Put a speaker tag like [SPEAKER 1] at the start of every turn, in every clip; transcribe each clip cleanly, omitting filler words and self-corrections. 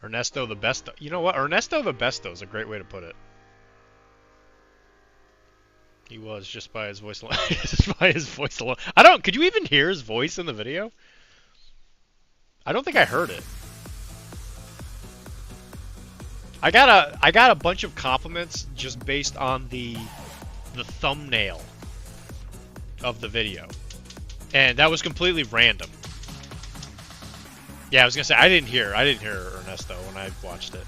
[SPEAKER 1] Ernesto the Besto. You know what? Ernesto the Besto is a great way to put it. He was just by his voice alone. Just by his voice alone. I don't. Could you even hear his voice in the video? I don't think I heard it. I got a bunch of compliments just based on the thumbnail of the video, and that was completely random. Yeah, I was gonna say I didn't hear Ernesto when I watched it.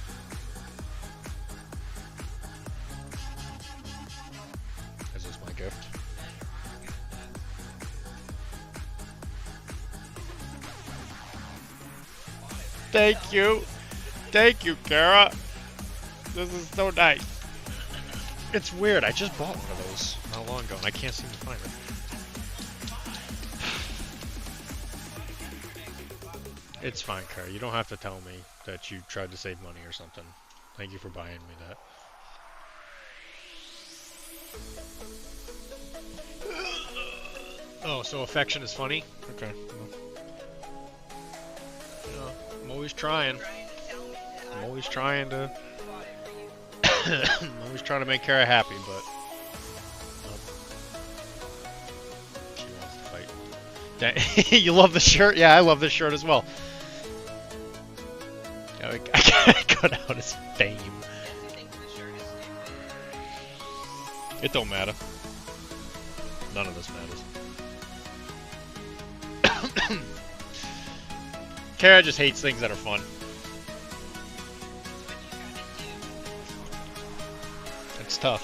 [SPEAKER 1] Is this my gift? Thank you, Kara. This is so nice. It's weird. I just bought one of those not long ago, and I can't seem to find it. It's fine, Kara. You don't have to tell me that you tried to save money or something. Thank you for buying me that. Oh, so affection is funny? Okay. Well, I'm always trying. I'm always trying to... I'm always trying to make Kara happy, but... She wants to fight. You love the shirt? Yeah, I love this shirt as well. I cut out his fame. It don't matter. None of this matters. Kara just hates things that are fun. It's tough.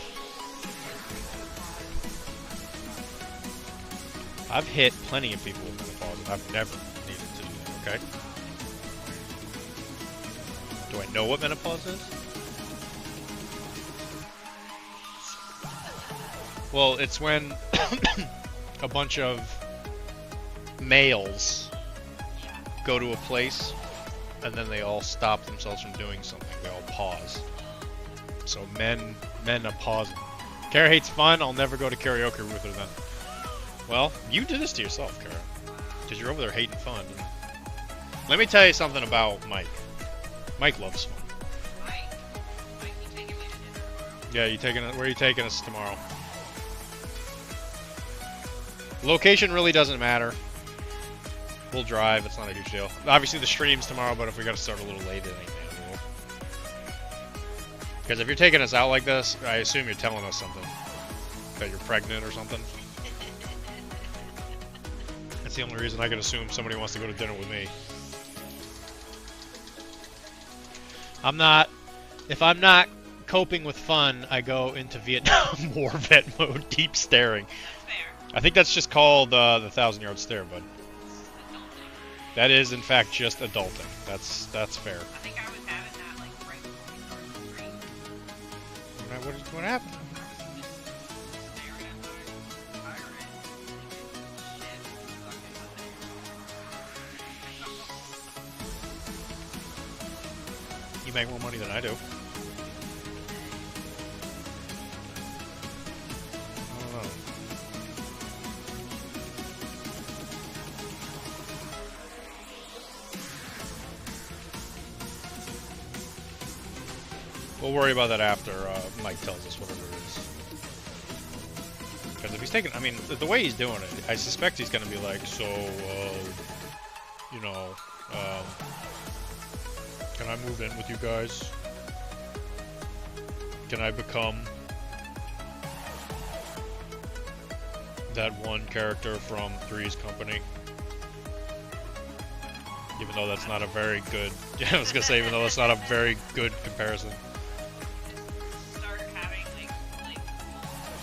[SPEAKER 1] I've hit plenty of people with menopause. I've never Okay. Do I know what menopause is? Well, it's when a bunch of males go to a place and then they all stop themselves from doing something. They all pause. So men are pausing. Kara hates fun. I'll never go to karaoke with her then. Well, you did this to yourself, Kara. Because you're over there hating fun. Let me tell you something about Mike. Mike loves fun.
[SPEAKER 2] Mike, you taking me to dinner tomorrow?
[SPEAKER 1] Yeah, where are you taking us tomorrow? Location really doesn't matter. We'll drive, it's not a huge deal. Obviously the stream's tomorrow, but if we gotta start a little late, it ain't manageable. Because if you're taking us out like this, I assume you're telling us something. That you're pregnant or something. That's the only reason I can assume somebody wants to go to dinner with me. If I'm not coping with fun, I go into Vietnam War vet mode, deep staring.
[SPEAKER 2] That's fair.
[SPEAKER 1] I think that's just called the 1,000-yard stare, bud. That is, in fact, just adulting. That's fair.
[SPEAKER 2] I think I was having that, like, right before we started the stream.
[SPEAKER 1] What happened?
[SPEAKER 2] Staring at my pirate, thinking, shit,
[SPEAKER 1] You make more money than I do. I don't know. We'll worry about that after Mike tells us whatever it is. Because if he's taking, I mean, the way he's doing it, I suspect he's going to be like, so, you know, can I move in with you guys? Can I become that one character from Three's Company? Even though that's not a very good, I was going to say, even though that's not a very good comparison.
[SPEAKER 2] start having, like,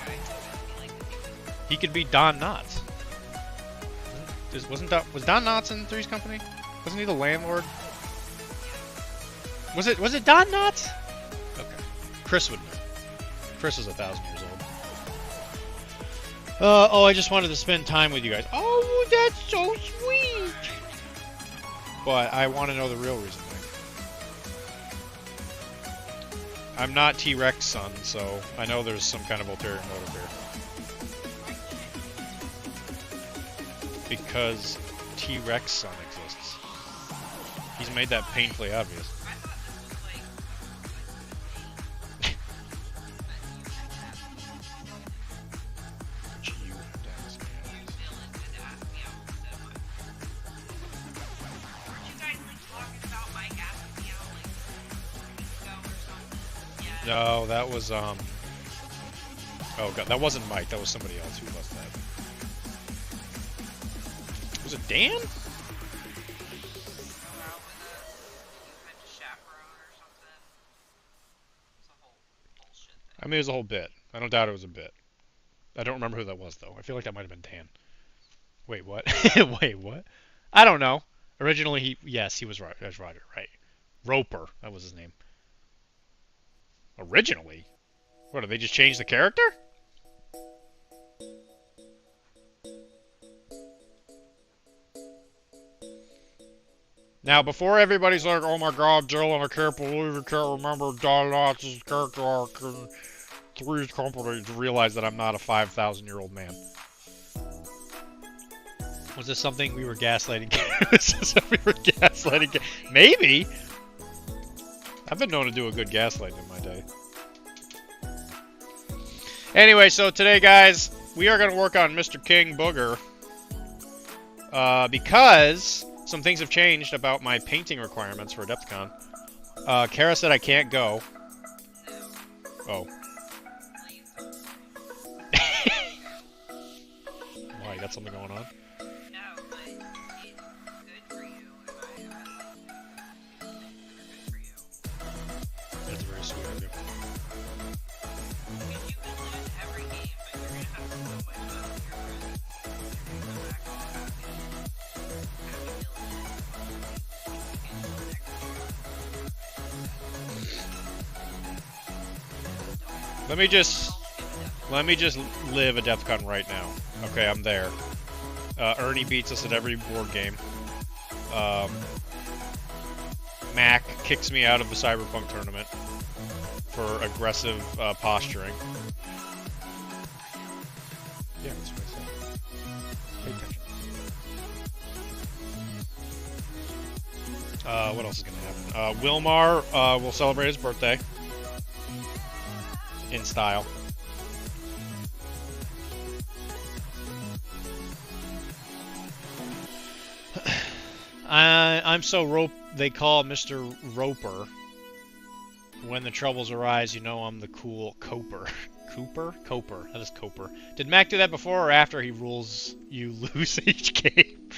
[SPEAKER 2] guys who be like the people.
[SPEAKER 1] He could be Don Knotts. Was Don Knotts in Three's Company? Wasn't he the landlord? Was it Don Knotts? Okay. Chris would know. Chris is 1,000 years old. Oh, I just wanted to spend time with you guys. Oh, that's so sweet! But I want to know the real reason. I'm not T-Rex son, so I know there's some kind of ulterior motive here. Because T-Rex son exists. He's made that painfully obvious.
[SPEAKER 2] I thought this was like.
[SPEAKER 1] You have to ask me.
[SPEAKER 2] You feeling good to ask me out instead of Mike. Weren't you guys like talking about Mike asking me out like 3 weeks ago or something? Yeah.
[SPEAKER 1] No, that was oh god, that wasn't Mike, that was somebody else. Who was that? Was it Dan?
[SPEAKER 2] Go out with a kind of chaperone or something. It's a whole bullshit thing.
[SPEAKER 1] I mean, it was a whole bit. I don't doubt it was a bit. I don't remember who that was, though. I feel like that might have been Dan. Wait, what? Wait, what? I don't know. Originally, yes, he was right. That's Roger, right. Roper, that was his name. Originally? What, did they just change the character? Now, before everybody's like, oh my god, Dylan, I can't believe you can't remember Don Knotts' character arc in Three's Company, to realize that I'm not a 5,000-year-old man. Was this something we were gaslighting? Was this something we were gaslighting? Maybe! I've been known to do a good gaslighting in my day. Anyway, so today, guys, we are going to work on Mr. King Booger. Because some things have changed about my painting requirements for Adepticon. Kara said I can't go. Oh. Why, you got something going on?
[SPEAKER 2] No, but it's good for you, and I like things that are good for you.
[SPEAKER 1] That's very sweet of you.
[SPEAKER 2] I mean, you can lose every game, but you're gonna have so much fun with your friends. You're gonna come back all happy. Happy Dylan.
[SPEAKER 1] Let me just live a DEFCON right now. Okay, I'm there. Ernie beats us at every board game. Mac kicks me out of the Cyberpunk tournament for aggressive posturing. Yeah, that's what I said. Pay attention. What else is gonna happen? Wilmar will celebrate his birthday in style. I'm so rope. They call Mr. Roper. When the troubles arise, you know I'm the cool Coper. Cooper? Coper. That is Coper. Did Mac do that before or after he rules you lose each game?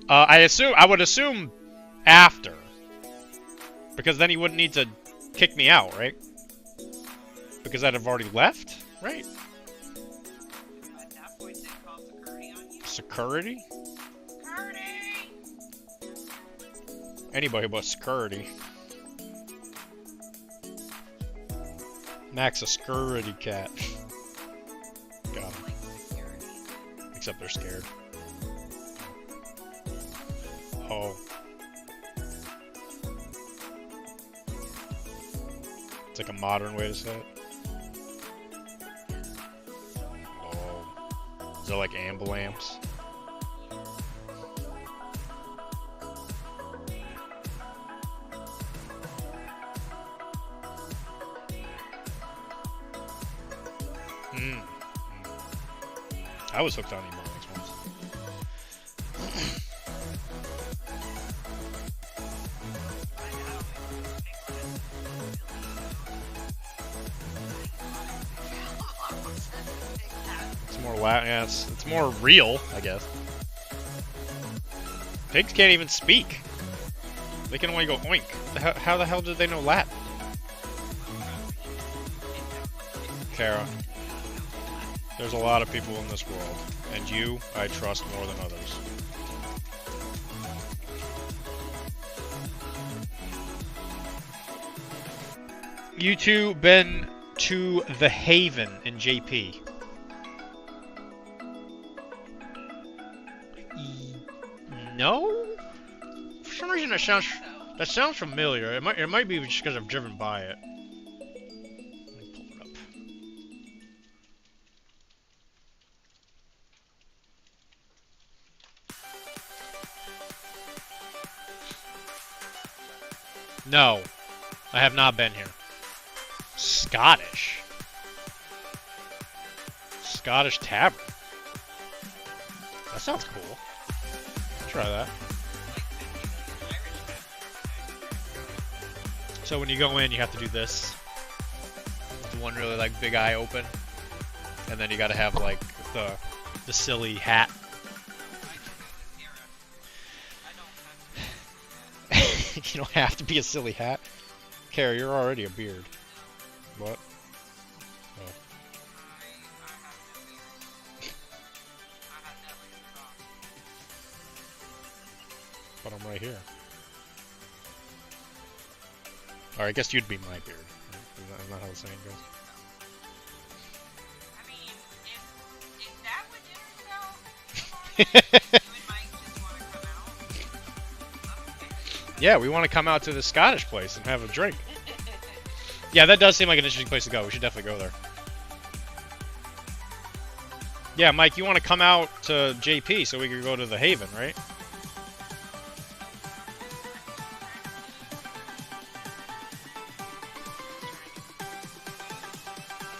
[SPEAKER 1] I would assume after. Because then he wouldn't need to kick me out, right? Because I'd have already left, right?
[SPEAKER 2] At that point, they call security on you.
[SPEAKER 1] Security?
[SPEAKER 2] Security!
[SPEAKER 1] Anybody but security. Mac's a security cat. Got him. Except they're scared. Oh. It's like a modern way to say it. Oh. Is that like ambulance? I was hooked on emotes once. It's more yeah, it's more real, I guess. Pigs can't even speak. They can only go oink. How the hell did they know Latin? Kara. There's a lot of people in this world, and you, I trust more than others. You two been to the Haven in JP? No? For some reason that sounds familiar. It might be just because I've driven by it. No, I have not been here. Scottish Tavern. That sounds cool. Try that. So when you go in, you have to do this. The one really like big eye open, and then you got to have like the silly hat. You don't have to be a silly hat. Kara, you're already a beard. What? Oh. But I'm right here. Or I guess you'd be my beard. Isn't that how the saying goes?
[SPEAKER 2] I mean, if that would do it, though, you and Mike just want to come out.
[SPEAKER 1] Yeah, we want to come out to the Scottish place and have a drink. Yeah, that does seem like an interesting place to go. We should definitely go there. Yeah, Mike, you want to come out to JP so we can go to the Haven, right?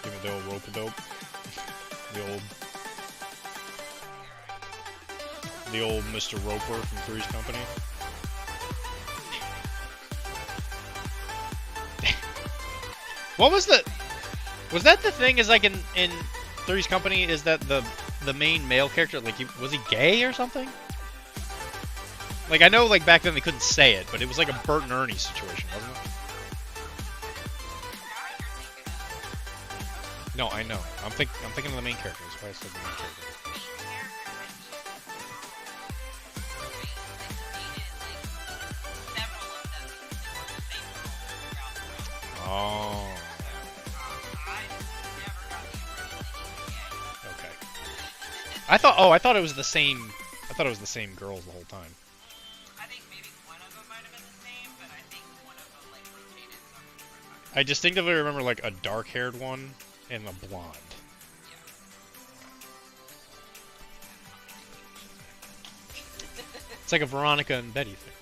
[SPEAKER 1] Give me the old rope-a-dope. The old Mr. Roper from Three's Company. What was that the thing? Is like in Three's Company? Is that the main male character? Like, was he gay or something? Like, I know, like back then they couldn't say it, but it was like a Bert and Ernie situation, wasn't it? No, I know. I'm thinking of the main character. That's why I said the main character. Oh. I thought it was the same. I thought it was the same girls the whole time.
[SPEAKER 2] I think maybe one of them might have been the same, but I think one of them like rotated some different time.
[SPEAKER 1] I distinctively remember like a dark-haired one and a blonde. It's like a Veronica and Betty thing.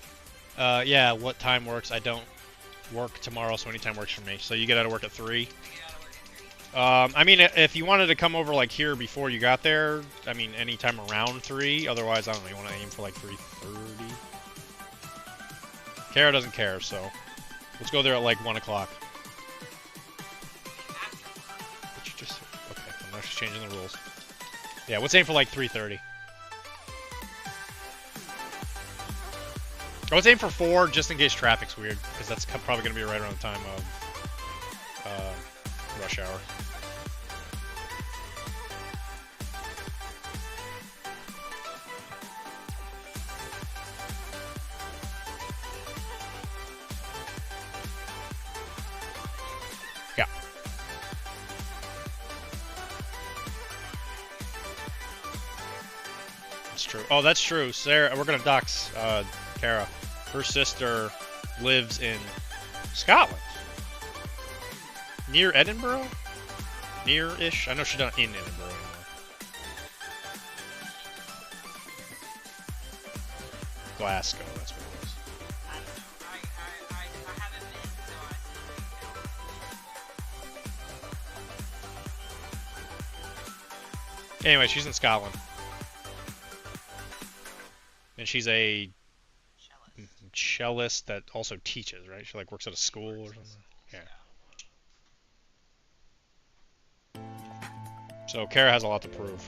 [SPEAKER 1] Yeah, what time works? I don't work tomorrow, so anytime works for me. So you get out of work at 3?
[SPEAKER 2] I get out of work at 3.
[SPEAKER 1] I mean, if you wanted to come over like here before you got there, I mean, anytime around 3. Otherwise, I don't know, you want to aim for like 3:30? Kara doesn't care, so let's go there at like 1 o'clock. What you just said? Okay, I'm not just changing the rules. Yeah, let's aim for like 3:30. I would aim for 4 just in case traffic's weird, because that's probably going to be right around the time of rush hour. Yeah. That's true. Oh, that's true. Sarah, we're going to dox Kara. Her sister lives in Scotland. Near Edinburgh? Near-ish? I know she's not in Edinburgh anymore. Glasgow, that's what it is.
[SPEAKER 2] I don't know. I haven't been, so
[SPEAKER 1] Anyway, she's in Scotland. And she's a cellist that also teaches, right? She like works at a school or something. Yeah. So Kara has a lot to prove.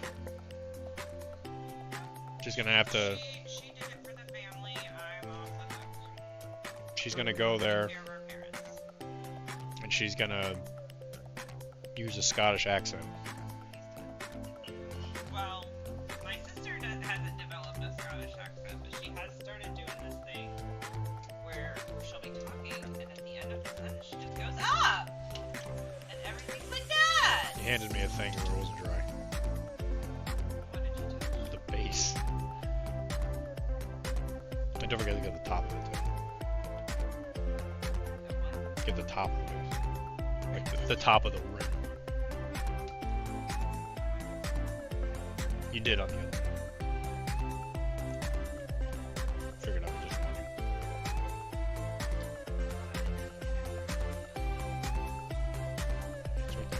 [SPEAKER 1] She's gonna have to.
[SPEAKER 2] She did it for the family. I'm off the hook.
[SPEAKER 1] She's gonna go there,
[SPEAKER 2] Take care of our parents.
[SPEAKER 1] and she's gonna use a Scottish accent.
[SPEAKER 2] Well, my sister hasn't developed a Scottish accent, but she has started doing this thing where she'll be talking, and at the end of the sentence, she just goes, "Ah!" And everything's like that!
[SPEAKER 1] He handed me a thing and it wasn't dry.
[SPEAKER 2] What did you do?
[SPEAKER 1] The base. And don't forget to get the top of it too. Get the top of it. Like the top of the rim. You did on the other. Figured out just one. It's right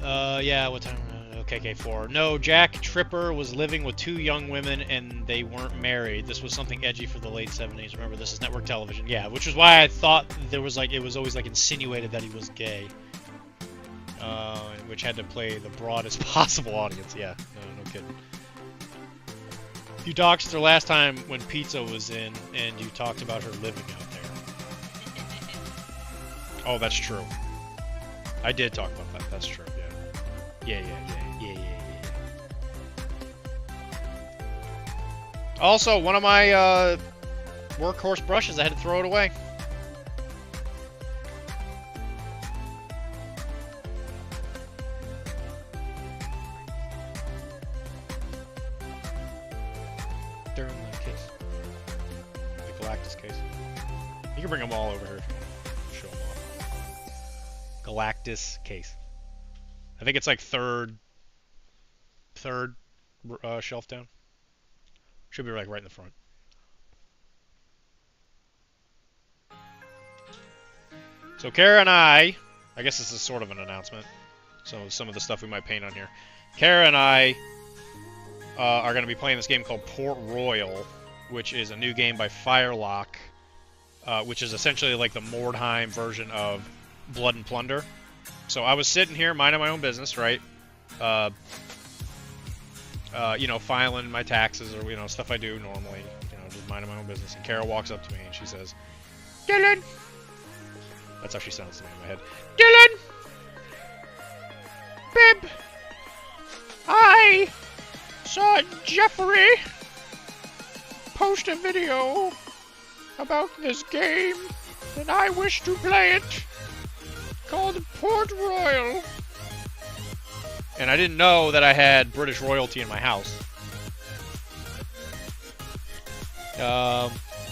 [SPEAKER 1] there. Yeah, what time? KK4. No, Jack Tripper was living with 2 young women and they weren't married. This was something edgy for the late 70s. Remember, this is network television. Yeah, which is why I thought there was like, it was always like insinuated that he was gay. Which had to play the broadest possible audience. Yeah, no kidding. You doxed her last time when Pizza was in, and you talked about her living out there. Oh, that's true. I did talk about that. That's true. Yeah. Yeah. Also, one of my workhorse brushes, I had to throw it away. During the case. The Galactus case. You can bring them all over here if you want to show them off. Galactus case. I think it's like third shelf down. Should be like right in the front. So Kara and I guess this is sort of an announcement. So some of the stuff we might paint on here. Kara and I are going to be playing this game called Port Royal, which is a new game by Firelock, which is essentially like the Mordheim version of Blood and Plunder. So I was sitting here minding my own business, right? You know, filing my taxes or, you know, stuff I do normally, you know, just minding my own business. And Kara walks up to me and she says, "Dylan!" That's how she sounds to me in my head. "Dylan! Bib! I saw Jeffrey post a video about this game and I wish to play it called Port Royal. And I didn't know that I had British royalty in my house.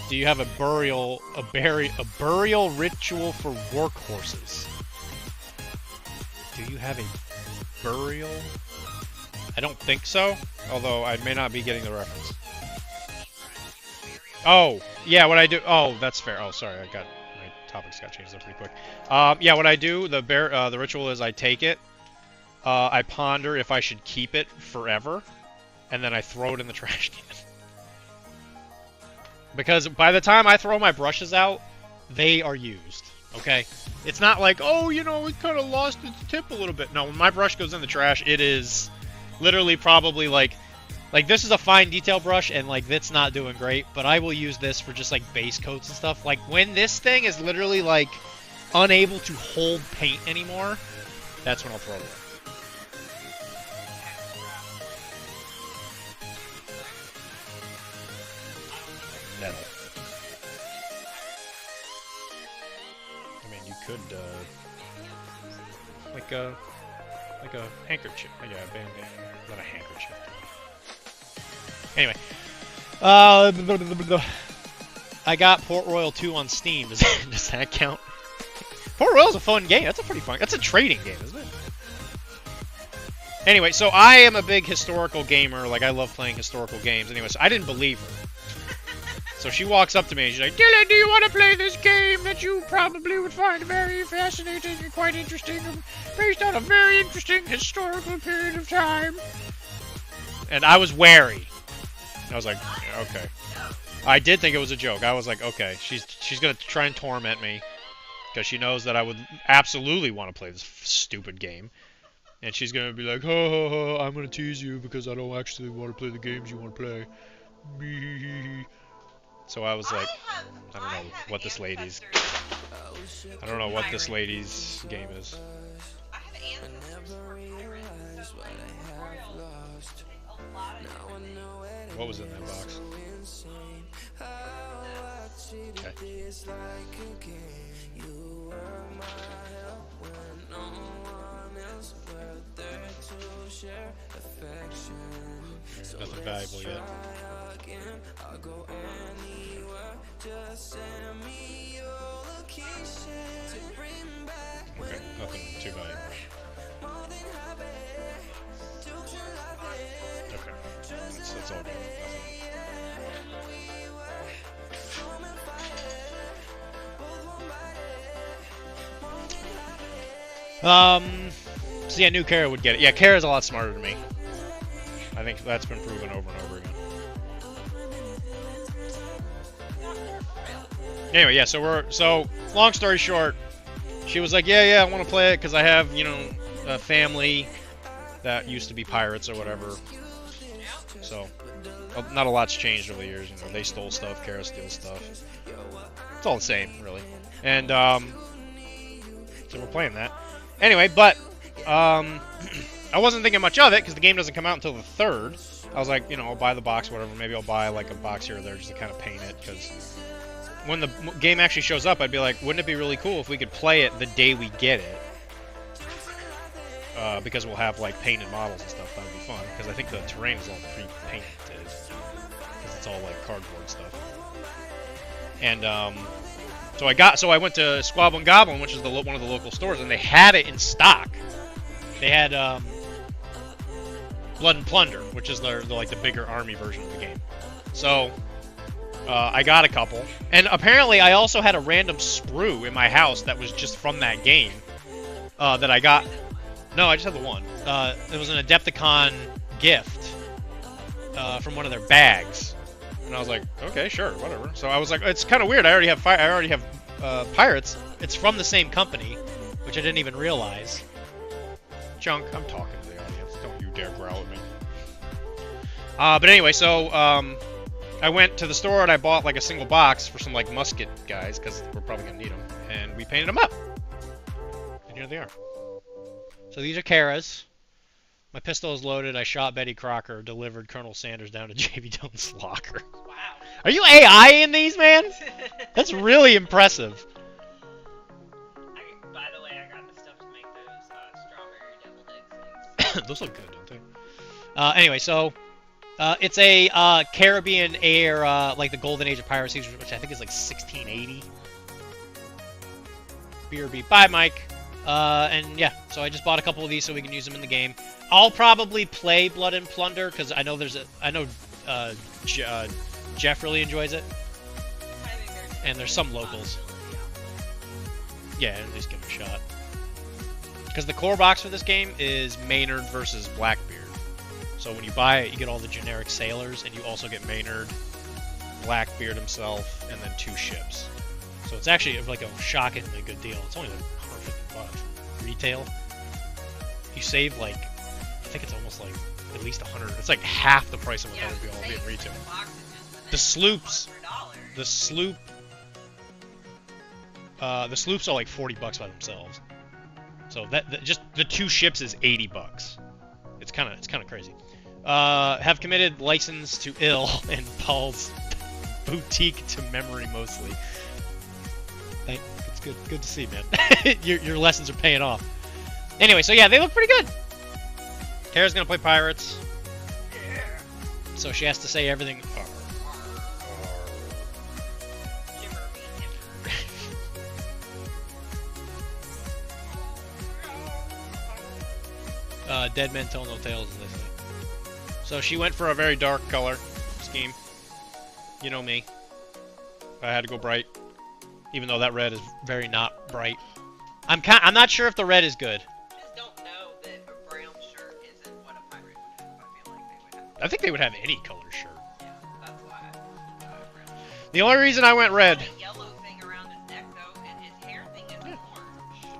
[SPEAKER 1] Do you have a burial ritual for workhorses? Do you have a burial? I don't think so, although I may not be getting the reference. Oh, yeah, what I do... Oh, that's fair. Oh, sorry, my topics got changed up pretty quick. Yeah, what I do, the ritual is I take it, I ponder if I should keep it forever, and then I throw it in the trash can. Because by the time I throw my brushes out, they are used, okay? It's not like, oh, you know, it kind of lost its tip a little bit. No, when my brush goes in the trash, it is literally probably like this is a fine detail brush, and like that's not doing great, but I will use this for just like base coats and stuff. Like when this thing is literally like unable to hold paint anymore, that's when I'll throw it away. Metal. I mean, you could like a handkerchief. Yeah, a bandana, not a handkerchief. Anyway, I got Port Royal 2 on Steam. Does that count? Port Royal's a fun game. That's a trading game, isn't it? Anyway, so I am a big historical gamer. Like, I love playing historical games. Anyway, so I didn't believe her. So she walks up to me and she's like, Dylan, do you want to play this game that you probably would find very fascinating and quite interesting, based on a very interesting historical period of time? And I was wary. I was like, okay. I did think it was a joke. I was like, okay, she's gonna try and torment me because she knows that I would absolutely want to play this stupid game, and she's gonna be like, ho ho ho, I'm gonna tease you because I don't actually want to play the games you want to play. So I was like, I don't know what this lady's game is.
[SPEAKER 2] I have ancestors for pirates.
[SPEAKER 1] What was in that box? Okay. Nothing valuable yet. Okay, nothing too valuable. Okay, that's all good. So yeah, new Kara would get it. Yeah, Kara's a lot smarter than me. I think that's been proven over and over again. Anyway, yeah, so long story short, she was like, yeah, I want to play it because I have, you know, a family that used to be pirates or whatever. So, not a lot's changed over the years. You know, they stole stuff, Kara steals stuff. It's all the same, really. And, so we're playing that. Anyway, but, I wasn't thinking much of it because the game doesn't come out until the 3rd. I was like, you know, I'll buy the box, whatever. Maybe I'll buy, like, a box here or there just to kind of paint it, because when the game actually shows up, I'd be like, wouldn't it be really cool if we could play it the day we get it? Because we'll have, like, painted models and stuff. That would be fun, because I think the terrain is all pre-painted, because it's all, like, cardboard stuff. And, so I went to Squabble and Goblin, which is one of the local stores, and they had it in stock. They had, Blood and Plunder, which is the bigger army version of the game. So, I got a couple. And apparently I also had a random sprue in my house that was just from that game, that I got. No, I just had the one. It was an Adepticon gift, from one of their bags. And I was like, okay, sure, whatever. So I was like, it's kind of weird. I already have pirates. It's from the same company, which I didn't even realize. Junk, I'm talking to the audience. Don't you dare growl at me. But anyway, so I went to the store and I bought like a single box for some like musket guys because we're probably gonna need them, and we painted them up. And here they are. So these are Kara's. My pistol is loaded. I shot Betty Crocker. Delivered Colonel Sanders down to JV Dillon's locker.
[SPEAKER 2] Wow.
[SPEAKER 1] Are you AI in these, man? That's really impressive.
[SPEAKER 2] By the way, I got the stuff to make those strawberry deviled eggs
[SPEAKER 1] Those look good, don't they? Anyway, so it's a Caribbean era, like the golden age of piracy, which I think is like 1680. BRB. Bye, Mike. And yeah, so I just bought a couple of these so we can use them in the game. I'll probably play Blood and Plunder because I know Jeff really enjoys it, and there's some locals. Yeah, at least give it a shot. Because the core box for this game is Maynard versus Blackbeard. So when you buy it, you get all the generic sailors, and you also get Maynard, Blackbeard himself, and then 2 ships. So it's actually like a shockingly good deal. It's only like $150 retail. You save like, I think it's almost like at least 100. It's like half the price of what that would be all in retail. The sloops are like $40 by themselves. So that just the 2 ships is $80. It's kind of crazy. Have committed license to ill and Paul's boutique to memory mostly. It's good to see, man. your lessons are paying off. Anyway, so yeah, they look pretty good. Kara's gonna play pirates, so she has to say everything. Dead men tell no tales, as they say. So she went for a very dark color scheme. You know me. I had to go bright, even though that red is very not bright. I'm not sure if the red is good.
[SPEAKER 2] Just don't know that a brown shirt isn't what a pirate would have. I feel like they would have.
[SPEAKER 1] I think they would have any color shirt.
[SPEAKER 2] Yeah, that's why I brown.
[SPEAKER 1] The only reason I went red.
[SPEAKER 2] A yellow thing around his neck though, and his hair thing is orange.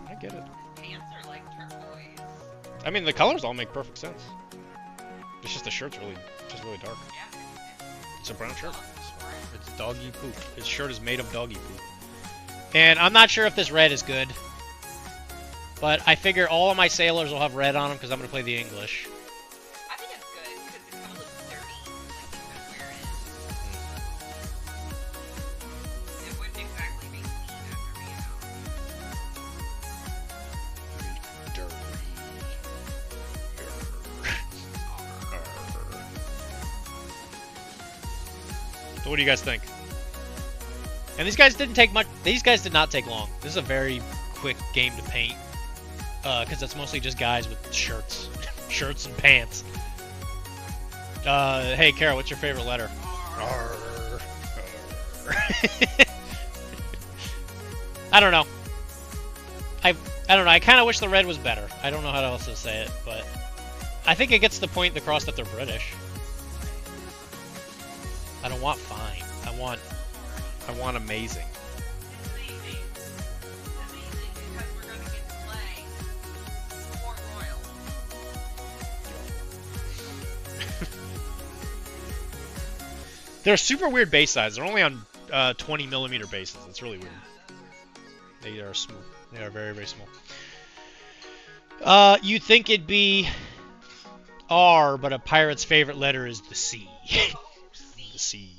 [SPEAKER 1] I get it.
[SPEAKER 2] His pants are like turquoise.
[SPEAKER 1] I mean, the colors all make perfect sense. It's just the shirt's really dark.
[SPEAKER 2] Yeah.
[SPEAKER 1] It's a brown shirt. It's doggy poop. His shirt is made of doggy poop. And I'm not sure if this red is good. But I figure all of my sailors will have red on them because I'm going to play the English.
[SPEAKER 2] I think it's good because it kind of looks dirty. Like you could wear it. It wouldn't exactly be clean after being
[SPEAKER 1] Dirty. So what do you guys think? And these guys didn't take much. These guys did not take long. This is a very quick game to paint. Because it's mostly just guys with shirts. Shirts and pants. Hey, Kara, what's your favorite letter? Arr. I don't know. I don't know. I kind of wish the red was better. I don't know how else to say it, but I think it gets the point across that they're British. I don't want fine. I want amazing. They're super weird base size. They're only on 20mm bases. It's really weird. They are small. They are very, very small. You'd think it'd be R, but a pirate's favorite letter is the C. The C.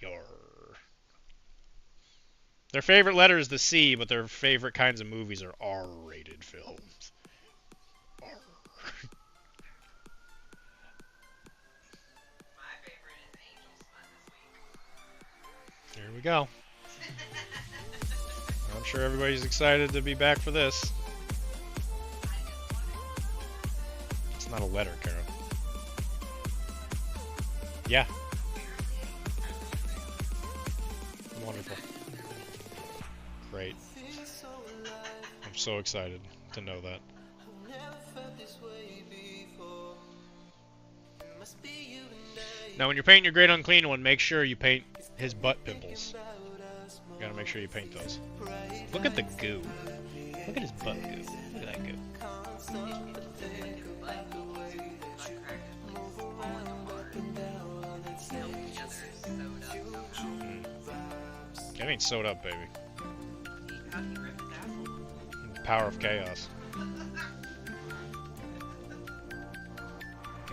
[SPEAKER 1] Yar. Their favorite letter is the C, but their favorite kinds of movies are R-rated films. R. Here we go. I'm sure everybody's excited to be back for this. It's not a letter, Kara. Yeah. Wonderful. Great. I'm so excited to know that. Now, when you're painting your Great Unclean one, make sure you paint his butt pimples. You gotta make sure you paint those. Look at the goo. Look at his butt goo. Look at that goo. That ain't sewed up, baby. Power of chaos.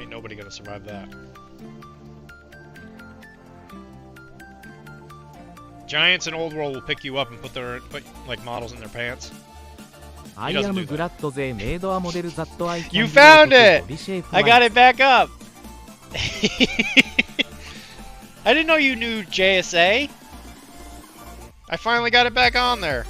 [SPEAKER 1] Ain't nobody gonna survive that. Giants in Old World will pick you up and put like models in their pants.
[SPEAKER 3] I am glad they made a model that I can
[SPEAKER 1] You found it!
[SPEAKER 3] body shape
[SPEAKER 1] I got it back up. I didn't know you knew JSA. I finally got it back on there.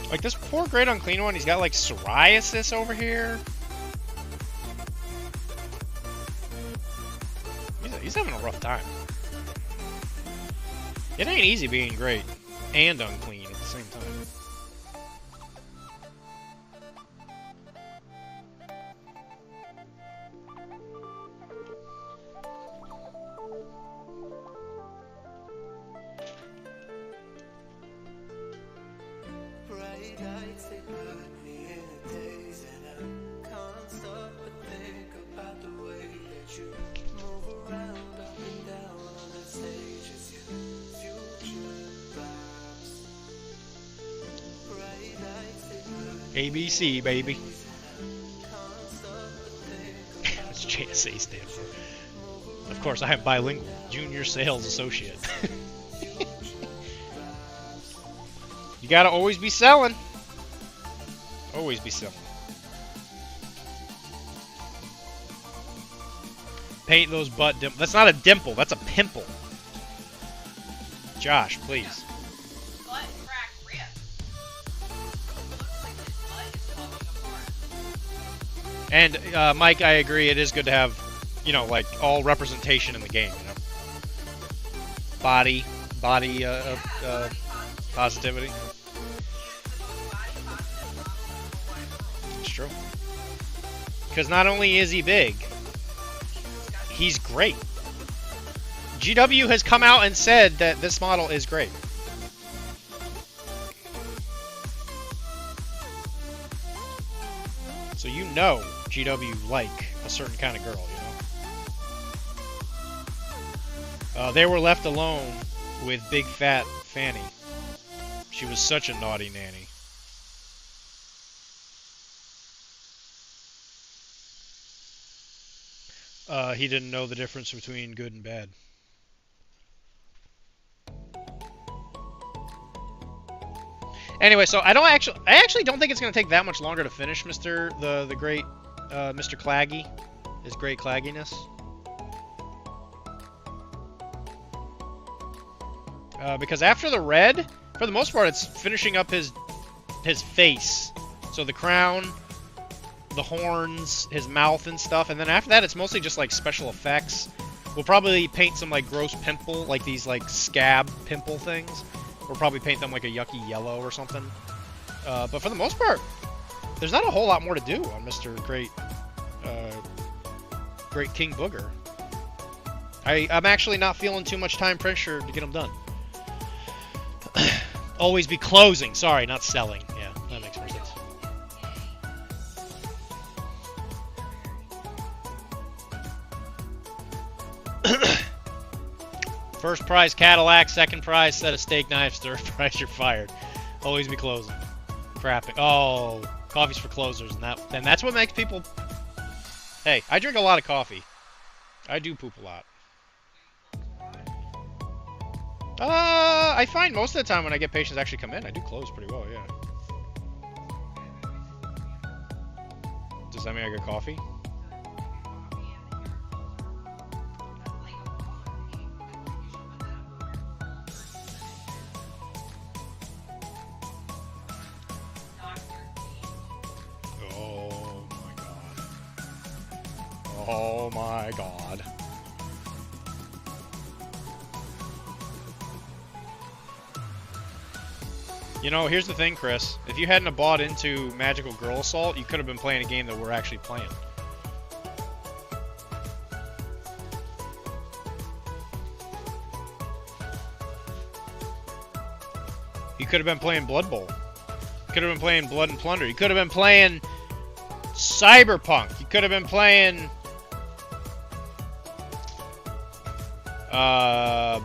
[SPEAKER 1] Like this poor Great Unclean one, he's got like psoriasis over here. He's having a rough time. It ain't easy being great and unclean at the same time. ABC, baby. What's JSA stand for? Of course, I am bilingual. Junior Sales Associate. You gotta always be selling. Always be selling. Paint those butt dimples. That's not a dimple. That's a pimple. Josh, please. And Mike, I agree. It is good to have, you know, like all representation in the game. You know, body positivity. It's true. Because not only is he big, he's great. GW has come out and said that this model is great. So you know GW like a certain kind of girl, you know? They were left alone with big fat Fanny. She was such a naughty nanny. He didn't know the difference between good and bad. Anyway, so I actually don't think it's going to take that much longer to finish the great Mr. Claggy, his great clagginess. Because after the red, for the most part, it's finishing up his face. So the crown, the horns, his mouth and stuff, and then after that, it's mostly just like special effects. We'll probably paint some like gross pimple, like these like scab pimple things. We'll probably paint them like a yucky yellow or something. But for the most part, there's not a whole lot more to do on Mr. Great King Booger. I'm actually not feeling too much time pressure to get them done. Always be closing. Sorry, not selling. Yeah, that makes more sense. First prize Cadillac, second prize set of steak knives, third prize you're fired. Always be closing. Crapping. Oh, coffee's for closers, and that's what makes people. Hey, I drink a lot of coffee. I do poop a lot. I find most of the time when I get patients actually come in, I do close pretty well, yeah. Does that mean I get coffee? Oh my god. You know, here's the thing, Chris. If you hadn't have bought into Magical Girl Assault, you could have been playing a game that we're actually playing. You could have been playing Blood Bowl. You could have been playing Blood and Plunder. You could have been playing Cyberpunk. You could have been playing a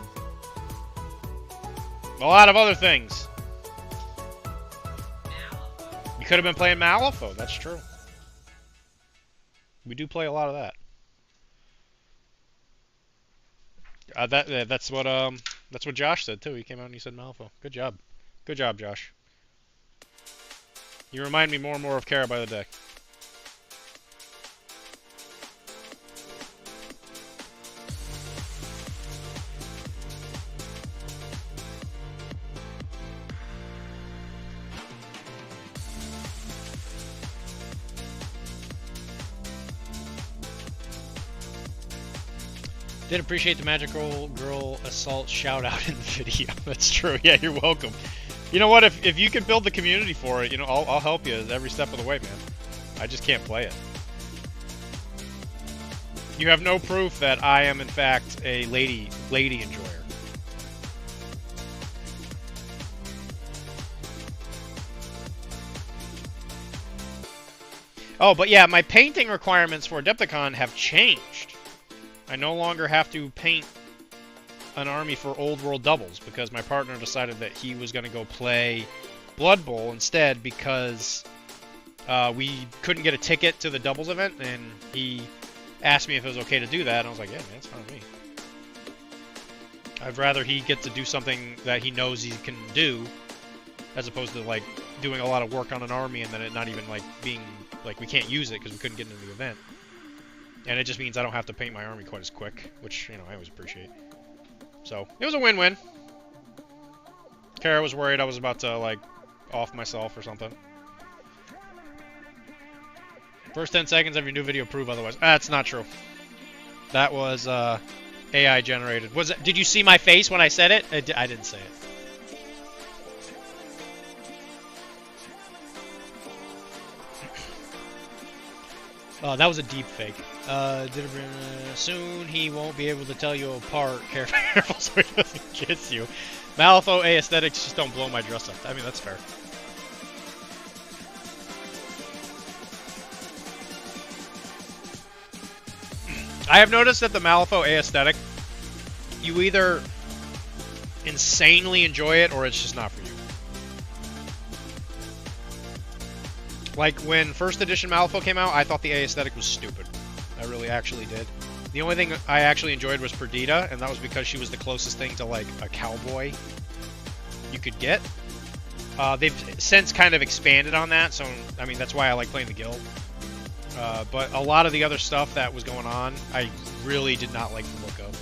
[SPEAKER 1] lot of other things. You could have been playing Malifaux. That's true. We do play a lot of that. That's what Josh said too. He came out and he said Malifaux. Good job. Good job, Josh. You remind me more and more of Kara by the day. Did appreciate the magical girl assault shout out in the video. That's true. Yeah, you're welcome. You know what? If you can build the community for it, you know, I'll help you every step of the way, man. I just can't play it. You have no proof that I am in fact a lady enjoyer. Oh, but yeah, my painting requirements for Adepticon have changed. I no longer have to paint an army for Old World doubles because my partner decided that he was going to go play Blood Bowl instead because we couldn't get a ticket to the doubles event, and he asked me if it was okay to do that, and I was like, yeah, man, it's fine with me. I'd rather he get to do something that he knows he can do as opposed to, like, doing a lot of work on an army and then it not even, like, being, like, we can't use it because we couldn't get into the event. And it just means I don't have to paint my army quite as quick, which, you know, I always appreciate. So, it was a win-win. Kara was worried I was about to, like, off myself or something. First 10 seconds of your new video prove otherwise. That's not true. That was, AI generated. Did you see my face when I said it? I didn't say it. Oh, that was a deep fake. Soon he won't be able to tell you apart. Careful so he doesn't kiss you. Malifaux aesthetics just don't blow my dress up. I mean, that's fair. I have noticed that the Malifaux aesthetic, you either insanely enjoy it or it's just not for you. Like, when first edition Malifaux came out, I thought the aesthetic was stupid. I really actually did. The only thing I actually enjoyed was Perdita, and that was because she was the closest thing to, like, a cowboy you could get. They've since kind of expanded on that, so, I mean, that's why I like playing the guild. But a lot of the other stuff that was going on, I really did not like the look of.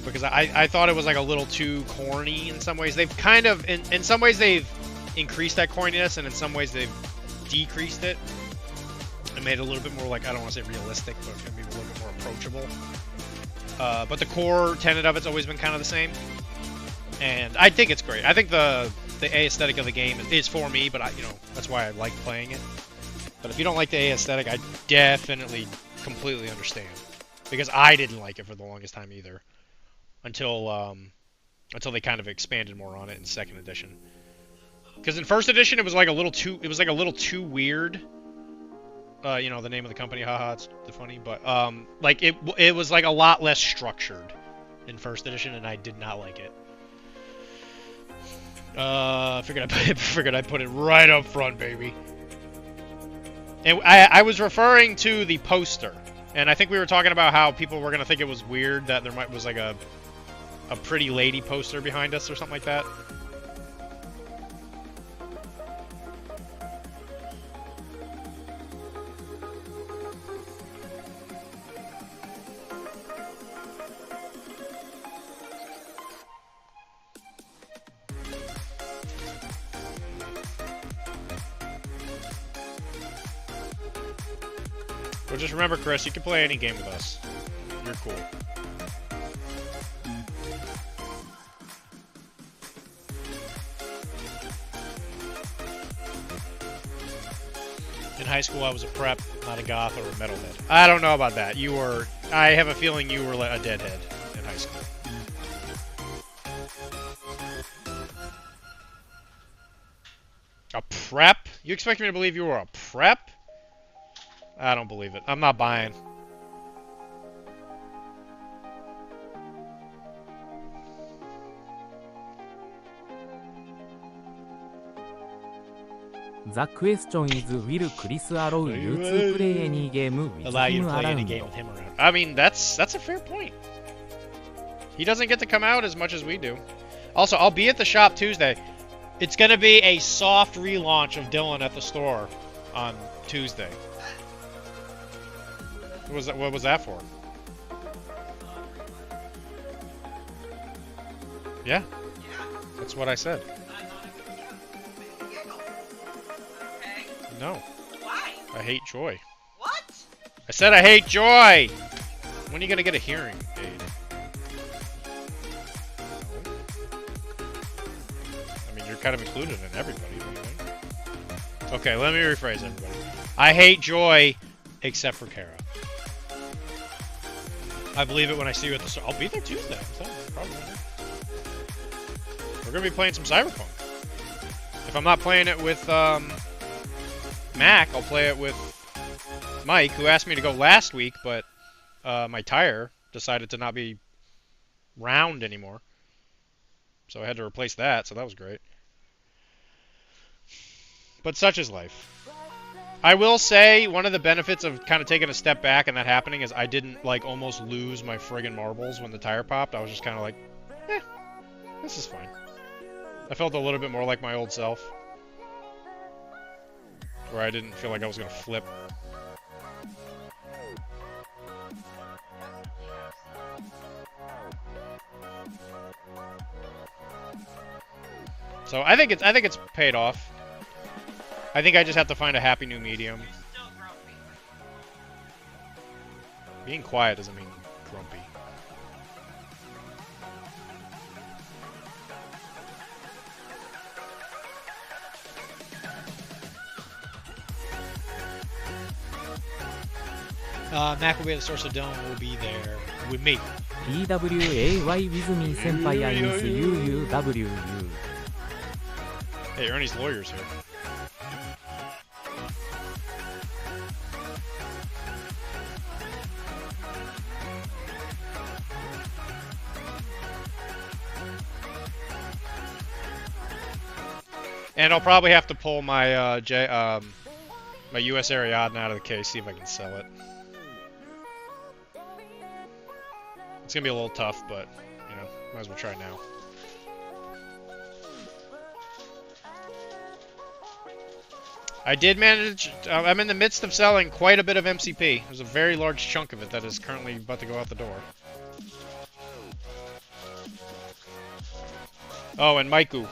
[SPEAKER 1] Because I thought it was, like, a little too corny in some ways. They've kind of, in some ways they've increased that corniness, and in some ways they've decreased it and made it a little bit more, like, I don't want to say realistic, but maybe a little bit more approachable. But the core tenet of it's always been kind of the same, and I think it's great. I think the aesthetic of the game is for me, but you know, that's why I like playing it. But if you don't like the aesthetic, I definitely completely understand, because I didn't like it for the longest time either, until they kind of expanded more on it in second edition. Because in first edition, it was like a little too weird. You know, the name of the company, haha, it's funny, but like it was like a lot less structured in first edition, and I did not like it. Figured I'd put it right up front, baby. And I was referring to the poster, and I think we were talking about how people were gonna think it was weird that there was like a pretty lady poster behind us or something like that. But just remember, Chris, you can play any game with us. You're cool. In high school, I was a prep, not a goth or a metalhead. I don't know about that. You were... I have a feeling you were a deadhead in high school. A prep? You expect me to believe you were a prep? I don't believe it. I'm not buying.
[SPEAKER 3] The question is, will Chris allow you to play any game with
[SPEAKER 1] Allow you
[SPEAKER 3] him
[SPEAKER 1] to play any
[SPEAKER 3] around?
[SPEAKER 1] game with him around. I mean, that's a fair point. He doesn't get to come out as much as we do. Also, I'll be at the shop Tuesday. It's gonna be a soft relaunch of Dylan at the store on Tuesday. What was that for? Yeah, that's what I said.
[SPEAKER 2] Okay.
[SPEAKER 1] No,
[SPEAKER 2] Why?
[SPEAKER 1] I hate joy.
[SPEAKER 2] What?
[SPEAKER 1] I said I hate joy! When are you gonna get a hearing aid? I mean, you're kind of included in everybody. Don't you think? Okay, let me rephrase everybody. I hate joy, except for Kara. I believe it when I see you at the store. I'll be there Tuesday. So probably. We're gonna be playing some Cyberpunk. If I'm not playing it with Mac, I'll play it with Mike, who asked me to go last week, but my tire decided to not be round anymore. So I had to replace that, so that was great. But such is life. I will say, one of the benefits of kind of taking a step back and that happening is I didn't, like, almost lose my friggin' marbles when the tire popped. I was just kind of like, eh, this is fine. I felt a little bit more like my old self. Where I didn't feel like I was going to flip. So I think it's paid off. I think I just have to find a happy new medium.
[SPEAKER 2] Still grumpy.
[SPEAKER 1] Being quiet doesn't mean grumpy. Mac will be at the source of Dylan will be there with me.
[SPEAKER 3] TWAY with me senpai, I miss you, UWU.
[SPEAKER 1] Hey, Ernie's lawyer's here. And I'll probably have to pull my my US Ariadne out of the case, see if I can sell it. It's gonna be a little tough, but you know, might as well try now. I did manage. I'm in the midst of selling quite a bit of MCP. There's a very large chunk of it that is currently about to go out the door. Oh, and Maiku.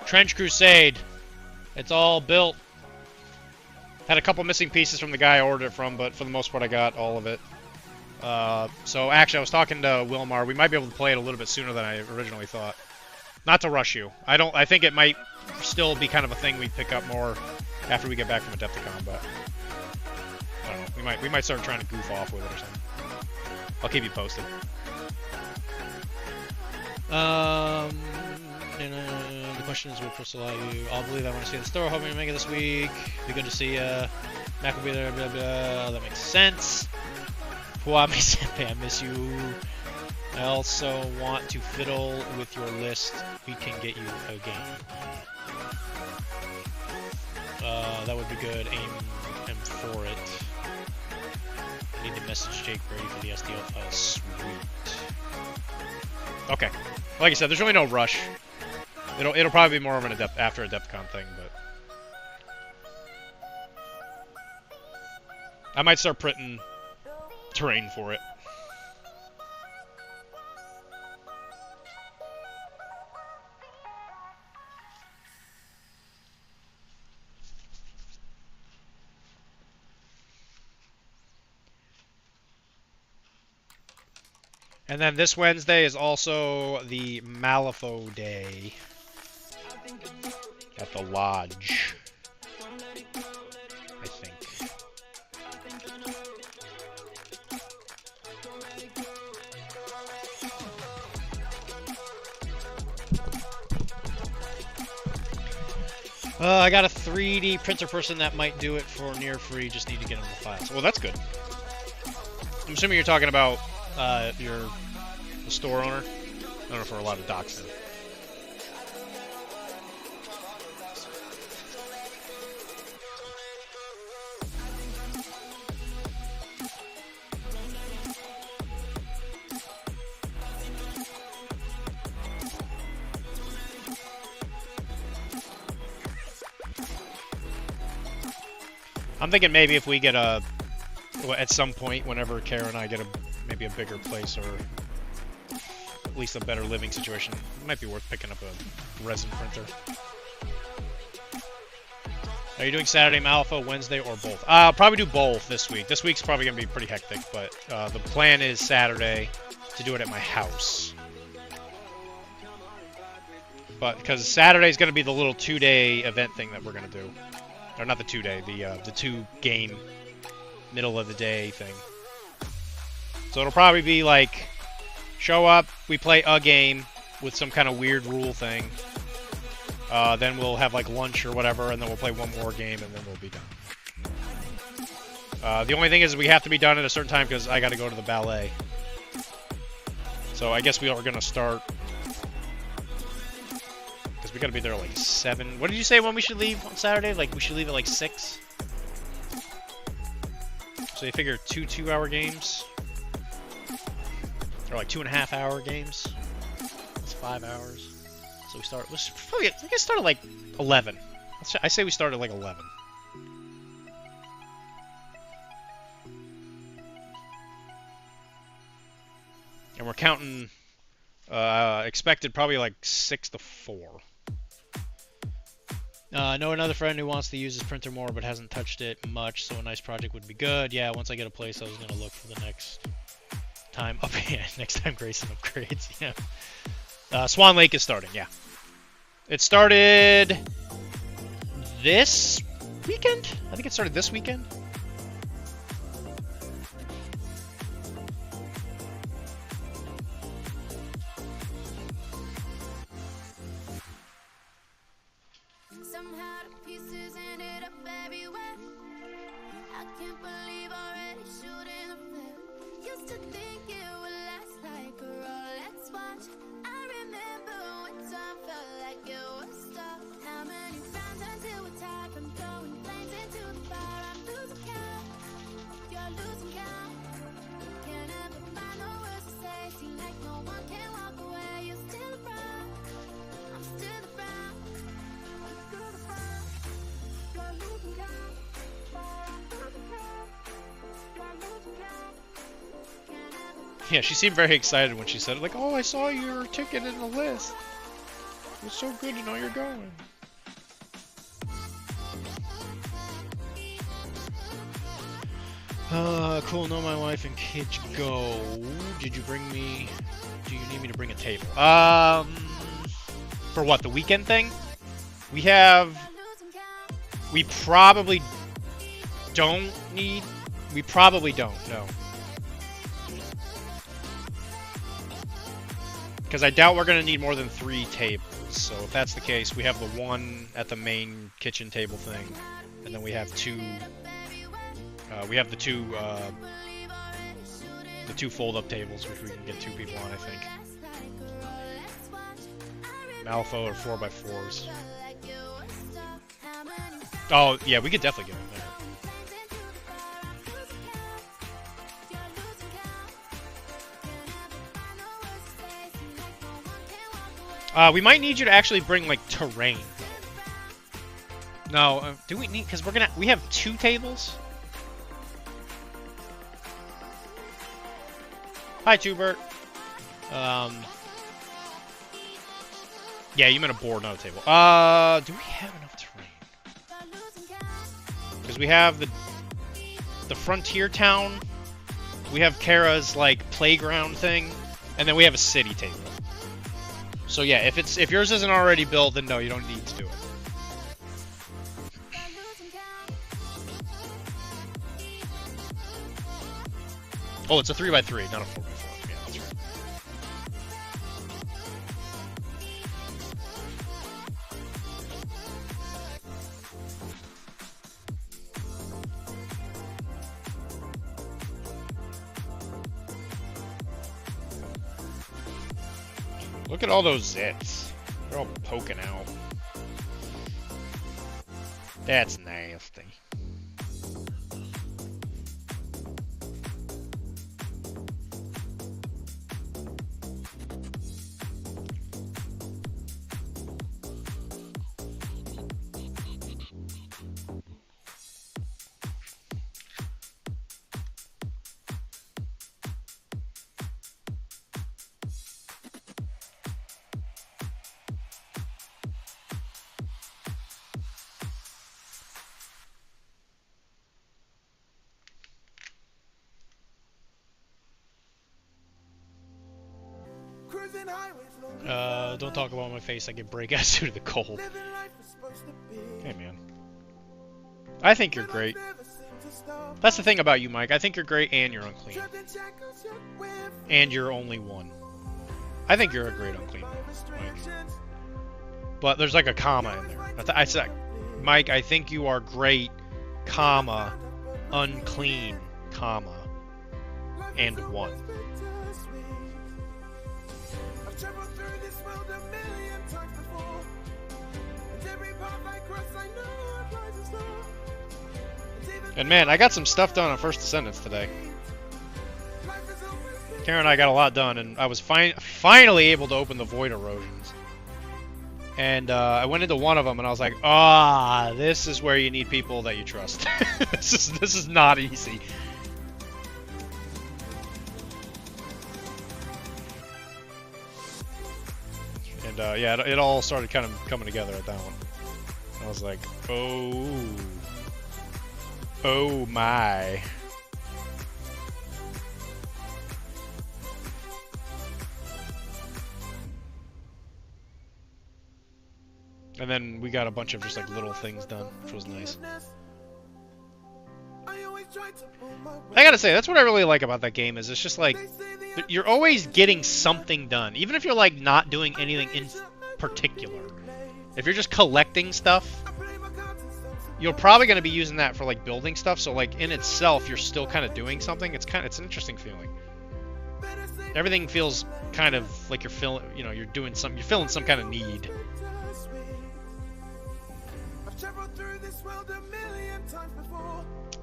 [SPEAKER 1] Trench Crusade. It's all built. Had a couple missing pieces from the guy I ordered it from, but for the most part I got all of it. So actually I was talking to Wilmar. We might be able to play it a little bit sooner than I originally thought. Not to rush you. I think it might still be kind of a thing we pick up more after we get back from Adepticon, but I don't know. We might start trying to goof off with it or something. I'll keep you posted. The question is, will Chris allow you? I'll believe I want to see you in the store. Hoping to make it this week. Be good to see ya. Mac will be there. Blah blah. That makes sense. Puami Senpai, I miss you. I also want to fiddle with your list. We can get you a game. That would be good. Aim for it. I need to message Jake Brady for the STL file. Sweet. Okay. Like I said, there's really no rush. It'll probably be more of an after Adepticon thing, but I might start printing terrain for it. And then this Wednesday is also the Malifaux Day at the Lodge, I think. I got a 3D printer person that might do it for near free, just need to get them the files. Well, that's good. I'm assuming you're talking about the store owner. I don't know if we're allowed to dox him. I'm thinking maybe if we get a, at some point, whenever Kara and I get maybe a bigger place or at least a better living situation, it might be worth picking up a resin printer. Are you doing Saturday Malifaux, Wednesday, or both? I'll probably do both this week. This week's probably going to be pretty hectic, but the plan is Saturday to do it at my house. But because Saturday's going to be the little 2-day event thing that we're going to do. Or not the 2-day, the 2-game middle of the day thing. So it'll probably be like, show up, we play a game with some kind of weird rule thing. Then we'll have like lunch or whatever, and then we'll play one more game, and then we'll be done. The only thing is we have to be done at a certain time because I got to go to the ballet. So I guess we are going to start, because we got to be there at like 7. What did you say when we should leave on Saturday? Like we should leave at like 6? So you figure 2 2-hour games? Or like 2.5-hour games? That's 5 hours. So we start. Let's probably start at like 11. I say we start at like 11. And we're counting expected probably like 6 to 4. Know another friend who wants to use his printer more but hasn't touched it much, so a nice project would be good. Yeah, once I get a place, I was gonna look for the next time up. Yeah, next time Grayson upgrades. Yeah. Swan Lake is starting. Yeah. It started this weekend? I think it started this weekend.
[SPEAKER 4] Somehow the pieces ended up everywhere. I can't believe already shooting a flip. Used to think it would last like a Rolex watch. I remember when time felt like it was stuck. How many rounds until we're tired from throwing flames into the fire? I'm losing count. You're losing count. Can't ever find no words to say. Seem like no one can walk away. You're still around. I'm still around.
[SPEAKER 1] Yeah, she seemed very excited when she said it. Like, oh, I saw your ticket in the list. It's so good to know you're going. Cool. Know my wife and kids go. Did you bring me? Do you need me to bring a table? For what? The weekend thing? We have. We probably don't need. We probably don't. No. Because I doubt we're going to need more than 3 tables. So if that's the case, we have the one at the main kitchen table thing, and then we have 2. We have the two fold-up tables, which we can get 2 people on, I think. Malifaux or 4x4s. Oh yeah, we could definitely get in there. We might need you to actually bring, like, terrain. No, do we need... Because we have 2 tables? Hi, Tubert. Yeah, you meant a board, not a table. Do we have enough terrain? Because we have the Frontier Town. We have Kara's, like, playground thing. And then we have a city table. So yeah, if yours isn't already built, then no, you don't need to do it. Oh, it's a 3x3, not a 4x4. Yeah, that's right. Look at all those zits. They're all poking out. That's nasty. Don't talk about my face. I get break ass due to the cold. Hey, man. I think you're great. That's the thing about you, Mike. I think you're great and you're unclean. And you're only one. I think you're a great unclean, Mike. But there's like a comma in there. I said, Mike, I think you are great, comma, unclean, comma, and one. And man, I got some stuff done on First Descendants today. Karen and I got a lot done, and I was finally able to open the Void Erosions. And I went into one of them, and I was like, ah, this is where you need people that you trust. This is not easy. And yeah, it all started kind of coming together at that one. I was like, oh my. And then we got a bunch of just like little things done, which was nice. I gotta say, that's what I really like about that game, is it's just like, you're always getting something done. Even if you're like not doing anything in particular. If you're just collecting stuff, you're probably going to be using that for like building stuff, so like in itself you're still kind of doing something. It's an interesting feeling. Everything feels kind of like you're filling, you know, you're filling some kind of need.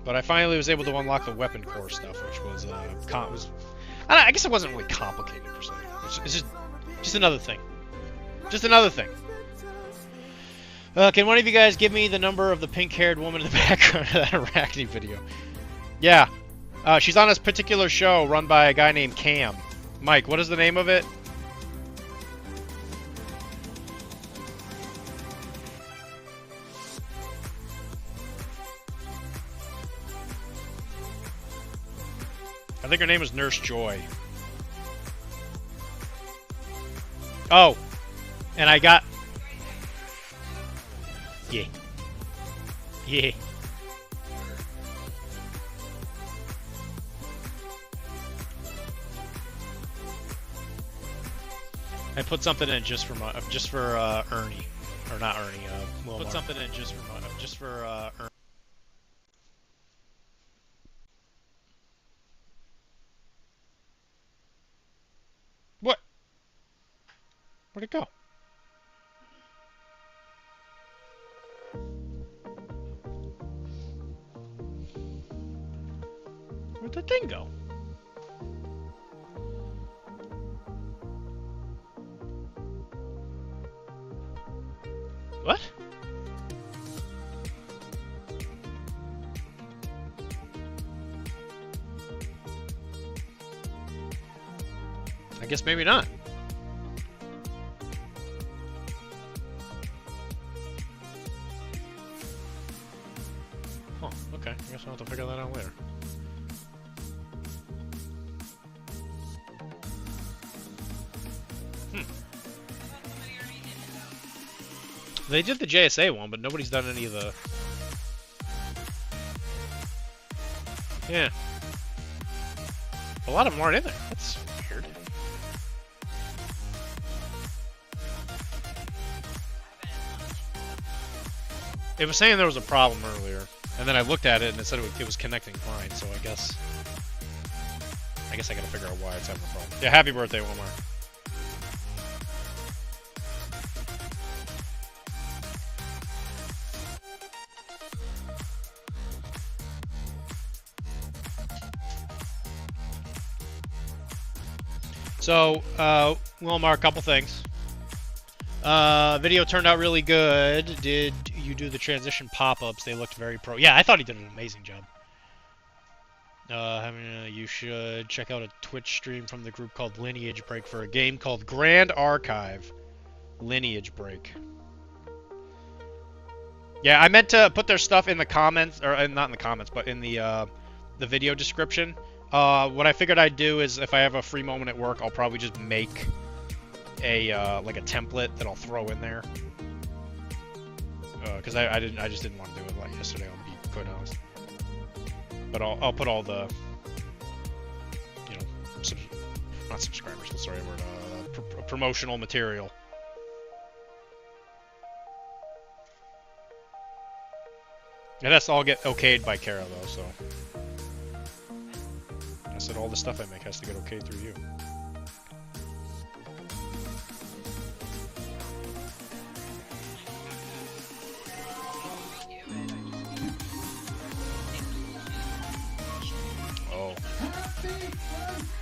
[SPEAKER 1] But I finally was able to unlock the weapon core stuff, which was I guess it wasn't really complicated per se. It's just another thing. Just another thing. Can one of you guys give me the number of the pink-haired woman in the background of that Arachne video? Yeah. She's on this particular show run by a guy named Cam. Mike, what is the name of it? I think her name is Nurse Joy. Oh. And I got... Yeah. Yeah. I put something in just for Ernie, or not Ernie. Put something in just for Ernie. What? Where'd it go? Where'd the thing go? What? I guess maybe not. Oh, okay. I guess I'll have to figure that out later. They did the JSA one, but nobody's done any of the... Yeah. A lot of them aren't in there. That's weird. It was saying there was a problem earlier, and then I looked at it and it said it was connecting fine, so I guess I gotta figure out why it's having a problem. Yeah, happy birthday, Omar. So, Wilmar, a couple things. Video turned out really good. Did you do the transition pop-ups? They looked very pro. Yeah, I thought he did an amazing job. You should check out a Twitch stream from the group called Lineage Break for a game called Grand Archive. Lineage Break. Yeah, I meant to put their stuff in the comments, or not in the comments, but in the video description. What I figured I'd do is, if I have a free moment at work, I'll probably just make like a template that I'll throw in there. Because I just didn't want to do it like yesterday. I'll be quite honest. But I'll put all the, you know, not subscribers. That's the right word. Promotional material. It has to all get okayed by Kara though, so. I said all the stuff I make has to get okayed through you. Oh.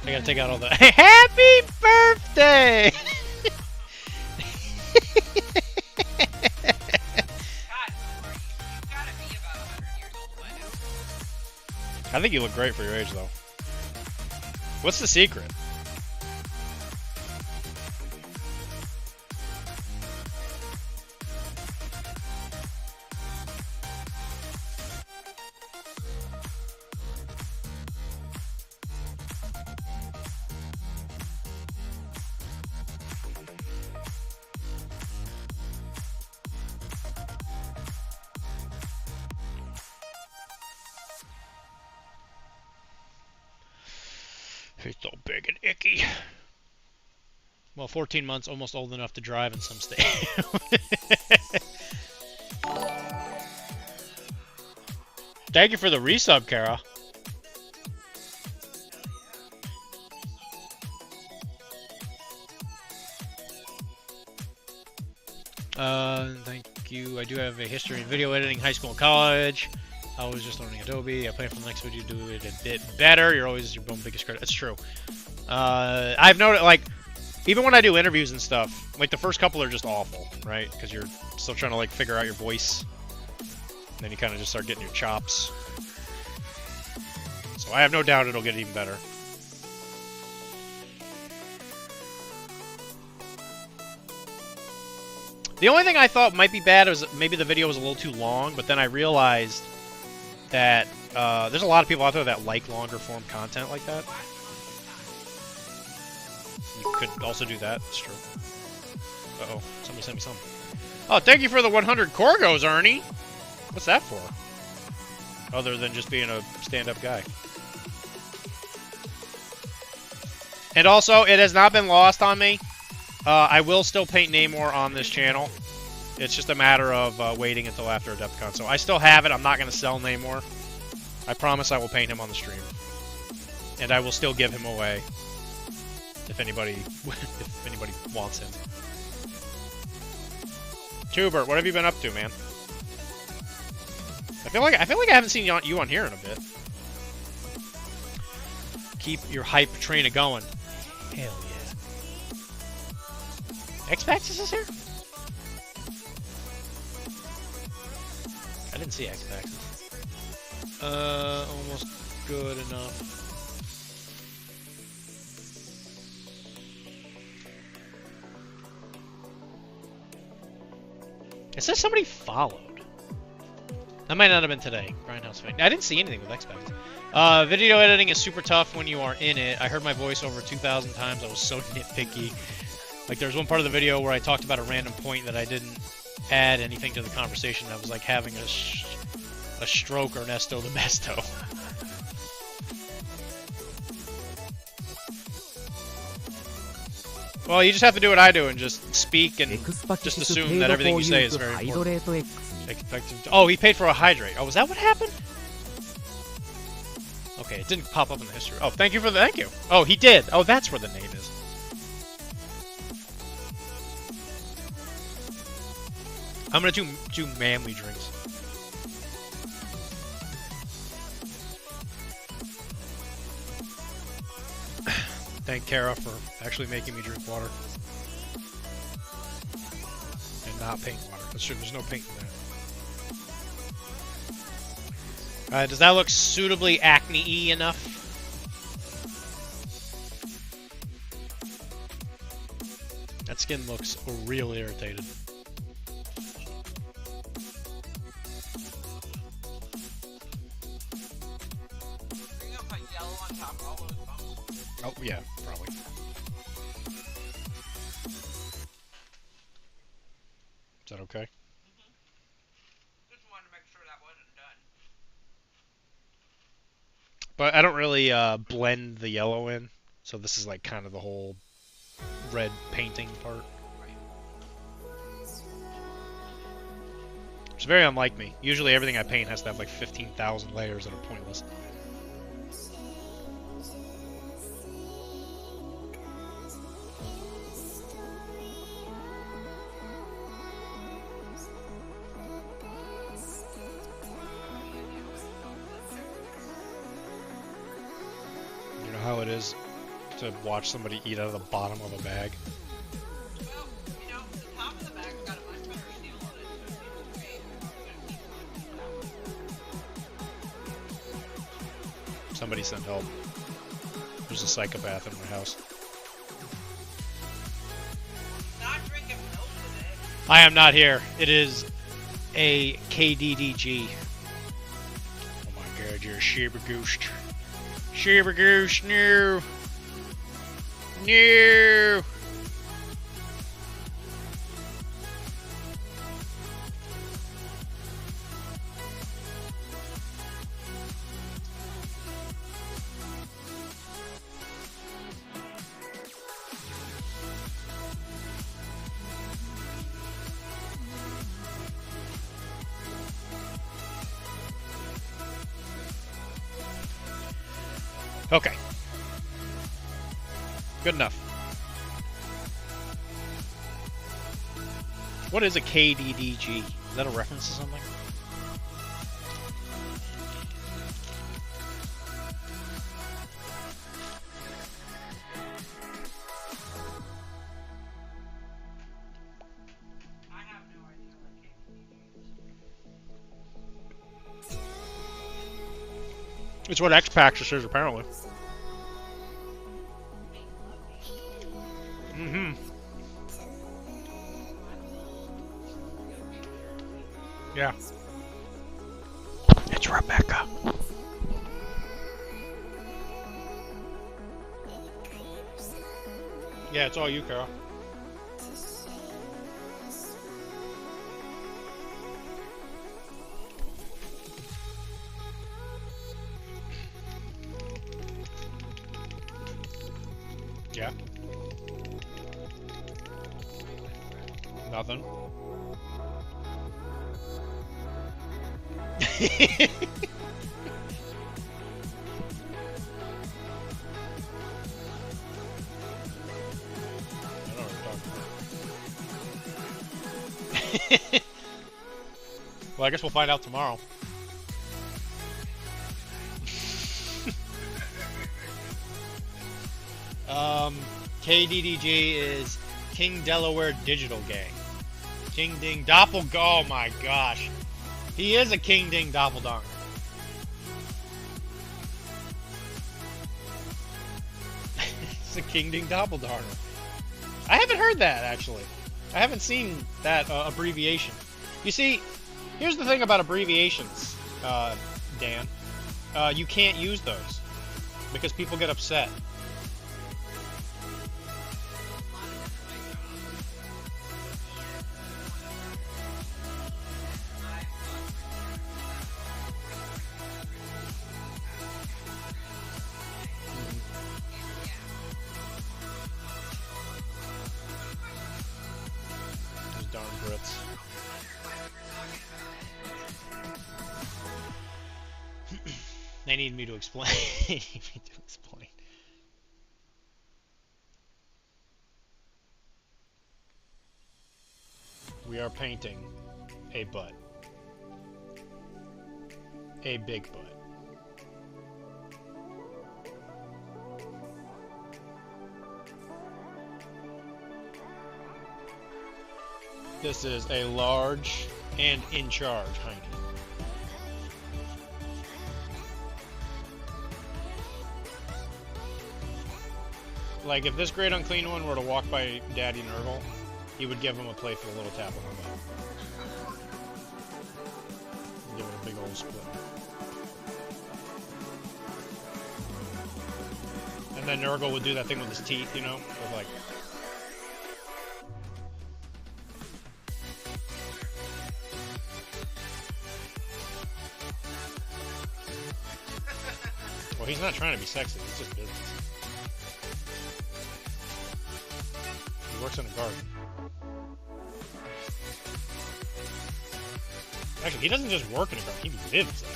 [SPEAKER 1] I gotta take out all the Happy birthday! I think you look great for your age, though. What's the secret? It's so big and icky. Well, 14 months, almost old enough to drive in some state. Thank you for the resub, Kara. Thank you. I do have a history in video editing, high school and college. I was just learning Adobe. I plan for the next video to do it a bit better. You're always your own biggest credit. That's true. I've noticed, like, even when I do interviews and stuff, like, the first couple are just awful, right? Because you're still trying to, like, figure out your voice. And then you kind of just start getting your chops. So I have no doubt it'll get even better. The only thing I thought might be bad was maybe the video was a little too long, but then I realized that there's a lot of people out there that like longer form content like that. You could also do that. It's true. Uh-oh. Somebody sent me something. Oh, thank you for the 100 Corgos, Ernie. What's that for? Other than just being a stand-up guy. And also, it has not been lost on me. I will still paint Namor on this channel. It's just a matter of waiting until after Adepticon. So I still have it. I'm not going to sell Namor. I promise I will paint him on the stream. And I will still give him away. If anybody wants him. Tubert, what have you been up to, man? I feel like I haven't seen you on here in a bit. Keep your hype train going. Hell yeah. X-Paxis is here? I didn't see X-Paxis. Almost good enough. It says somebody followed. That might not have been today. Grindhouse fan. I didn't see anything with X-Paxis. Video editing is super tough when you are in it. I heard my voice over 2,000 times. I was so nitpicky. Like, there's one part of the video where I talked about a random point that I didn't add anything to the conversation. I was like having a stroke, Ernesto the Besto. Well, you just have to do what I do and just speak and just assume that everything you say is very important. Oh, he paid for a hydrate. Oh, was that what happened? Okay, it didn't pop up in the history. Oh, thank you for the thank you. Oh, he did. Oh, that's where the name is. I'm gonna do manly drinks. Thank Kara for actually making me drink water. And not paint water. That's true, there's no paint in that. Does that look suitably acne-y enough? That skin looks real irritated. Oh, yeah, probably. that okay?
[SPEAKER 2] Just wanted to make sure that wasn't done.
[SPEAKER 1] But I don't really blend the yellow in, so this is like kind of the whole red painting part. It's very unlike me. Usually everything I paint has to have like 15,000 layers that are pointless. You know how it is to watch somebody eat out of the bottom of a bag?
[SPEAKER 2] Well, you know, the top of the bag's got a much better seal on it, so it seems to be
[SPEAKER 1] Somebody send help. There's a psychopath in my house.
[SPEAKER 2] not drinking milk today.
[SPEAKER 1] I am not here. It is a KDDG. Oh my god, you're a shiver goose. Shiver goose, no. No. Okay. Good enough. What is a KDDG? Is that a reference to something?
[SPEAKER 2] I have no idea what KDD is.
[SPEAKER 1] It's what X-Pax says apparently. Mm-hmm. Yeah. It's Rebecca. Yeah, it's all you, Carol. Yeah. Nothing. I know what you're talking about. Well, I guess we'll find out tomorrow. KDDG is King Delaware Digital Gang. King Ding Doppelganger. Oh my gosh. He is a King Ding Doppelganger. It's a King Ding Doppelganger. I haven't heard that, actually. I haven't seen that abbreviation. You see, here's the thing about abbreviations, Dan. You can't use those because people get upset. Those darn Brits. They need me to explain. They need me to explain. We are painting a butt. A big butt. This is a large and in charge hiney. Like, if this great unclean one were to walk by Daddy Nurgle, he would give him a playful little tap on the butt. Give it a big old split. And then Nurgle would do that thing with his teeth, you know? With like... Well, he's not trying to be sexy. It's just business. He works in a garden. Actually, he doesn't just work in a garden. He lives in a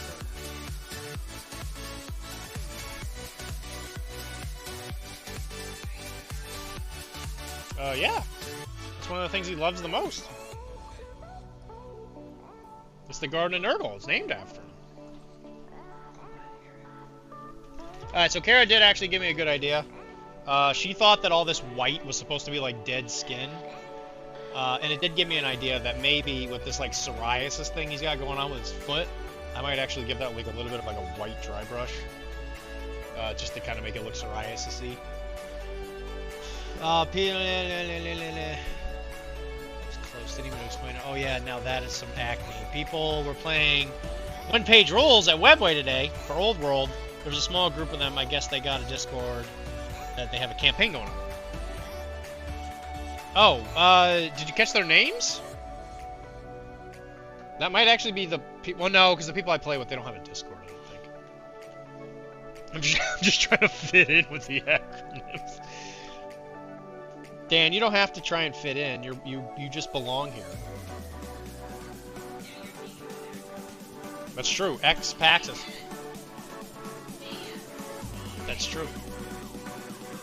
[SPEAKER 1] garden. Yeah. It's one of the things he loves the most. It's the garden in Nurgle. It's named after him. Alright, so Kara did actually give me a good idea. She thought that all this white was supposed to be like dead skin. And it did give me an idea that maybe with this like psoriasis thing he's got going on with his foot, I might actually give that like a little bit of like a white dry brush. Just to kind of make it look psoriasis-y. It's close. Didn't even explain it. Oh yeah, now that is some acne. People were playing one-page rules at Webway today for Old World. There's a small group of them. I guess they got a Discord that they have a campaign going on. Oh, did you catch their names? That might actually be the people. Well, no, because the people I play with, they don't have a Discord, I don't think. I'm just trying to fit in with the acronyms. Dan, you don't have to try and fit in. You just belong here. That's true. Ex Paxis. That's true.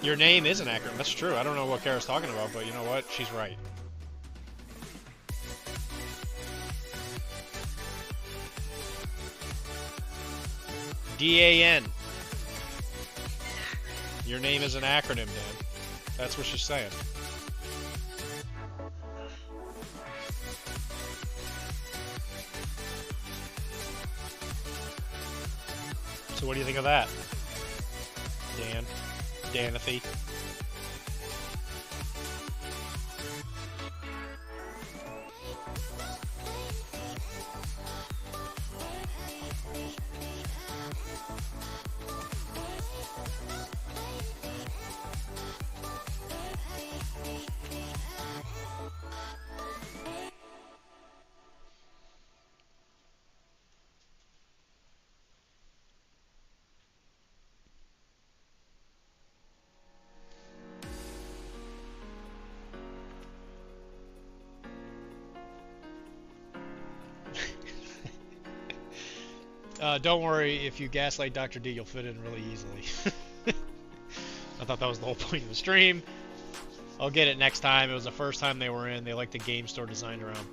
[SPEAKER 1] Your name is an acronym. That's true. I don't know what Kara's talking about, but you know what? She's right. DAN. Your name is an acronym, Dan. That's what she's saying. So what do you think of that? Dan. Danathy. Don't worry, if you gaslight Dr.D, you'll fit in really easily. I thought that was the whole point of the stream. I'll get it next time. It was the first time they were in. They like the game store designed around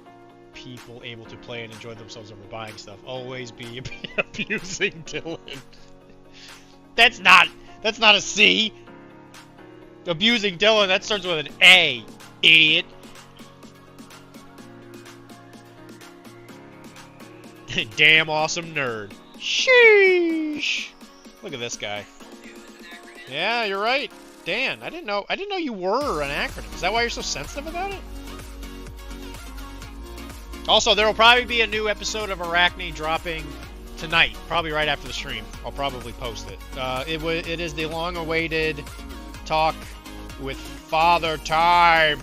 [SPEAKER 1] people able to play and enjoy themselves over buying stuff. Always be abusing Dylan. That's not a C. Abusing Dylan, that starts with an A, idiot. Damn awesome nerd. Sheesh. Look at this guy. Yeah, you're right. Dan, I didn't know you were an acronym. Is that why you're so sensitive about it? Also, there will probably be a new episode of Arachne dropping tonight, probably right after the stream. I'll probably post it. It is the long-awaited talk with Father Time.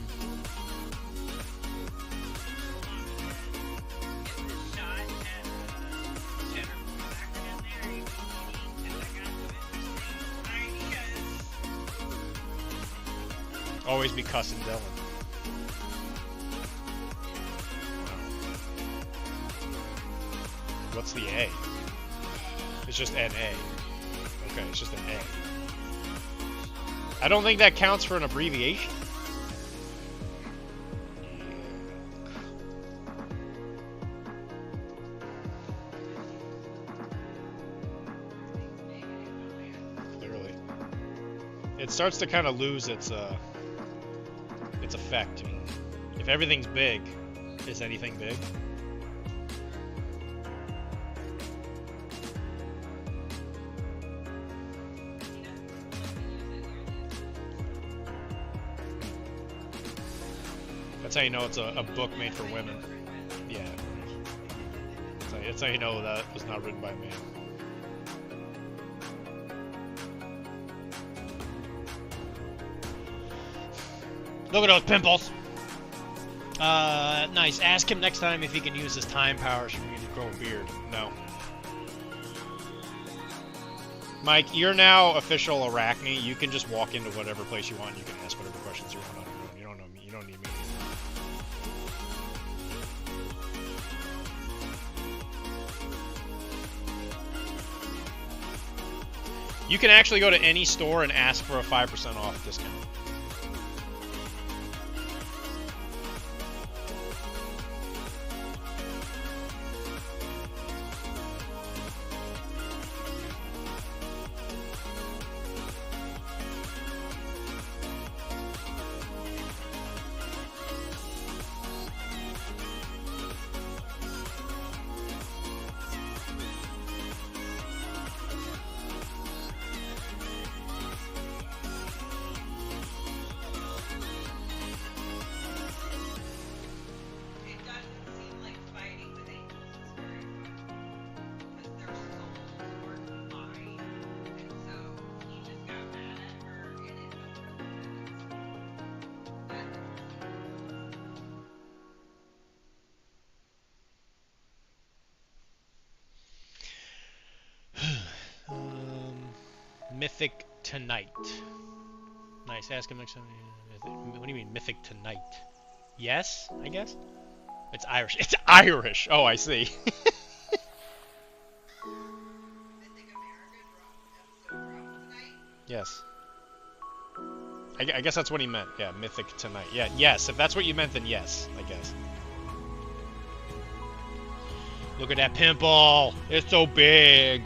[SPEAKER 1] Always be cussing Dylan. What's the A? It's just NA. Okay, it's just an A. I don't think that counts for an abbreviation. Clearly. It starts to kind of lose its effect. If everything's big, is anything big? That's how you know it's a book made for women. Yeah. That's how you know that was not written by a man. Look at those pimples. Nice. Ask him next time if he can use his time powers for me to grow a beard. No. Mike, you're now official Arachne. You can just walk into whatever place you want. You can ask whatever questions you want on your own. You don't know me. You don't need me. You can actually go to any store and ask for a 5% off discount.
[SPEAKER 2] It doesn't seem like fighting with angels is very fun. Because their souls were combined. And so he just got mad at her and it
[SPEAKER 1] Mythic Tonight. Nice. Ask him next time. What do you mean, Mythic Tonight? Yes, I guess? It's Irish. It's Irish! Oh, I see. Yes. I guess that's what he meant. Yeah, Mythic Tonight. Yeah, yes. If that's what you meant, then yes, I guess. Look at that pimple! It's so big!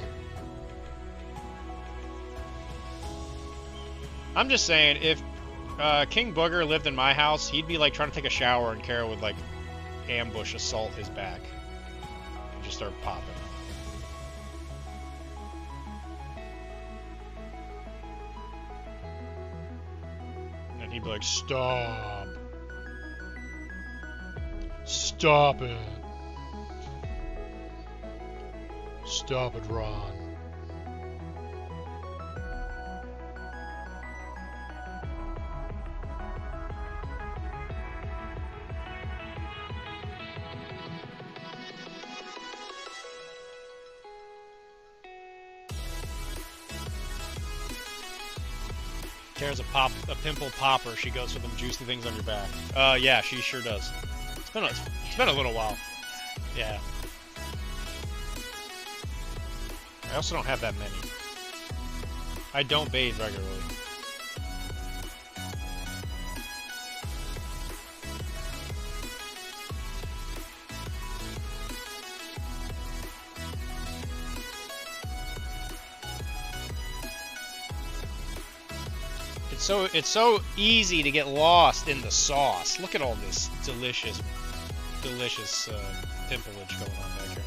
[SPEAKER 1] I'm just saying, if King Booger lived in my house, he'd be like trying to take a shower and Kara would like ambush assault his back. And just start popping. And he'd be like, stop. Stop it. Stop it, Ron. Kara's a pimple popper. She goes for them juicy things on your back. Yeah, she sure does. It's been a little while. Yeah. I also don't have that many. I don't bathe regularly. It's so easy to get lost in the sauce. Look at all this delicious pimpleage going on back here.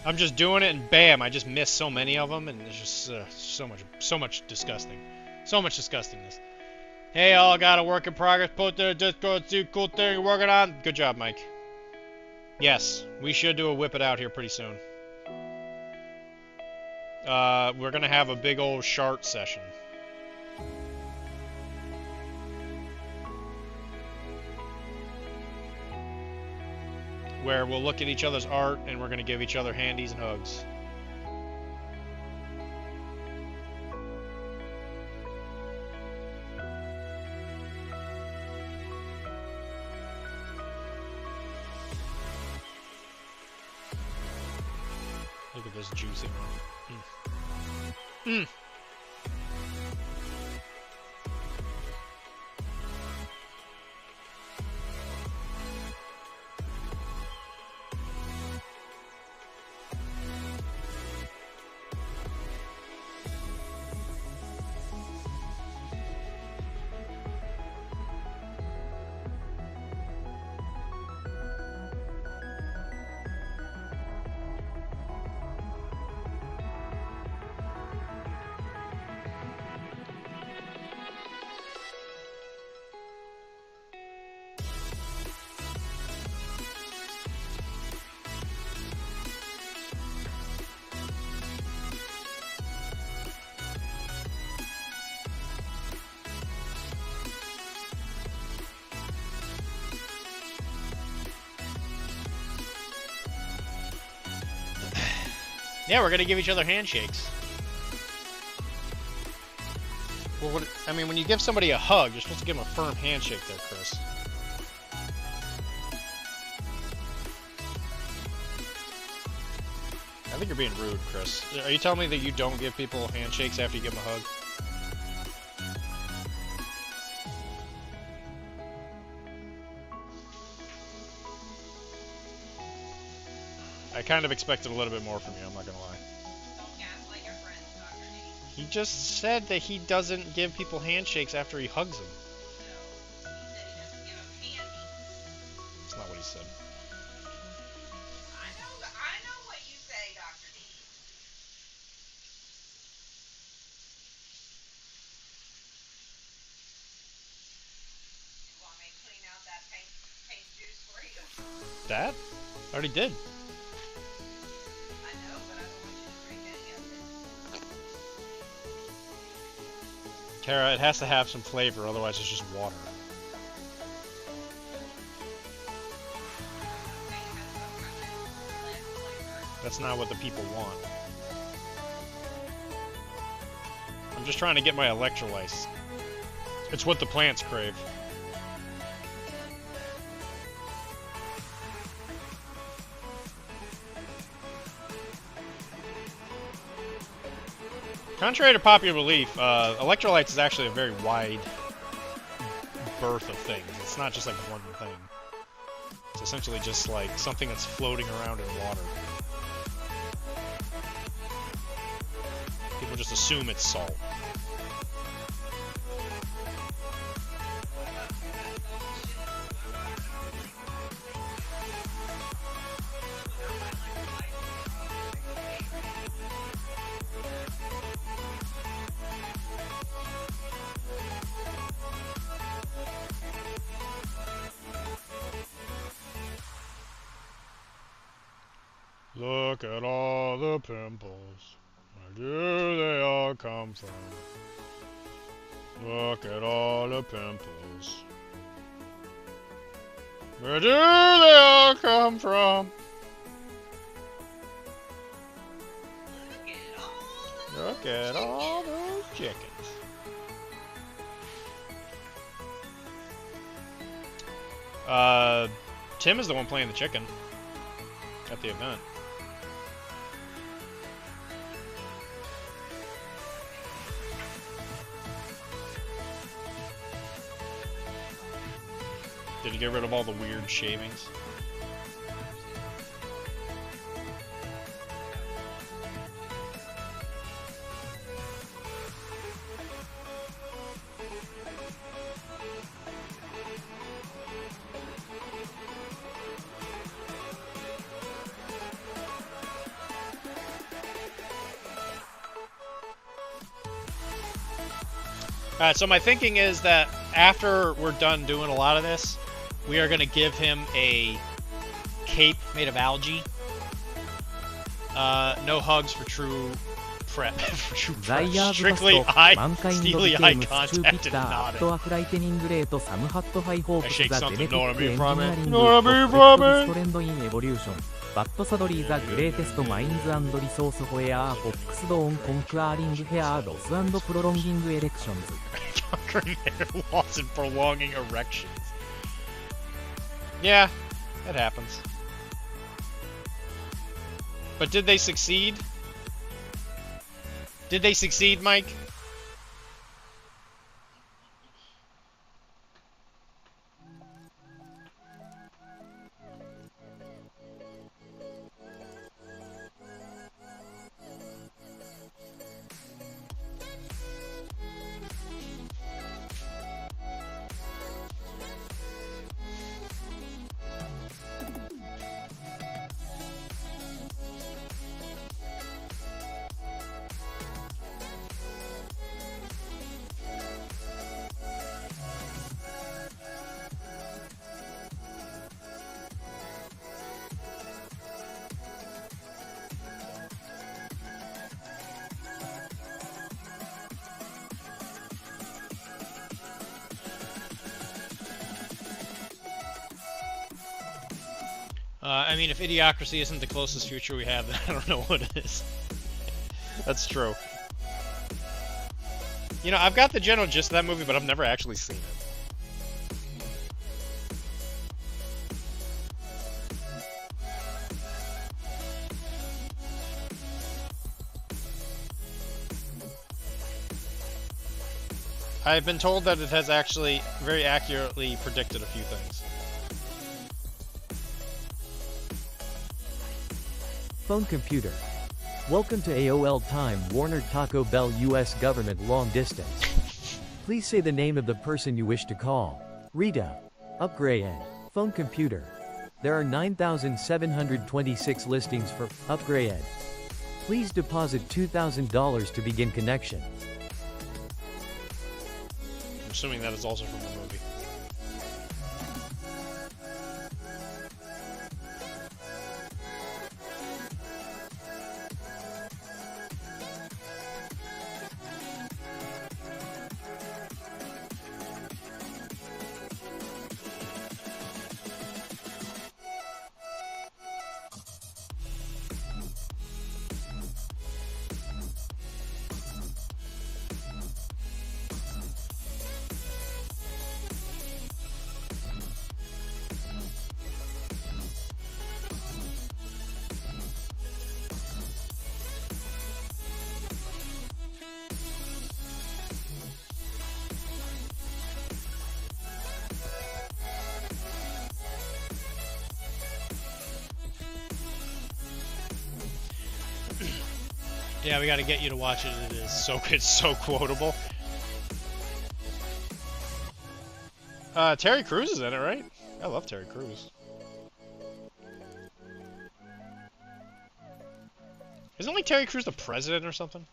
[SPEAKER 1] I'm just doing it, and bam! I just missed so many of them, and there's just so much disgustingness. Hey, all got a work in progress. Put the Discord, see cool thing you're working on. Good job, Mike. Yes, we should do a whip it out here pretty soon. We're gonna have a big old shart session. Where we'll look at each other's art and we're going to give each other handies and hugs. Look at this juicy one. Yeah, we're gonna give each other handshakes. Well, what, I mean, when you give somebody a hug, you're supposed to give them a firm handshake there, Chris. I think you're being rude, Chris. Are you telling me that you don't give people handshakes after you give them a hug? I kind of expected a little bit more from you, I'm not gonna lie.
[SPEAKER 2] Don't gaslight your friends, Dr.D.
[SPEAKER 1] He just said that he doesn't give people handshakes after he hugs them.
[SPEAKER 2] No, he said he doesn't give them candy.
[SPEAKER 1] That's not what he said.
[SPEAKER 2] I know what you say, Dr.D. You want me to clean out that paint juice for you?
[SPEAKER 1] That? I already did.
[SPEAKER 2] I know, but I don't want you to drink any of it.
[SPEAKER 1] Kara, it has to have some flavor, otherwise it's just water.
[SPEAKER 2] Okay, it has some kind of lead flavor.
[SPEAKER 1] That's not what the people want. I'm just trying to get my electrolytes. It's what the plants crave. Contrary to popular belief, electrolytes is actually a very wide berth of things. It's not just like one thing. It's essentially just like something that's floating around in water. People just assume it's salt. Look at all the pimples. Where do they all come from? Look at all the pimples. Where do they all come from? Look at all those chickens. Tim is the one playing the chicken at the event. Did you get rid of all the weird shavings? Alright, so my thinking is that after we're done doing a lot of this, we are going to give him a cape made of algae. No hugs for true prep. For true
[SPEAKER 3] ザ
[SPEAKER 1] prep.
[SPEAKER 3] イヤーズバス
[SPEAKER 1] Strictly
[SPEAKER 3] ト
[SPEAKER 1] eye,
[SPEAKER 3] マンカインド
[SPEAKER 1] steely
[SPEAKER 3] ビケ
[SPEAKER 1] eye
[SPEAKER 3] ームスチュー
[SPEAKER 1] contact
[SPEAKER 3] ピッ
[SPEAKER 1] and
[SPEAKER 3] ターアッ
[SPEAKER 1] nodding.
[SPEAKER 3] トアフライテニングレートサムハットハイホープ
[SPEAKER 1] I
[SPEAKER 3] ス
[SPEAKER 1] shake
[SPEAKER 3] ザ
[SPEAKER 1] something,
[SPEAKER 3] ジェネテ
[SPEAKER 1] know
[SPEAKER 3] ィ
[SPEAKER 1] what I
[SPEAKER 3] ック
[SPEAKER 1] mean
[SPEAKER 3] エンジニ
[SPEAKER 1] from
[SPEAKER 3] ア
[SPEAKER 1] it?
[SPEAKER 3] リン
[SPEAKER 1] You
[SPEAKER 3] グ
[SPEAKER 1] know what I
[SPEAKER 3] ポ
[SPEAKER 1] mean
[SPEAKER 3] ップ
[SPEAKER 1] from
[SPEAKER 3] レ
[SPEAKER 1] it?
[SPEAKER 3] トレンドインエボリューションバッドサドリーザグレーテストマインズリソースホエアーフォックスドーンコンクアーリングヘアロスプロロンギングエレクションズ
[SPEAKER 1] Conquering hair loss and prolonging erections. Yeah, that happens. But did they succeed? Did they succeed, Mike? I mean, if Idiocracy isn't the closest future we have, then I don't know what it is. That's true. You know, I've got the general gist of that movie, but I've never actually seen it. I've been told that it has actually very accurately predicted a few things.
[SPEAKER 3] Phone computer. Welcome to AOL Time Warner Taco Bell US Government Long Distance. Please say the name of the person you wish to call. Rita. Upgrade. Phone computer. There are 9,726 listings for upgrade. Please deposit $2,000 to begin connection.
[SPEAKER 1] I'm assuming that is also from the movie. Yeah, we gotta get you to watch it. It's so quotable. Terry Crews is in it, right? I love Terry Crews. Isn't like Terry Crews the president or something?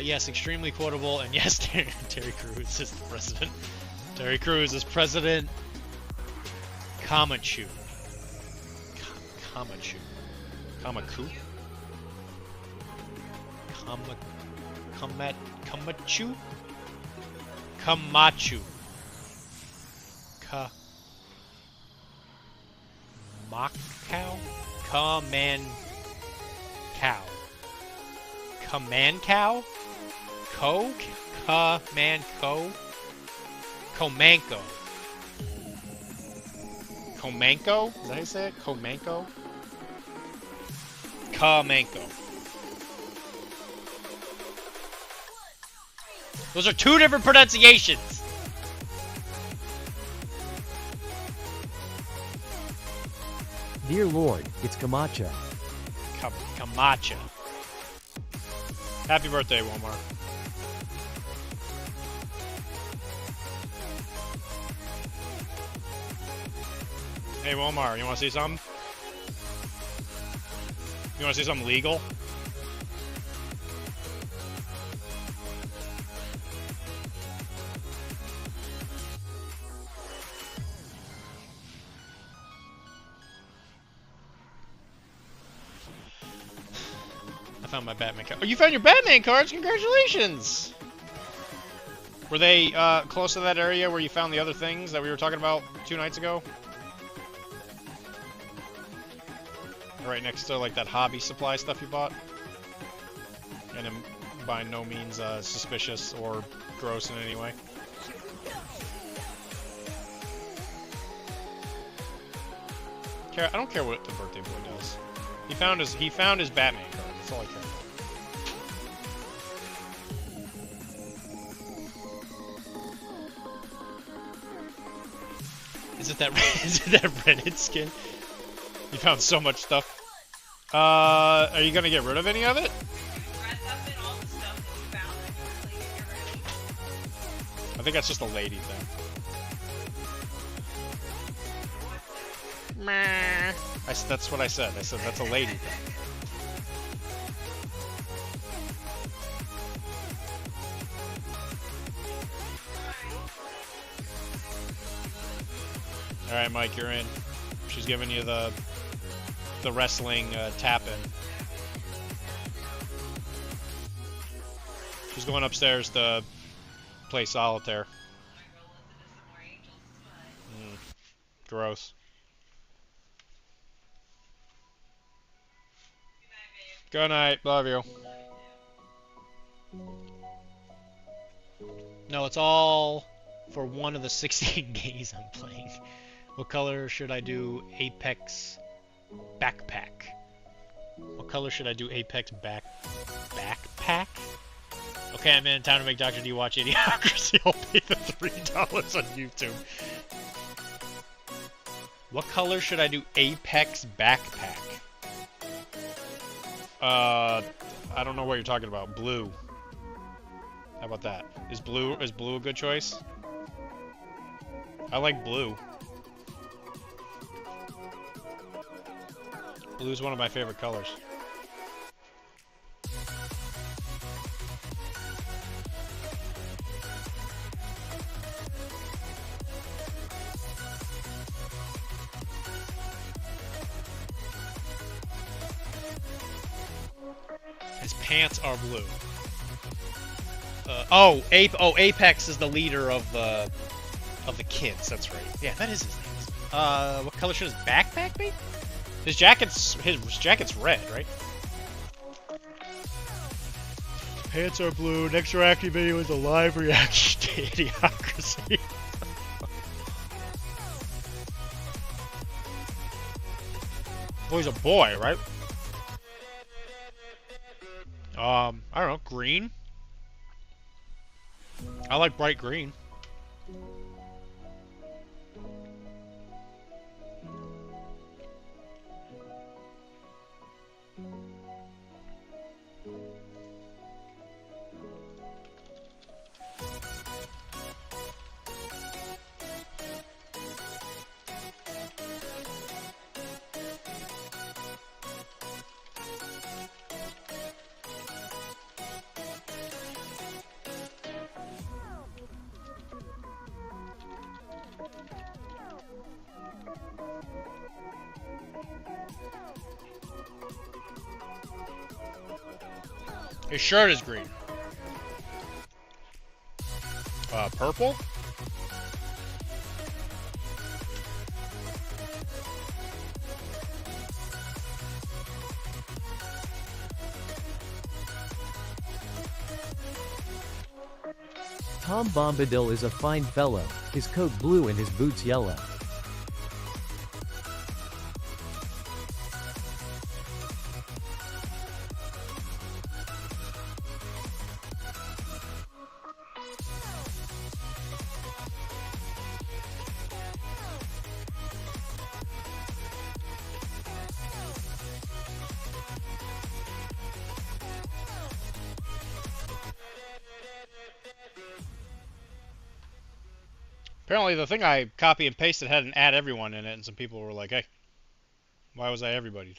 [SPEAKER 1] Yes, extremely quotable, and yes, Terry Crews is the president. Terry Crews is President Kamachu. Kamachu. Kamaku? Kamachu? Kamachu. Macau? Command cow. Command cow? Command co? Comanco. Comanco? Is that how you say it? Comanco? Comanco. Those are two different pronunciations.
[SPEAKER 3] Dear Lord, it's Camacho.
[SPEAKER 1] Camacho. Happy birthday, Walmart. Hey, Walmart, you want to see something? You want to see something legal? I found my Batman card. Oh, you found your Batman cards? Congratulations! Were they close to that area where you found the other things that we were talking about 2 nights ago? Right next to like that hobby supply stuff you bought? And I'm by no means suspicious or gross in any way. I don't care what the birthday boy does. He found his Batman card. That's all I care about. Is it that Reddit skin? You found so much stuff. Are you gonna get rid of any of it? I think that's just a lady thing. Meh. That's what I said. I said that's a lady thing. Alright, Mike, you're in. She's giving you the wrestling tap-in. She's going upstairs to play solitaire. Gross. Good night. Love you. No, it's all for one of the 16 games I'm playing. What color should I do Apex backpack? What color should I do Apex backpack? Okay, I'm in time to make Dr. D watch Idiocracy. I'll pay the $3 on YouTube. What color should I do Apex backpack? I don't know what you're talking about. Blue. How about that? Is blue a good choice? I like blue. Blue's one of my favorite colors. His pants are blue. Apex is the leader of the kids. That's right. Yeah, that is his name. What color should his backpack be? His jacket's red, right? Pants are blue. Next reaction video is a live reaction to Idiocracy. Well, he's a boy, right? I don't know, green? I like bright green. His shirt is green. Purple?
[SPEAKER 3] Tom Bombadil is a fine fellow, his coat blue and his boots yellow.
[SPEAKER 1] Apparently the thing I copy and pasted had an add everyone in it, and some people were like, hey, why was I everybody?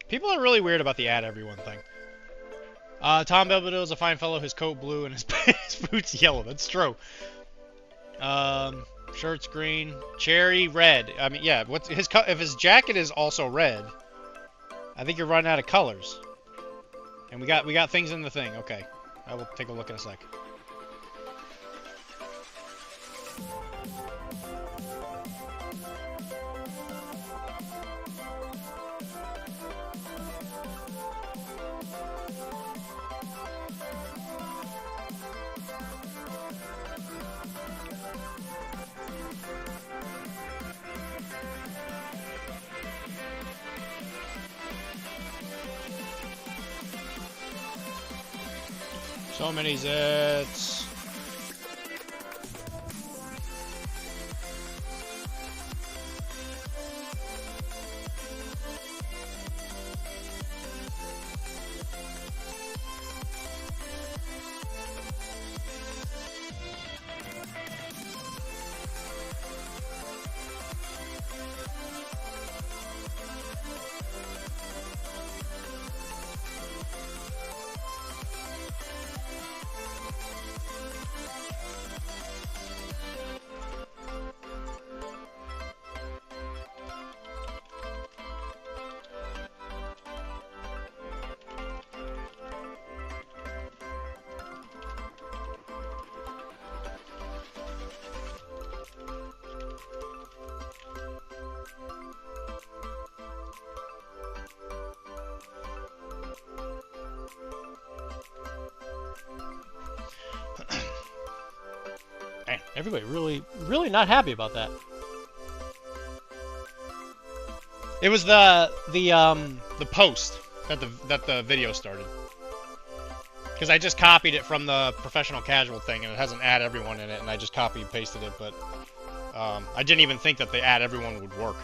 [SPEAKER 1] People are really weird about the add everyone thing. Tom Belvedere is a fine fellow, his coat blue and his boots yellow. That's true. Shirt's green, cherry red. I mean, yeah. If his jacket is also red, I think you're running out of colors. And we got things in the thing. Okay, I will take a look in a sec. So many zits.
[SPEAKER 5] Everybody really not happy about that.
[SPEAKER 1] It was the post that the video started. Because I just copied it from the professional casual thing, and it has an add everyone in it, and I just copy and pasted it, but I didn't even think that the add everyone would work.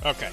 [SPEAKER 1] Okay.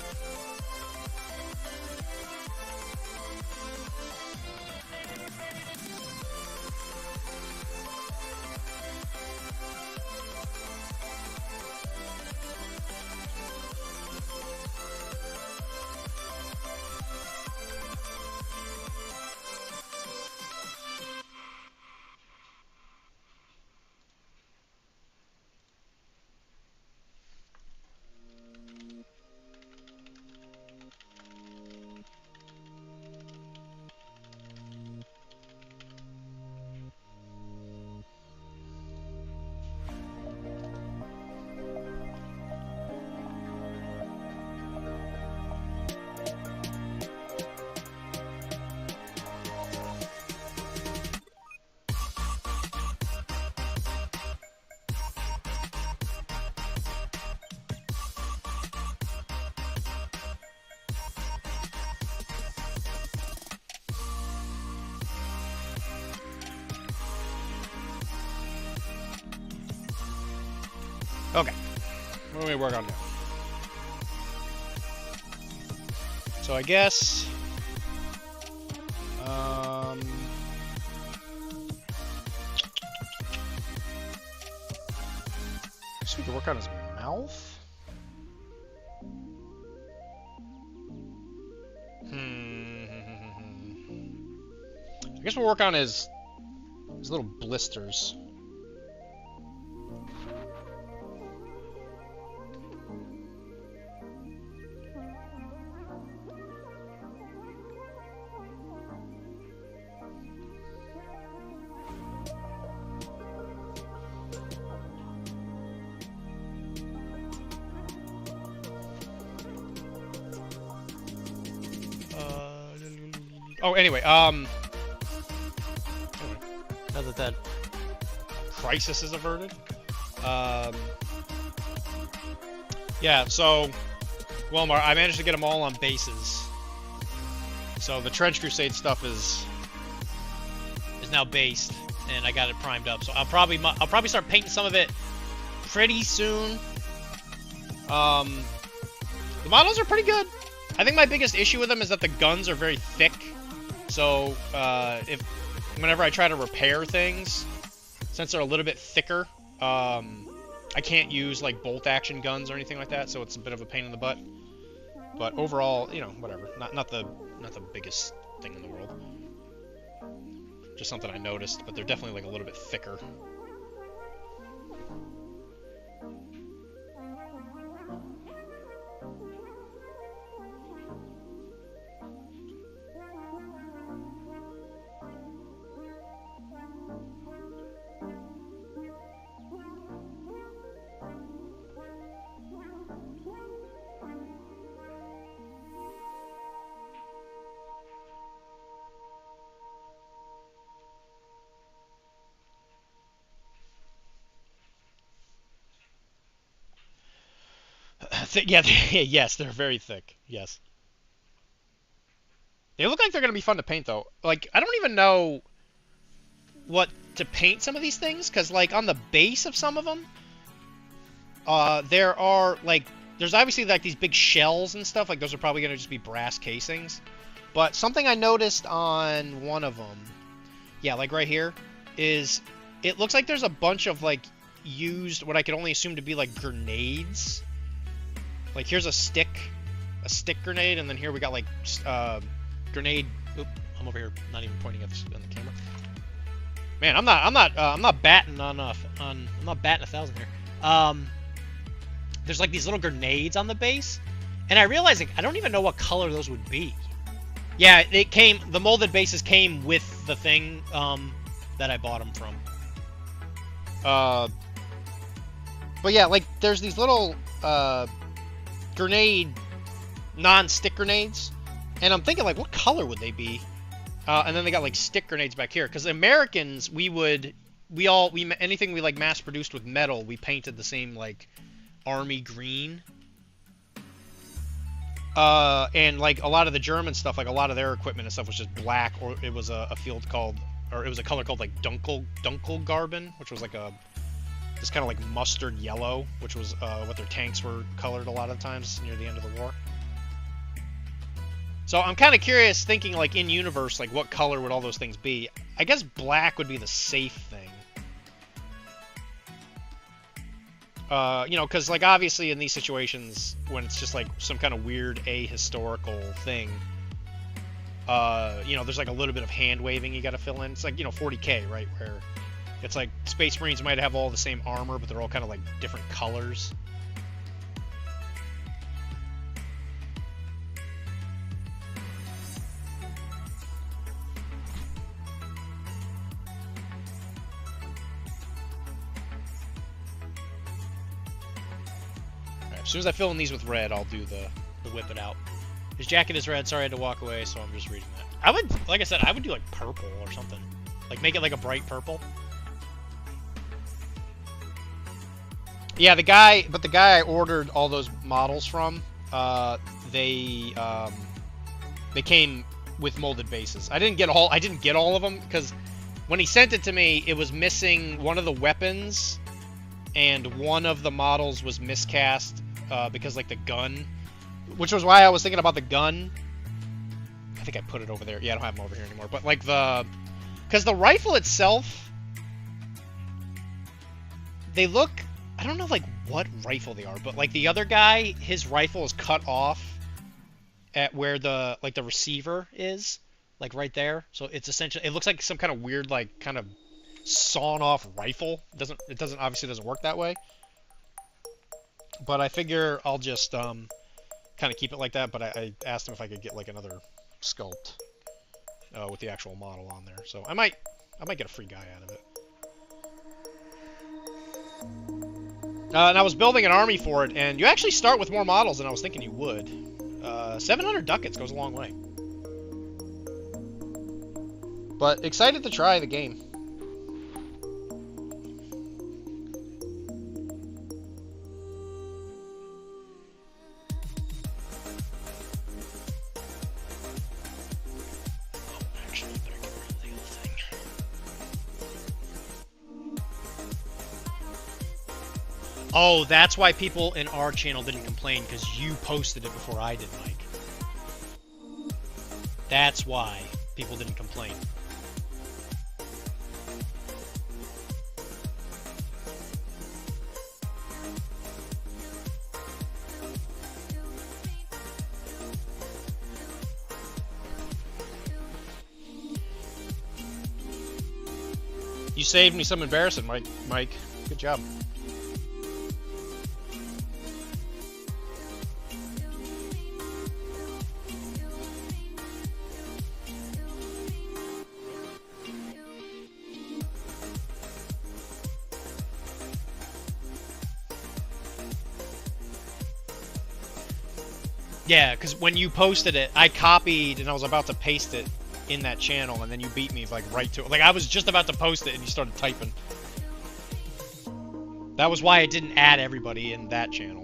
[SPEAKER 1] Okay. What do we work on now? So I guess I guess we could work on his mouth. I guess we'll work on his little blisters. Oh, anyway, now
[SPEAKER 5] that
[SPEAKER 1] crisis is averted. Yeah, so Wilmar, I managed to get them all on bases. So the Trench Crusade stuff is now based, and I got it primed up. So I'll probably start painting some of it pretty soon. The models are pretty good. I think my biggest issue with them is that the guns are very thick. So whenever I try to repair things, since they're a little bit thicker, I can't use like bolt action guns or anything like that. So it's a bit of a pain in the butt. But overall, you know, whatever. Not the biggest thing in the world. Just something I noticed, but they're definitely like a little bit thicker. Yeah, yes, they're very thick. Yes. They look like they're going to be fun to paint, though. Like, I don't even know... what to paint some of these things, because like on the base of some of them, there are like there's obviously like these big shells and stuff. Like those are probably gonna just be brass casings. But something I noticed on one of them, yeah, like right here, is it looks like there's a bunch of like used what I could only assume to be like grenades. Like here's a stick grenade, and then here we got like grenade. Oop, I'm over here, not even pointing at on the camera. Man, I'm not batting I'm not batting 1,000 here. There's like these little grenades on the base, and I realized like, I don't even know what color those would be. Yeah, the molded bases came with the thing that I bought them from. But yeah, like there's these little grenade, non-stick grenades, and I'm thinking like, what color would they be? And then they got like stick grenades back here, because Americans, anything we like mass produced with metal, we painted the same like army green. And like a lot of the German stuff, like a lot of their equipment and stuff was just black, or it was a field called, or it was a color called like Dunkelgarben, which was like this kind of like mustard yellow, which was what their tanks were colored a lot of times near the end of the war. So I'm kind of curious, thinking like in universe, like what color would all those things be? I guess black would be the safe thing. You know, because like obviously in these situations when it's just like some kind of weird ahistorical thing, you know, there's like a little bit of hand waving you got to fill in. It's like, you know, 40K, right? Where it's like Space Marines might have all the same armor, but they're all kind of like different colors. As soon as I fill in these with red, I'll do the whip it out. His jacket is red. Sorry, I had to walk away, so I'm just reading that. I would, like I said, I would do like purple or something. Like make it like a bright purple. Yeah, the guy I ordered all those models from, they came with molded bases. I didn't get all of them because when he sent it to me, it was missing one of the weapons, and one of the models was miscast. Because like the gun, which was why I was thinking about the gun. I think I put it over there. Yeah, I don't have them over here anymore. But like because the rifle itself, they look, I don't know like what rifle they are, but like the other guy, his rifle is cut off at where the receiver is, like right there. So it's essentially, it looks like some kind of weird like kind of sawn off rifle. It obviously doesn't work that way. But I figure I'll just kind of keep it like that. But I asked him if I could get like another sculpt with the actual model on there. So I might get a free guy out of it. And I was building an army for it, and you actually start with more models than I was thinking you would. 700 ducats goes a long way. But excited to try the game. Oh, that's why people in our channel didn't complain, because you posted it before I did, Mike. That's why people didn't complain. You saved me some embarrassment, Mike. Good job. Yeah, because when you posted it, I copied and I was about to paste it in that channel, and then you beat me like right to it. Like I was just about to post it and you started typing. That was why I didn't add everybody in that channel.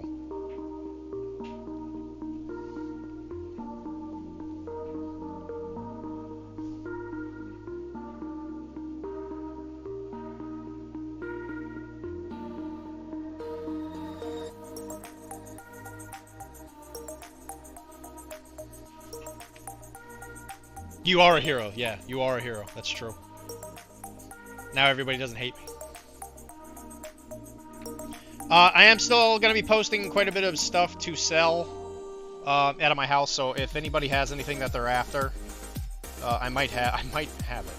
[SPEAKER 1] You are a hero. Yeah, you are a hero. That's true. Now everybody doesn't hate me. I am still going to be posting quite a bit of stuff to sell out of my house, so if anybody has anything that they're after, I might have it.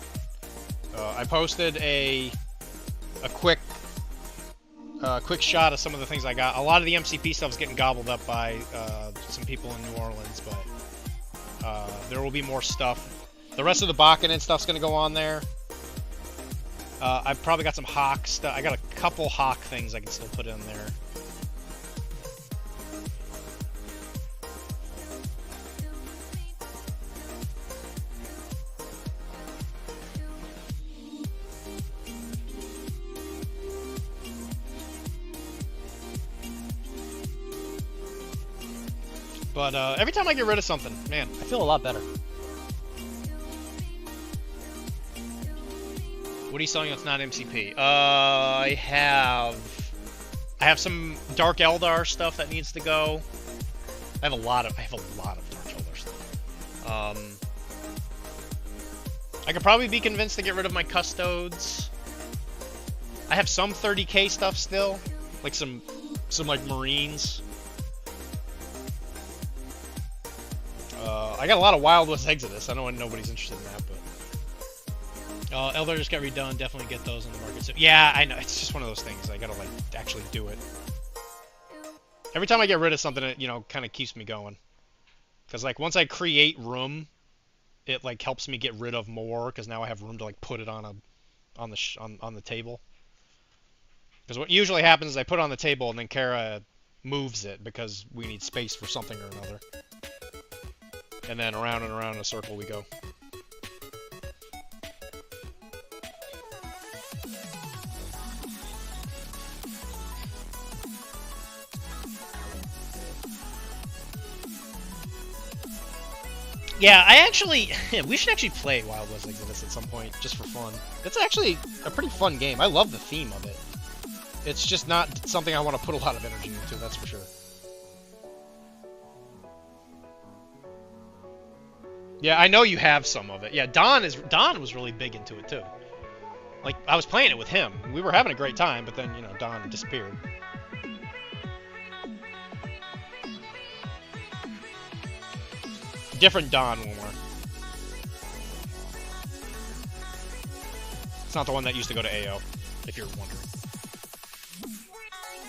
[SPEAKER 1] I posted a quick shot of some of the things I got. A lot of the MCP stuff is getting gobbled up by some people in New Orleans, but there will be more stuff. The rest of the Bakken and stuff's going to go on there. I've probably got some Hawk stuff. I got a couple Hawk things I can still put in there. But every time I get rid of something, man,
[SPEAKER 5] I feel a lot better.
[SPEAKER 1] what are you selling that's not MCP? I have some Dark Eldar stuff that needs to go. I have a lot of Dark Eldar stuff. I could probably be convinced to get rid of my Custodes. I have some 30k stuff still, like some like Marines. I got a lot of Wild West Exodus. I know nobody's interested in that, but Eldar just got redone. Definitely get those on the market. So yeah, I know it's just one of those things. I gotta like actually do it. Every time I get rid of something, it kind of keeps me going. Because like once I create room, it like helps me get rid of more. Because now I have room to like put it on the table. Because what usually happens is I put it on the table and then Kara moves it because we need space for something or another. And then around and around in a circle we go. Yeah, we should actually play Wild West Exodus at some point, just for fun. It's actually a pretty fun game. I love the theme of it. It's just not something I want to put a lot of energy into, that's for sure. Yeah, I know you have some of it. Yeah, Don was really big into it too. Like, I was playing it with him. We were having a great time, but then, Don disappeared. Different Don, Wilmore. It's not the one that used to go to AO, if you're wondering.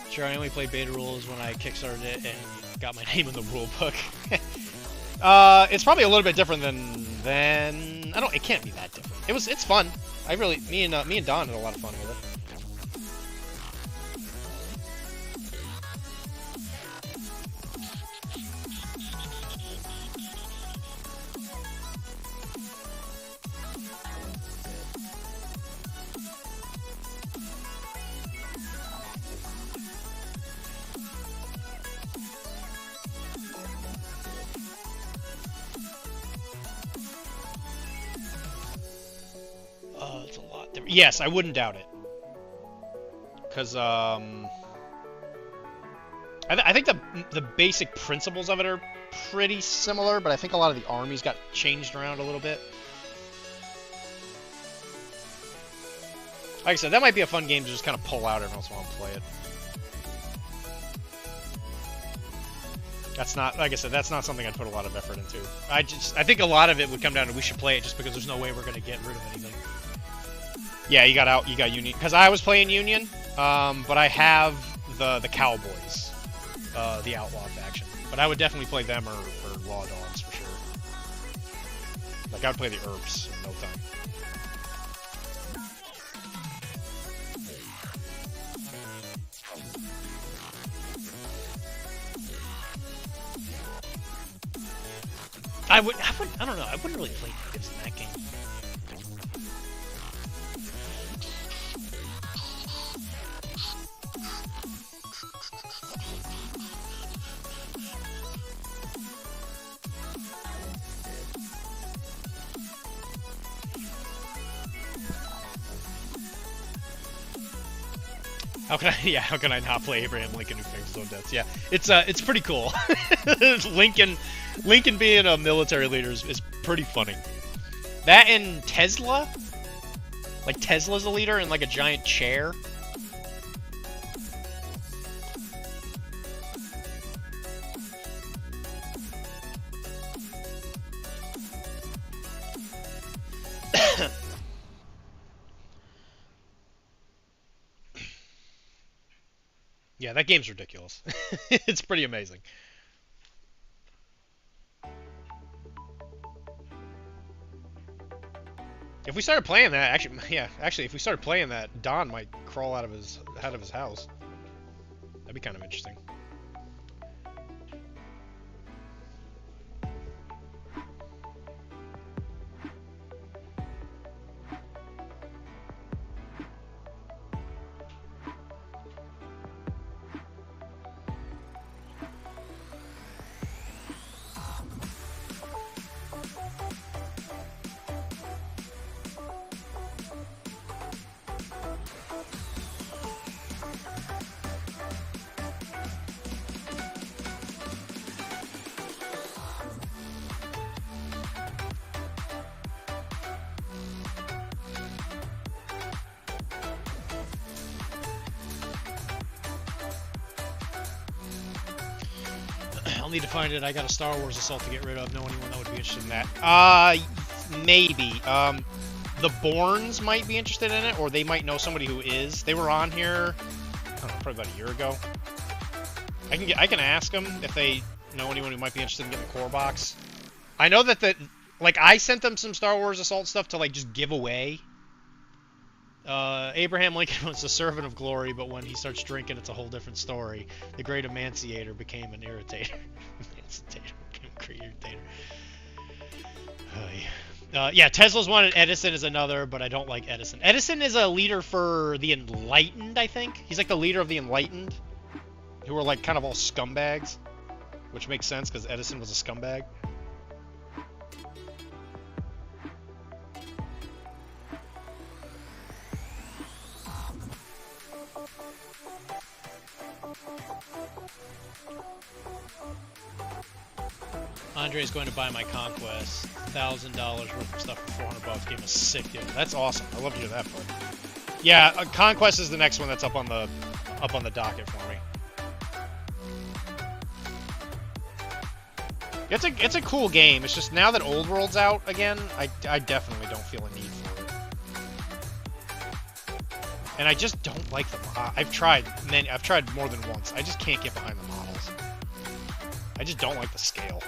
[SPEAKER 5] Sure, I only played beta rules when I kickstarted it and got my name in the rule book.
[SPEAKER 1] It's probably a little bit different than it can't be that different. It's fun. Me and Don had a lot of fun with it. It's a lot different. Yes, I wouldn't doubt it. Because, I think the basic principles of it are pretty similar, but I think a lot of the armies got changed around a little bit. Like I said, that might be a fun game to just kind of pull out every once in a while and play it. That's not, like I said, that's not something I'd put a lot of effort into. I think a lot of it would come down to we should play it just because there's no way we're going to get rid of anything. Yeah, you got Union. Because I was playing Union, but I have the Cowboys, the Outlaw faction. But I would definitely play them or Law Dogs for sure. Like, I would play the Earps in no time. I don't know, I wouldn't really play natives in that game. How can I not play Abraham Lincoln who fakes his own deaths? Yeah, it's pretty cool. Lincoln being a military leader is pretty funny.
[SPEAKER 5] That and Tesla? Like Tesla's a leader in like a giant chair?
[SPEAKER 1] Yeah, that game's ridiculous. It's pretty amazing. If we started playing that, actually, if we started playing that, Don might crawl out of his house. That'd be kind of interesting.
[SPEAKER 5] I'll need to find it. I got a Star Wars Assault to get rid of. Know anyone that would be interested in that? Maybe. The Bournes might be interested in it, or they might know somebody who is. They were on here, I don't know, probably about a year ago. I can ask them if they know anyone who might be interested in getting the core box. I know that like I sent them some Star Wars Assault stuff to like just give away. Abraham Lincoln was a servant of glory, but when he starts drinking, it's a whole different story. The great emanciator became an irritator. Emancipator became a great irritator. Yeah, Tesla's one and Edison is another, but I don't like Edison. Edison is a leader for the Enlightened, I think. He's like the leader of the Enlightened, who are like kind of all scumbags, which makes sense because Edison was a scumbag. Andre's going to buy my Conquest. $1,000 worth of stuff for $400. Gave him a sick deal.
[SPEAKER 1] That's awesome. I love to hear that, bud. Yeah, Conquest is the next one that's up on the docket for me. It's a cool game. It's just now that Old World's out again, I definitely don't feel a need for it. And I just don't like them. I've tried more than once. I just can't get behind the models. I just don't like the scale.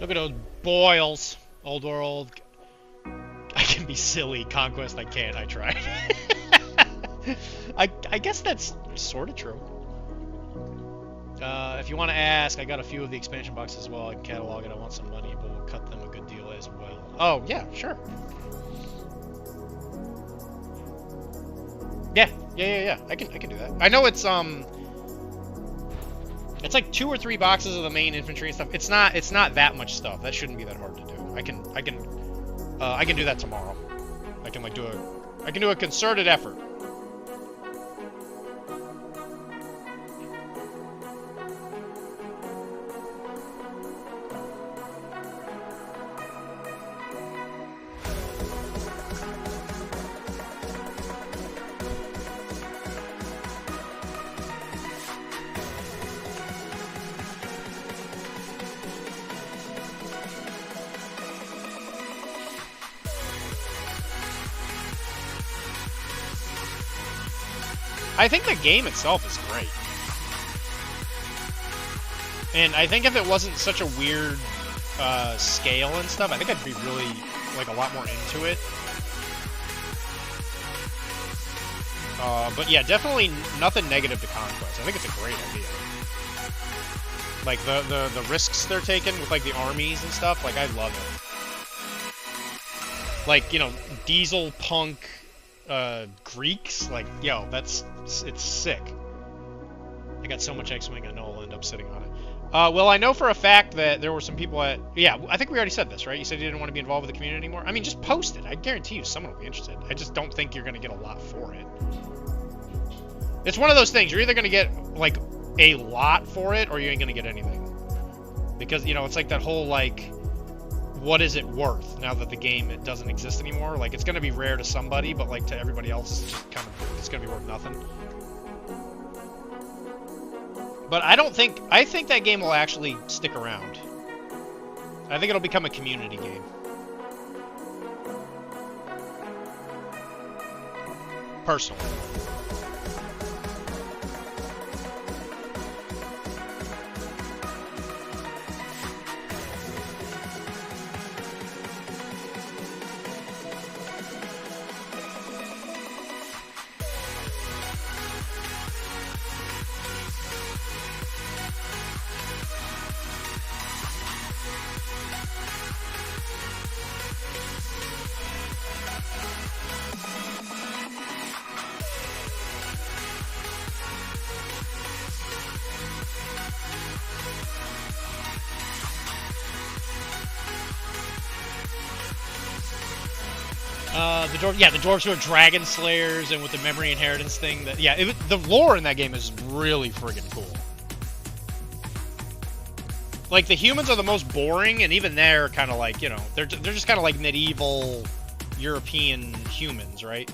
[SPEAKER 5] Look at those boils. Old World. I can be silly. Conquest, I can't. I tried. I guess that's sort of true. If you want to ask, I got a few of the expansion boxes as well. I can catalog it. I want some money, but we'll cut them a good deal as well.
[SPEAKER 1] Oh, yeah, sure. Yeah. I can do that. I know it's like 2 or 3 boxes of the main infantry and stuff. It's not that much stuff. That shouldn't be that hard to do. I can do that tomorrow. I can do a concerted effort.
[SPEAKER 5] I think the game itself is great. And I think if it wasn't such a weird scale and stuff, I think I'd be really, like, a lot more into it. But yeah, definitely nothing negative to Conquest. I think it's a great idea. Like, the risks they're taking with, like, the armies and stuff, like, I love it. Like, you know, diesel punk Greeks, like, yo, it's sick. I got so much X-Wing, I know I'll end up sitting on it. Well, I know for a fact that there were some people at... Yeah, I think we already said this, right? You said you didn't want to be involved with the community anymore? I mean, just post it. I guarantee you someone will be interested. I just don't think you're going to get a lot for it. It's one of those things. You're either going to get, like, a lot for it, or you ain't going to get anything. Because, you know, it's like that whole, like... What is it worth now that the game it doesn't exist anymore? Like, it's going to be rare to somebody, but, like, to everybody else, it's just kind of... It's going to be worth nothing. But I think that game will actually stick around. I think it'll become a community game. Personally. The dwarves who are dragon slayers, and with the memory inheritance thing. The lore in that game is really friggin' cool. Like, the humans are the most boring, and even they're kind of like, you know, they're just kind of like medieval European humans, right?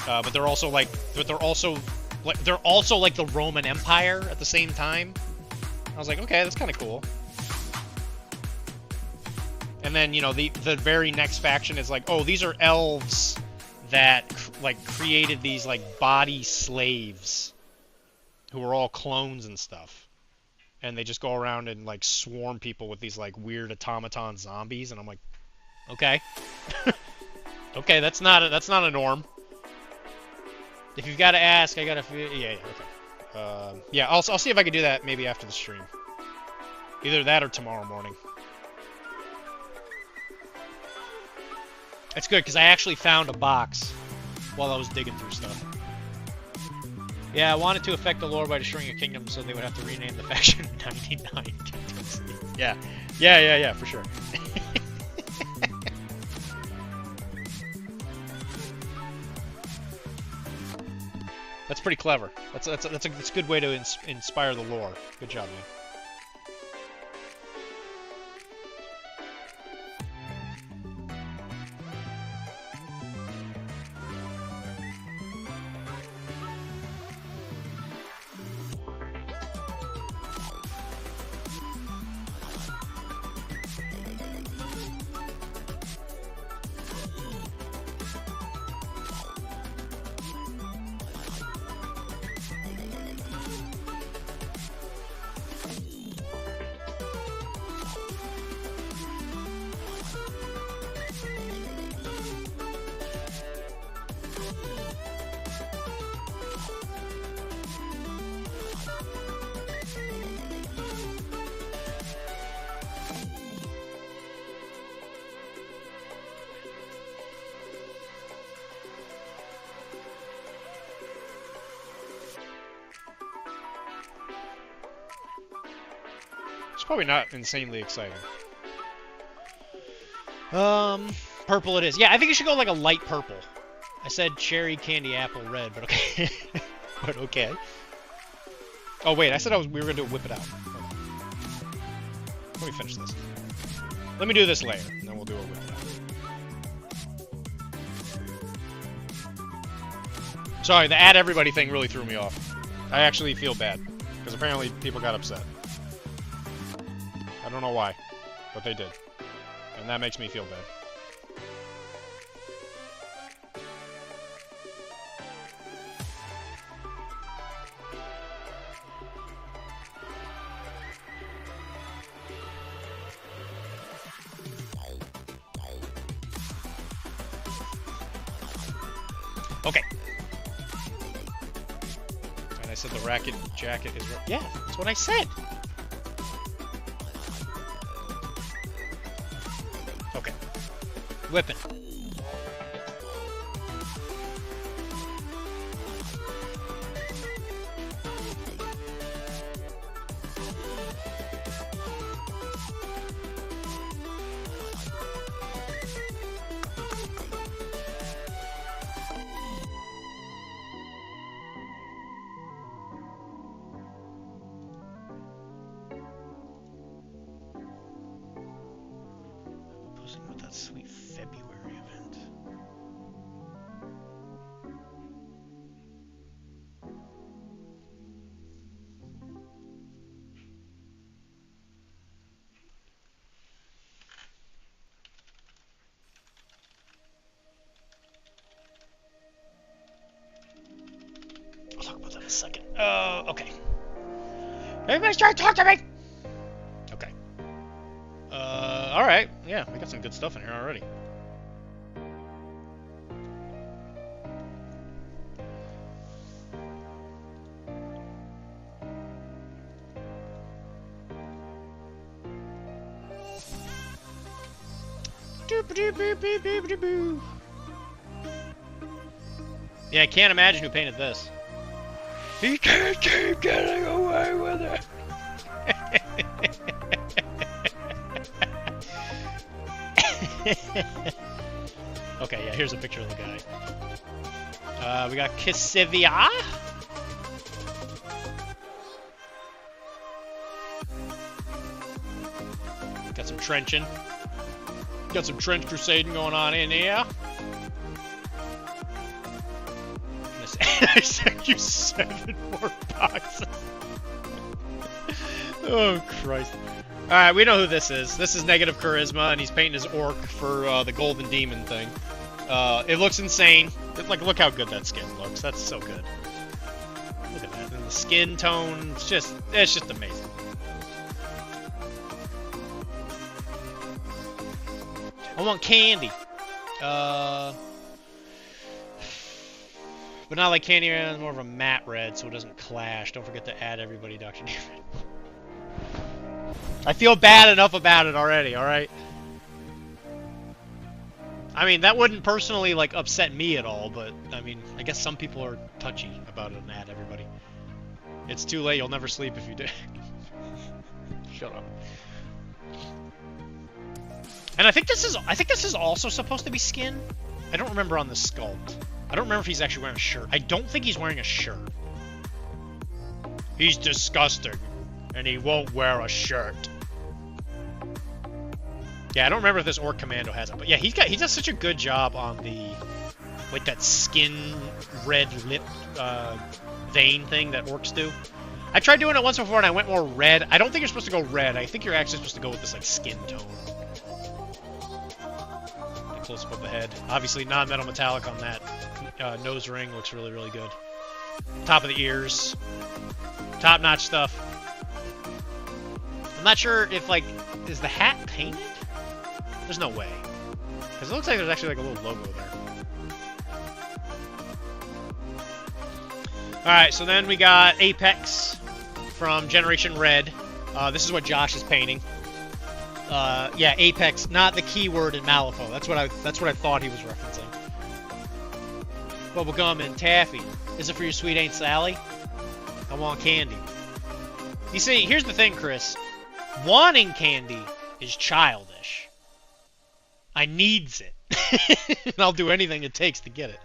[SPEAKER 5] But they're also like the Roman Empire at the same time. I was like, okay, that's kind of cool. And then, you know, the very next faction is like, oh, these are elves that, like, created these, like, body slaves who are all clones and stuff. And they just go around and, like, swarm people with these, like, weird automaton zombies. And I'm like, okay. Okay, that's not a norm. If you've got to ask, I got to... Yeah, okay. Yeah, I'll see if I can do that maybe after the stream. Either that or tomorrow morning. It's good, because I actually found a box while I was digging through stuff. Yeah, I wanted to affect the lore by destroying a kingdom so they would have to rename the faction 99 Kingdoms. Yeah, for sure. That's pretty clever. That's a good way to inspire the lore. Good job, man. Probably not insanely exciting. Purple it is. Yeah, I think you should go like a light purple. I said cherry, candy, apple, red, but okay. But okay. Oh wait, I said we were gonna do whip it out. Hold on. Let me finish this. Let me do this layer, and then we'll do a whip it out. Sorry, the add everybody thing really threw me off. I actually feel bad, because apparently people got upset. I don't know why, but they did. And that makes me feel bad. Okay. And I said the racket jacket is... Yeah, that's what I said. Okay. Whipping. With that sweet February event. I'll talk about that in a second. Okay. Everybody start talking to me! Okay. Alright. Yeah, we got some good stuff in here already. Yeah, I can't imagine who painted this. He can't keep getting away with it! Okay, yeah, here's a picture of the guy. We got Kissivia. Got some trenching. Got some trench crusading going on in here. I sent you 7 more boxes. Oh, Christ. Alright, we know who this is. This is Negative Charisma, and he's painting his orc for the Golden Demon thing. It looks insane. Like, look how good that skin looks. That's so good. Look at that. And the skin tone, it's just amazing. I want candy. But not like candy red, more of a matte red, so it doesn't clash. Don't forget to add everybody, Dr.D. I feel bad enough about it already, alright? I mean, that wouldn't personally, like, upset me at all, but, I mean, I guess some people are touchy about it and add everybody. It's too late, you'll never sleep if you do. Shut up. And I think this is also supposed to be skin. I don't remember on the sculpt. I don't remember if he's actually wearing a shirt. I don't think he's wearing a shirt. He's disgusting. And he won't wear a shirt. Yeah, I don't remember if this Orc Commando has it. But yeah, he does such a good job on the... like that skin red lip vein thing that Orcs do. I tried doing it once before and I went more red. I don't think you're supposed to go red. I think you're actually supposed to go with this like skin tone. Close up of the head. Obviously non-metal metallic on that nose ring looks really, really good. Top of the ears. Top-notch stuff. I'm not sure if, like, is the hat painted? There's no way. Because it looks like there's actually, like, a little logo there. Alright, so then we got Apex from Generation Red. This is what Josh is painting. Yeah, Apex, not the keyword in Malifaux. That's what I thought he was referencing. Bubblegum and taffy. Is it for your sweet Aunt Sally? I want candy. You see, here's the thing, Chris. Wanting candy is childish. I needs it. And I'll do anything it takes to get it.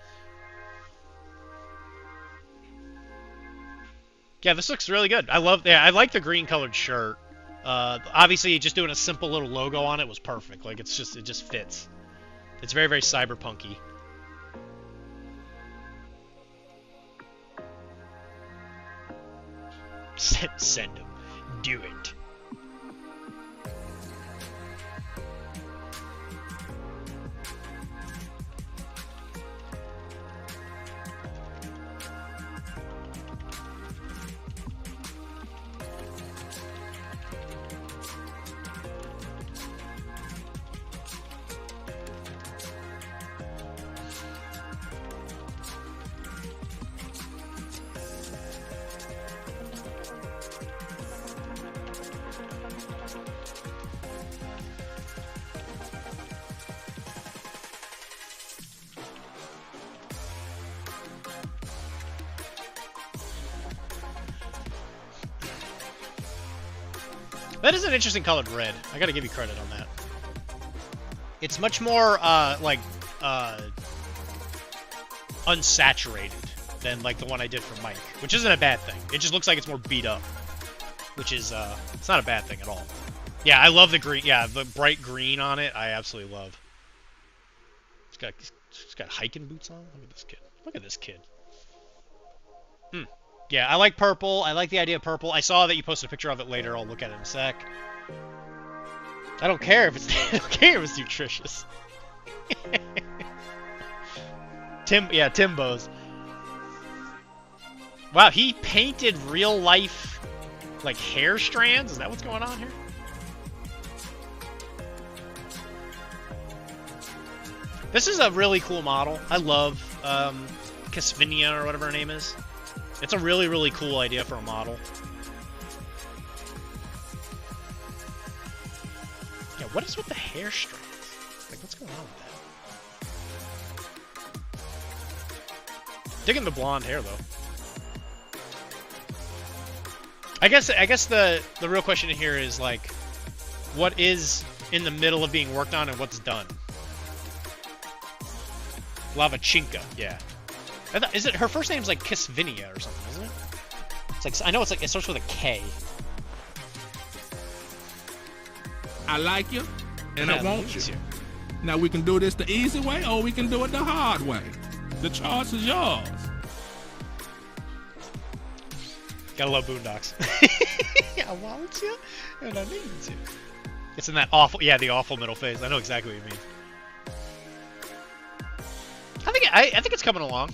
[SPEAKER 5] Yeah, this looks really good. I like the green colored shirt. Obviously, just doing a simple little logo on it was perfect. Like, it just fits. It's very, very cyberpunky. Send him. Do it. That is an interesting colored red. I gotta give you credit on that. It's much more, unsaturated than, like, the one I did for Mike. Which isn't a bad thing. It just looks like it's more beat up. Which is, it's not a bad thing at all. Yeah, I love the green. Yeah, the bright green on it, I absolutely love. He's got hiking boots on. Look at this kid. Look at this kid. Yeah, I like purple. I like the idea of purple. I saw that you posted a picture of it later. I'll look at it in a sec. I don't care if it's I don't care if it's nutritious. Timbo's. Wow, he painted real life like hair strands? Is that what's going on here? This is a really cool model. I love Casvinia or whatever her name is. It's a really, really cool idea for a model. Yeah, what is with the hair strands? Like, what's going on with that? Digging the blonde hair, though. I guess the real question here is, like, what is in the middle of being worked on and what's done? Lavachinka, yeah. Is it her first name's like Kisvinia or something, isn't it? It's like I know it's like it starts with a K.
[SPEAKER 6] I like you, and
[SPEAKER 5] Yeah,
[SPEAKER 6] I want
[SPEAKER 5] it's
[SPEAKER 6] you. Now we can do this the easy way, or we can do it the hard way. The choice is yours.
[SPEAKER 5] Gotta love Boondocks. I want you, and I need you. It's in that awful, yeah, the awful middle phase. I know exactly what you mean. I think it's coming along.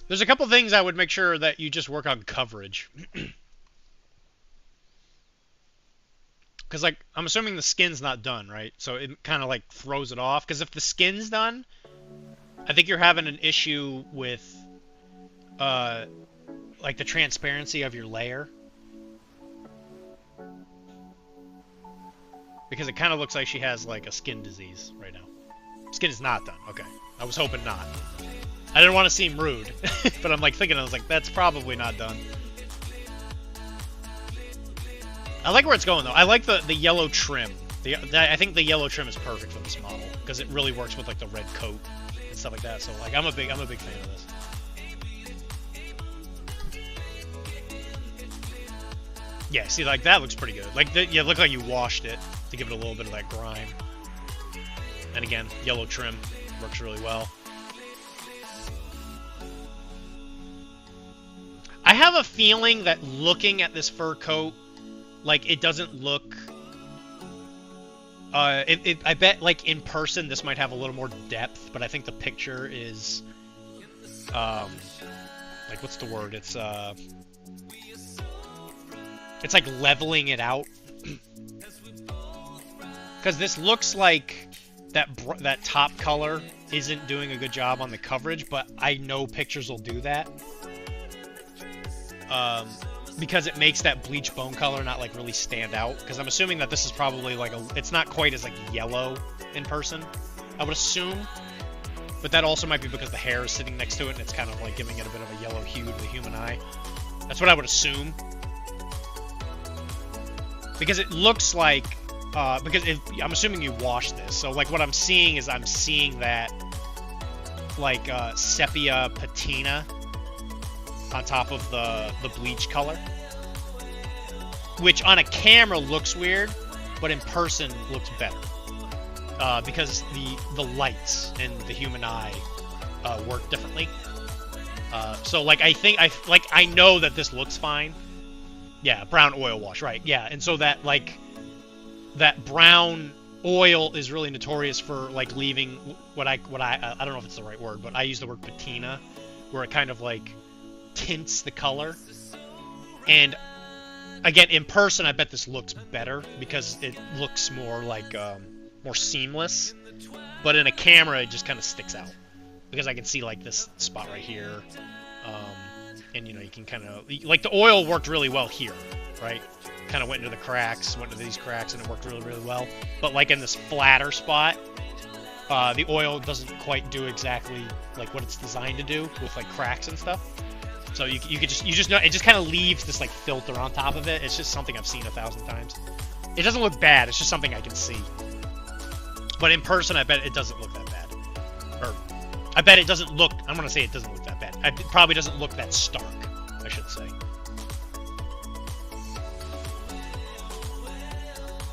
[SPEAKER 5] There's a couple things I would make sure that you just work on coverage. Because, like, I'm assuming the skin's not done, right? So it kind of, like, throws it off. Because if the skin's done, I think you're having an issue with, like, the transparency of your layer. Because it kind of looks like she has, like, a skin disease right now. Skin is not done. Okay. I was hoping not. I didn't want to seem rude. But I'm, like, thinking, I was like, that's probably not done. I like where it's going, though. I like the yellow trim. I think the yellow trim is perfect for this model. Because it really works with, like, the red coat and stuff like that. So, like, I'm a big fan of this. Yeah, see, like, that looks pretty good. Like, yeah, it looked like you washed it to give it a little bit of that grime. And again, yellow trim works really well. I have a feeling that looking at this fur coat, like, it doesn't look... I bet, like, in person, this might have a little more depth, but I think the picture is... like, what's the word? It's like leveling it out. Because this looks like that top color isn't doing a good job on the coverage, but I know pictures will do that. Because it makes that bleach bone color not, like, really stand out. Because I'm assuming that this is probably, like, it's not quite as, like, yellow in person, I would assume. But that also might be because the hair is sitting next to it, and it's kind of, like, giving it a bit of a yellow hue to the human eye. That's what I would assume. Because it looks like, I'm assuming you washed this, so, like, what I'm seeing is I'm seeing that, like, sepia patina on top of the bleach color. Which, on a camera, looks weird, but in person looks better. Because the lights and the human eye work differently. So, like, I know that this looks fine. Yeah, brown oil wash, right, yeah. And so that, like, that brown oil is really notorious for, like, leaving what I don't know if it's the right word, but I use the word patina, where it kind of, like, tints the color. And, again, in person, I bet this looks better, because it looks more, like, more seamless. But in a camera, it just kind of sticks out. Because I can see, like, this spot right here. And, you know, you can kind of... Like, the oil worked really well here, right? Kind of went into the cracks, went into these cracks, and it worked really, really well. But, like, in this flatter spot, the oil doesn't quite do exactly, like, what it's designed to do with, like, cracks and stuff. So you just know it just kind of leaves this like filter on top of it. It's just something I've seen 1,000 times. It doesn't look bad. It's just something I can see. But in person, I bet it doesn't look that bad. Or I bet it doesn't look. I'm gonna say it doesn't look that bad. It probably doesn't look that stark, I should say.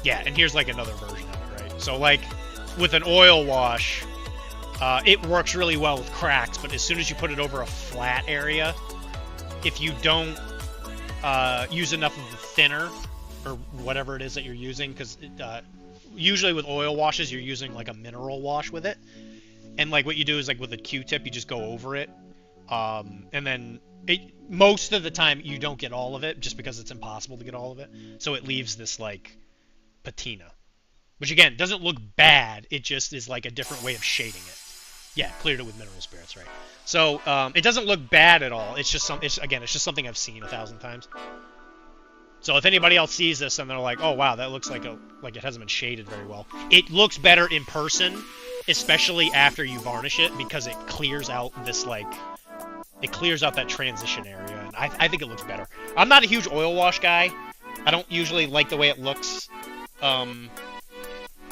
[SPEAKER 5] Yeah, and here's like another version of it, right? So like with an oil wash, it works really well with cracks, but as soon as you put it over a flat area, if you don't use enough of the thinner or whatever it is that you're using, because usually with oil washes you're using like a mineral wash with it, and like what you do is like with a Q-tip you just go over it, and then most of the time you don't get all of it just because it's impossible to get all of it, so it leaves this like patina, which again doesn't look bad. It just is like a different way of shading it. Yeah, cleared it with mineral spirits, right? So it doesn't look bad at all. It's just it's just something I've seen 1,000 times. So if anybody else sees this and they're like, "Oh wow, that looks like it hasn't been shaded very well," it looks better in person, especially after you varnish it, because it clears out this it clears out that transition area, and I think it looks better. I'm not a huge oil wash guy. I don't usually like the way it looks.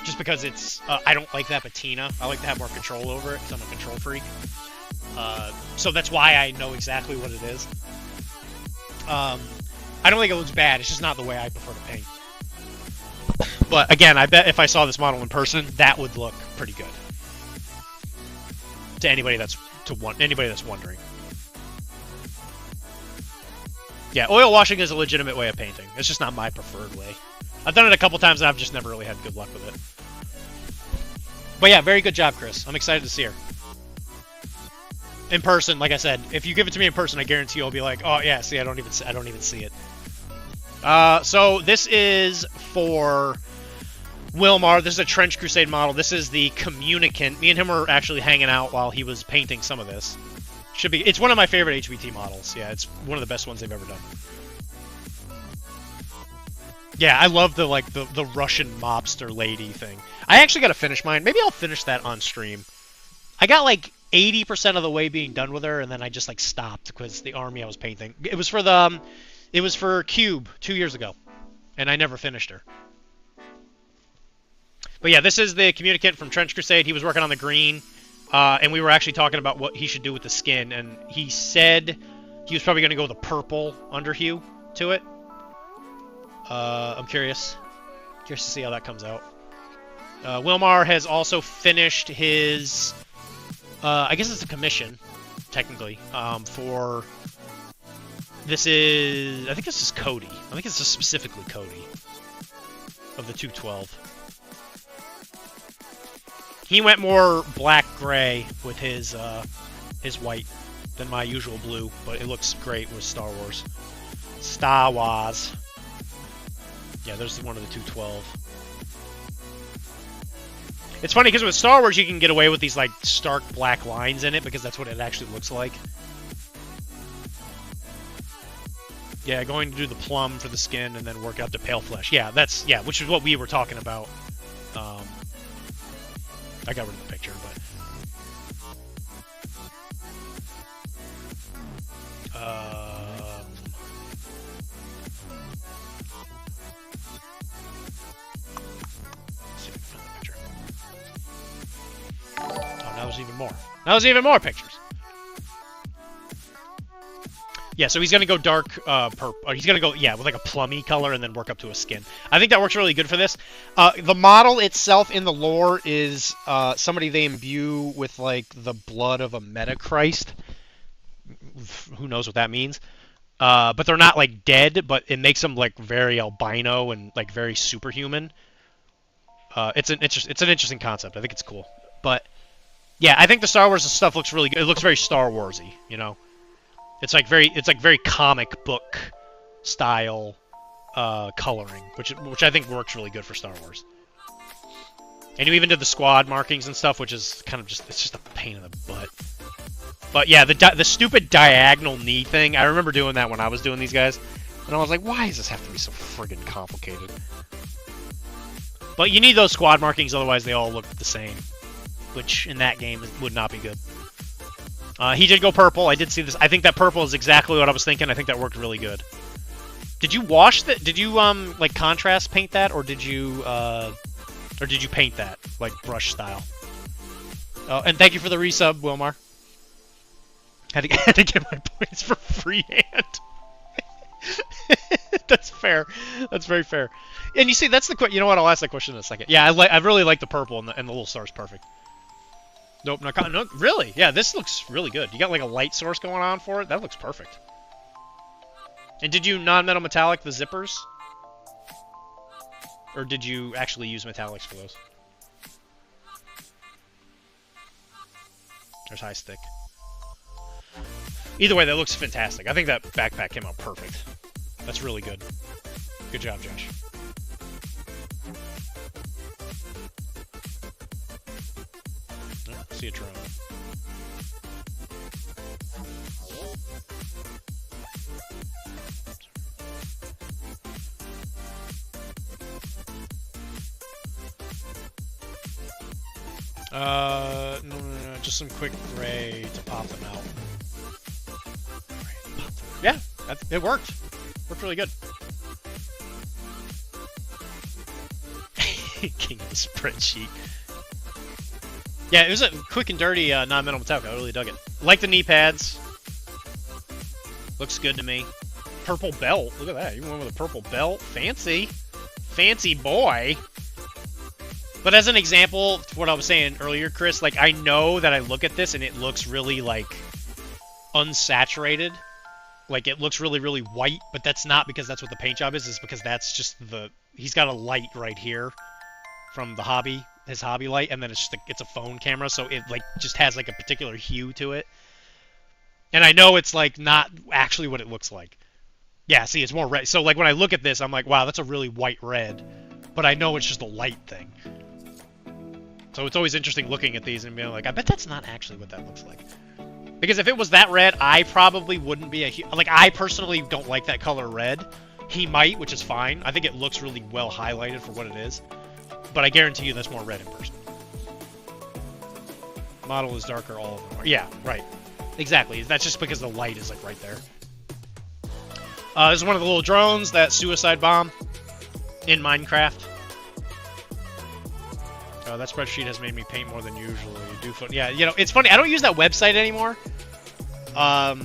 [SPEAKER 5] Just because it's, I don't like that patina. I like to have more control over it, because I'm a control freak. So that's why I know exactly what it is. I don't think it looks bad, it's just not the way I prefer to paint. But again, I bet if I saw this model in person, that would look pretty good. To anybody that's wondering. Yeah, oil washing is a legitimate way of painting. It's just not my preferred way. I've done it a couple times and I've just never really had good luck with it. But yeah, very good job, Chris. I'm excited to see her. In person, like I said, if you give it to me in person, I guarantee you'll be like, "Oh yeah, see, I don't even see it." So this is for Wilmar. This is a Trench Crusade model. This is the Communicant. Me and him were actually hanging out while he was painting some of this. It's one of my favorite HVT models. Yeah, it's one of the best ones they've ever done. Yeah, I love the Russian mobster lady thing. I actually got to finish mine. Maybe I'll finish that on stream. I got like 80% of the way being done with her, and then I just like stopped because the army I was painting. It was for Cube 2 years ago, and I never finished her. But yeah, this is the Communicant from Trench Crusade. He was working on the green, and we were actually talking about what he should do with the skin, and he said he was probably going to go with a purple underhue to it. I'm curious to see how that comes out. Wilmar has also finished his, I guess it's a commission, technically, for, I think this is Cody. I think it's just specifically Cody of the 212. He went more black-gray with his white than my usual blue, but it looks great with Star Wars. Star Wars. Yeah, there's one of the 212. It's funny because with Star Wars you can get away with these like stark black lines in it because that's what it actually looks like. Yeah, going to do the plum for the skin and then work out the pale flesh. Yeah, which is what we were talking about. I got rid of the picture, but now there's even more. Now there's even more pictures. Yeah, so he's gonna go dark purple. He's gonna go, yeah, with like a plummy color and then work up to a skin. I think that works really good for this. The model itself in the lore is somebody they imbue with like the blood of a Metachrist. Who knows what that means? But they're not like dead, but it makes them like very albino and like very superhuman. It's an interesting concept. I think it's cool. But yeah, I think the Star Wars stuff looks really good. It looks very Star Warsy, you know. It's like very comic book style coloring, which I think works really good for Star Wars. And you even did the squad markings and stuff, which is kind of it's just a pain in the butt. But yeah, the stupid diagonal knee thing, I remember doing that when I was doing these guys, and I was like, why does this have to be so friggin' complicated? But you need those squad markings, otherwise they all look the same, which in that game would not be good. He did go purple. I did see this. I think that purple is exactly what I was thinking. I think that worked really good. Did you wash that? Did you like contrast paint that, or did you paint that like brush style? Oh, and thank you for the resub, Wilmar. Had to get my points for freehand. That's fair. That's very fair. And you see, that's the you know what? I'll ask that question in a second. Yeah, I really like the purple and the little star's perfect. Nope, no, really? Yeah, this looks really good. You got like a light source going on for it. That looks perfect. And did you non-metal metallic the zippers? Or did you actually use metallics for those? There's high stick. Either way, that looks fantastic. I think that backpack came out perfect. That's really good. Good job, Josh. Oh, see a drone. No, just some quick gray to pop them out. Yeah, it worked. Worked really good. King of the spreadsheet. Yeah, it was a quick and dirty non-metal metallic. I really dug it. Like the knee pads. Looks good to me. Purple belt. Look at that. You went with a purple belt. Fancy. Fancy boy. But as an example, what I was saying earlier, Chris, like, I know that I look at this and it looks really, like, unsaturated. Like, it looks really, really white, but that's not because that's what the paint job is. It's because that's just the... He's got a light right here from the hobby, his hobby light, and then it's just it's a phone camera, so it, like, just has, like, a particular hue to it. And I know it's, like, not actually what it looks like. Yeah, see, it's more red. So, like, when I look at this, I'm like, wow, that's a really white red. But I know it's just a light thing. So it's always interesting looking at these and being like, I bet that's not actually what that looks like. Because if it was that red, I probably wouldn't be like, I personally don't like that color red. He might, which is fine. I think it looks really well highlighted for what it is. But I guarantee you that's more red in person. Model is darker, all of them are. Yeah, right. Exactly. That's just because the light is, like, right there. This is one of the little drones, that suicide bomb in Minecraft. That spreadsheet has made me paint more than usually. Yeah, you know, it's funny. I don't use that website anymore. But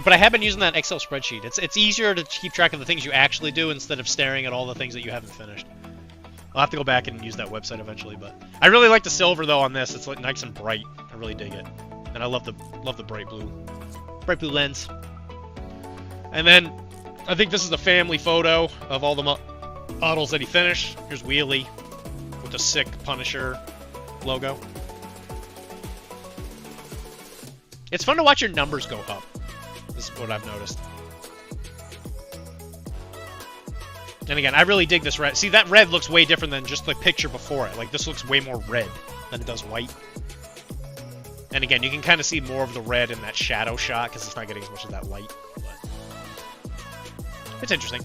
[SPEAKER 5] I have been using that Excel spreadsheet. It's easier to keep track of the things you actually do instead of staring at all the things that you haven't finished. I'll have to go back and use that website eventually, but I really like the silver though on this. It's like nice and bright. I really dig it, and I love the bright blue lens. And then I think this is the family photo of all the models that he finished. Here's Wheelie with the sick Punisher logo. It's fun to watch your numbers go up. This is what I've noticed. And again, I really dig this red. See, that red looks way different than just the picture before it. Like, this looks way more red than it does white. And again, you can kind of see more of the red in that shadow shot because it's not getting as much of that light. But it's interesting.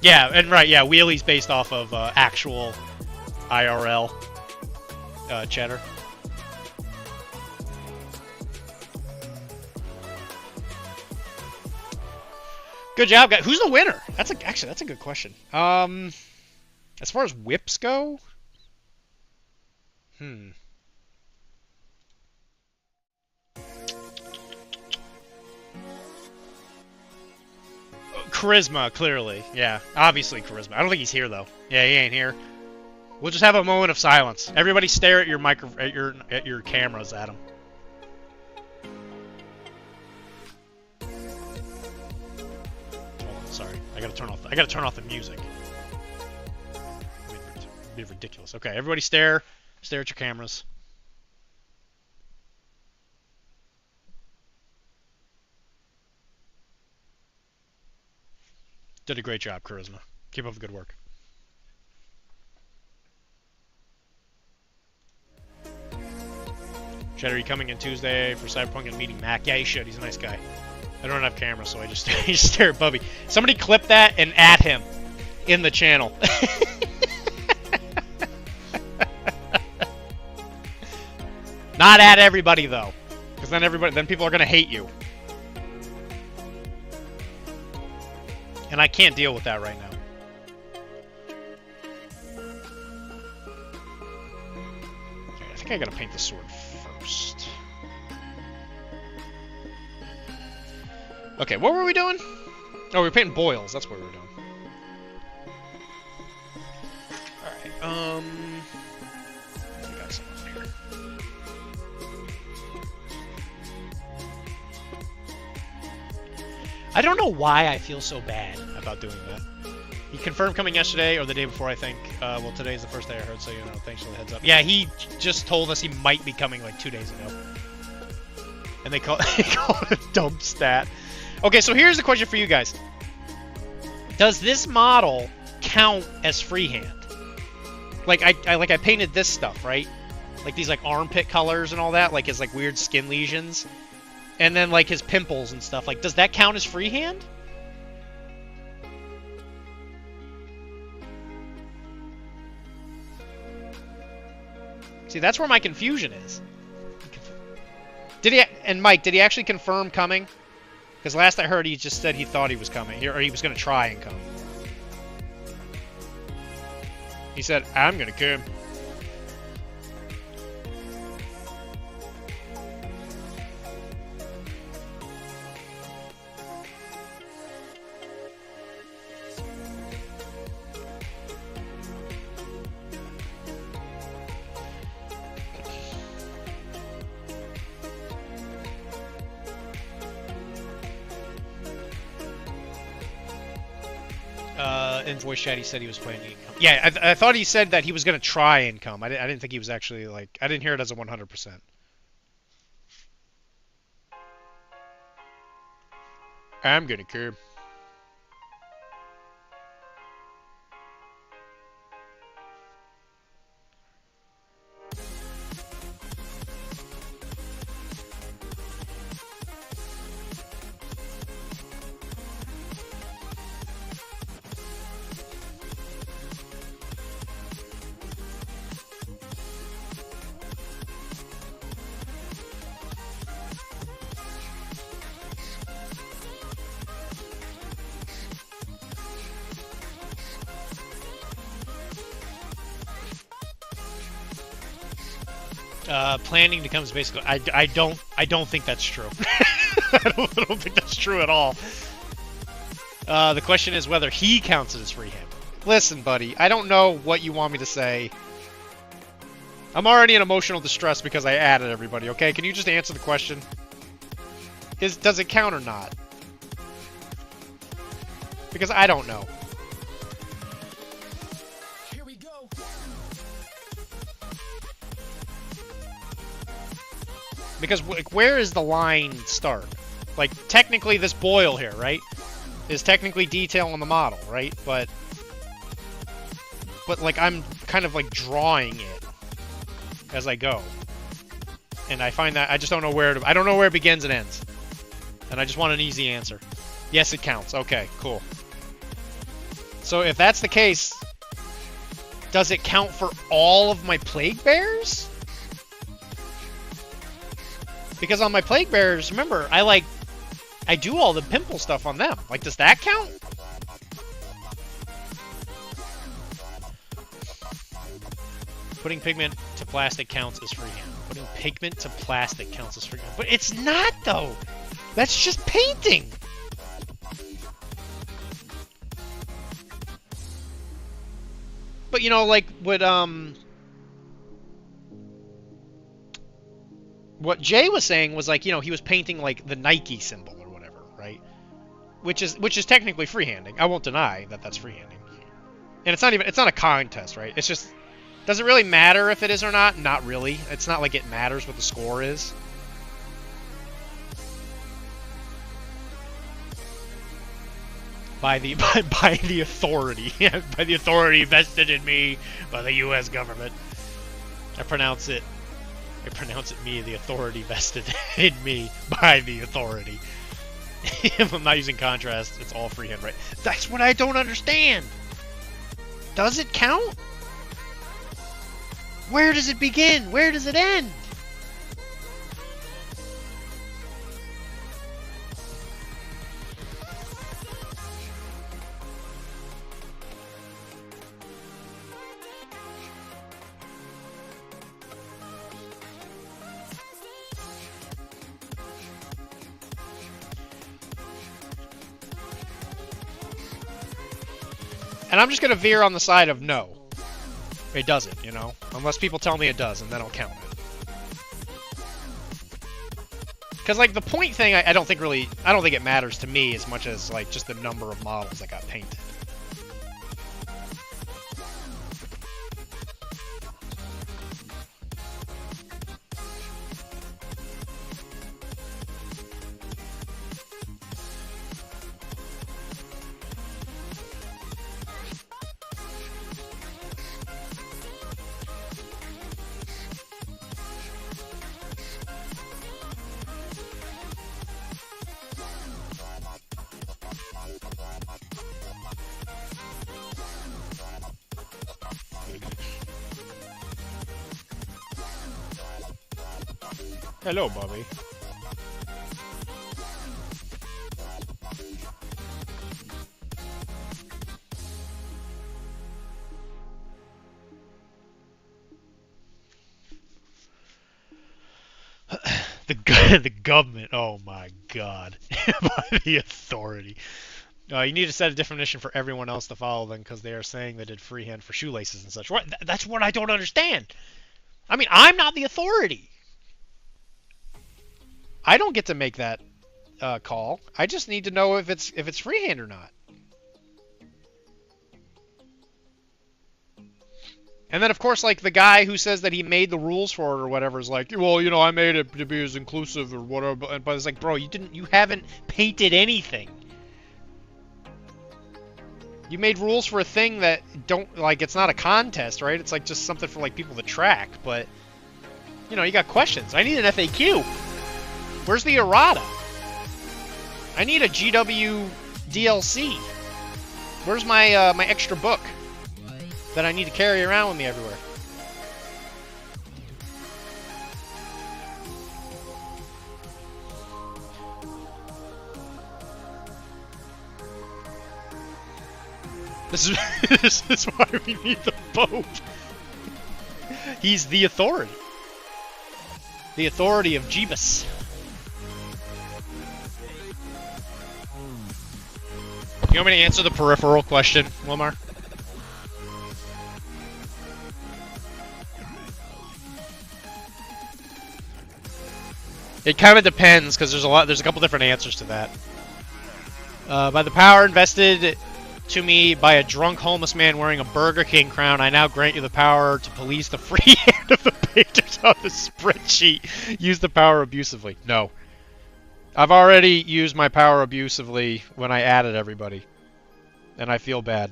[SPEAKER 5] Yeah, and right, yeah, Wheelie's based off of actual IRL cheddar. Good job, guys. Who's the winner? Actually, that's a good question. As far as whips go, Charisma, clearly. Yeah, obviously Charisma. I don't think he's here though. Yeah, he ain't here. We'll just have a moment of silence. Everybody stare at your at your cameras at him. Sorry, I gotta turn off the music. It'd be ridiculous. Okay, everybody stare at your cameras. Did a great job, Charisma. Keep up the good work. Cheddar, you coming in Tuesday for Cyberpunk and meeting Mac? Yeah, he should. He's a nice guy. I don't have camera, so I just stare at Bubby. Somebody clip that and add him in the channel. Not at everybody though, because then people are gonna hate you. And I can't deal with that right now. Okay, I think I gotta paint the sword first. Okay, what were we doing? Oh, we were painting boils. That's what we were doing. Alright, we got something here. I don't know why I feel so bad about doing that. He confirmed coming yesterday or the day before, I think. Well, today's the first day I heard, so, you know, thanks for the heads up. Yeah, he just told us he might be coming like 2 days ago. And they call it a dump stat. Okay, so here's the question for you guys. Does this model count as freehand? Like I painted this stuff, right? Like these like armpit colors and all that, like his like weird skin lesions. And then like his pimples and stuff. Like, does that count as freehand? See, that's where my confusion is. Did he, and Mike, did he actually confirm coming? Because last I heard, he just said he thought he was coming, or he was going to try and come. He said, I'm going to come. In voice chat, he said he was planning to come. Yeah, I thought he said that he was going to try and come. I didn't think he was actually, like... I didn't hear it as a 100%. I'm going to come. Planning to come is basically... I don't think that's true. I don't think that's true at all. The question is whether he counts it as freehand. Listen, buddy, I don't know what you want me to say. I'm already in emotional distress because I added everybody, okay? Can you just answer the question? Does it count or not? Because I don't know. Because, like, where is the line start? Like, technically this boil here, right? Is technically detail on the model, right? But, like, I'm kind of, like, drawing it as I go. And I find that I just don't know where I don't know where it begins and ends. And I just want an easy answer. Yes, it counts. Okay, cool. So if that's the case, does it count for all of my plague bears? Because on my plague bears, remember, I do all the pimple stuff on them. Like, does that count? Putting pigment to plastic counts as freehand. Putting pigment to plastic counts as freehand. But it's not, though! That's just painting! But, you know, like, what Jay was saying was, like, you know, he was painting, like, the Nike symbol or whatever, right? Which is technically freehanding. I won't deny that that's freehanding. And it's not a contest, right? It's just, does it really matter if it is or not? Not really. It's not like it matters what the score is. By the authority. By the authority vested in me by the U.S. government. I pronounce it me, the authority vested in me by the authority. If I'm not using contrast, it's all freehand, right? That's what I don't understand. Does it count? Where does it begin? Where does it end? And I'm just gonna veer on the side of no. It doesn't, you know? Unless people tell me it does, and then I'll count it. Because, like, the point thing, I don't think it matters to me as much as, like, just the number of models that got painted. Hello, Bobby. The government, oh my god. By the authority. You need to set a definition for everyone else to follow them because they are saying they did freehand for shoelaces and such. What? That's what I don't understand. I mean, I'm not the authority. I don't get to make that call. I just need to know if it's freehand or not. And then, of course, like, the guy who says that he made the rules for it or whatever is like, well, you know, I made it to be as inclusive or whatever. But it's like, bro, you haven't painted anything. You made rules for a thing that don't, like, it's not a contest, right? It's like just something for, like, people to track. But, you know, you got questions. I need an FAQ. Where's the errata? I need a GW DLC. Where's my my extra book that I need to carry around with me everywhere? This is why we need the Pope. He's the authority. The authority of Jeebus. You want me to answer the peripheral question, Wilmar? It kind of depends, because there's a couple different answers to that. By the power invested to me by a drunk homeless man wearing a Burger King crown, I now grant you the power to police the free hand of the painters on the spreadsheet. Use the power abusively. No. I've already used my power abusively when I added everybody. And I feel bad.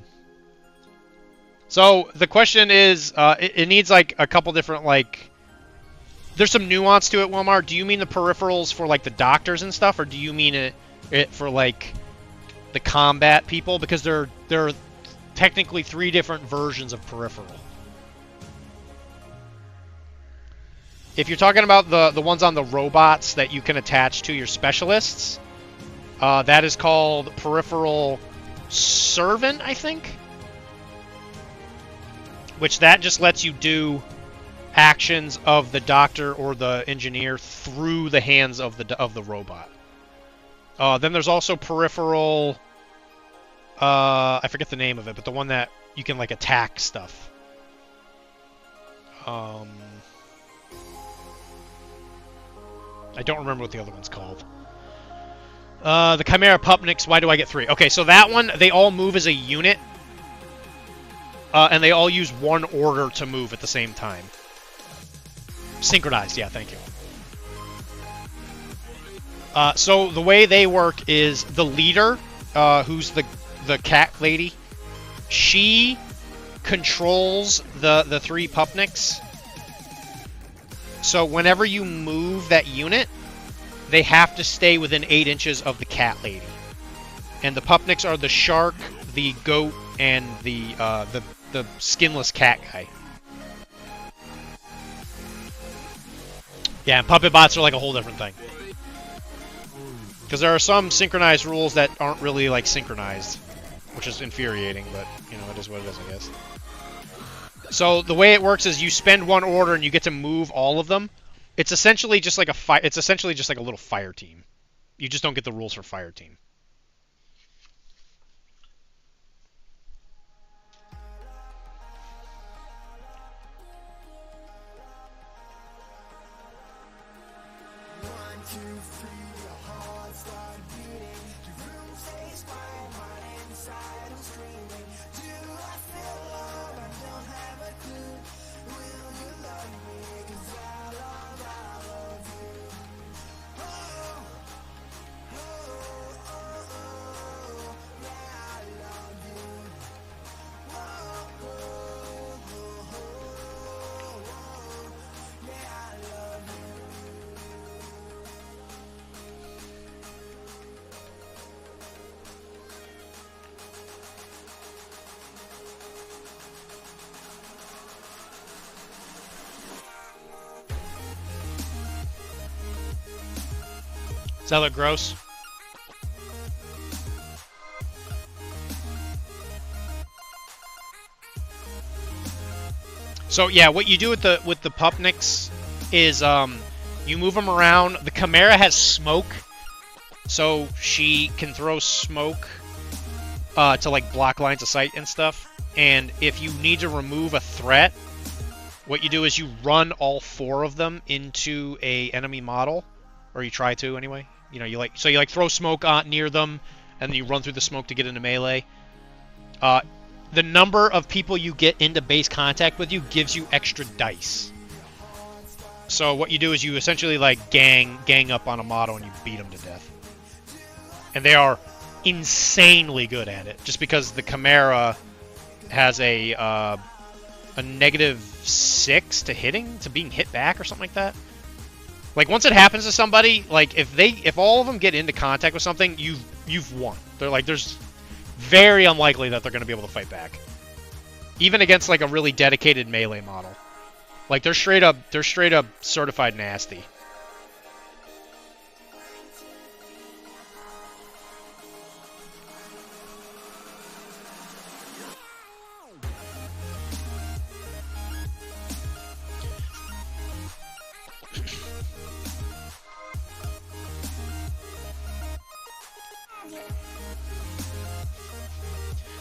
[SPEAKER 5] So, the question is, it needs, like, a couple different, like... There's some nuance to it, Wilmar. Do you mean the peripherals for, like, the doctors and stuff? Or do you mean it for, like, the combat people? Because there are technically 3 different versions of peripheral. If you're talking about the ones on the robots that you can attach to your specialists, that is called peripheral servant, I think. Which that just lets you do actions of the doctor or the engineer through the hands of the robot. Then there's also peripheral. I forget the name of it, but the one that you can, like, attack stuff. I don't remember what the other one's called. The Chimera Pupniks, why do I get 3? Okay, so that one, they all move as a unit. And they all use one order to move at the same time. Synchronized, yeah, thank you. So the way they work is the leader, who's the cat lady, she controls the 3 Pupniks. So whenever you move that unit, they have to stay within 8 inches of the cat lady. And the Pupniks are the shark, the goat, and the skinless cat guy. Yeah, and puppet bots are like a whole different thing. Because there are some synchronized rules that aren't really, like, synchronized, which is infuriating, but, you know, it is what it is, I guess. So the way it works is you spend 1 order and you get to move all of them. It's essentially just like a little fire team. You just don't get the rules for fire team. that look gross? So yeah, what you do with the pupniks is you move them around. The Chimera has smoke, so she can throw smoke to like block lines of sight and stuff. And if you need to remove a threat, what you do is you run all 4 of them into a enemy model, or you try to anyway. You know, you throw smoke on near them, and then you run through the smoke to get into melee. The number of people you get into base contact with you gives you extra dice. So what you do is you essentially like gang up on a model and you beat them to death. And they are insanely good at it, just because the Chimera has a -6 to hitting, to being hit back or something like that. Like once it happens to somebody, like if all of them get into contact with something, you've won. They're like there's very unlikely that they're going to be able to fight back, even against like a really dedicated melee model. Like they're straight up certified nasty.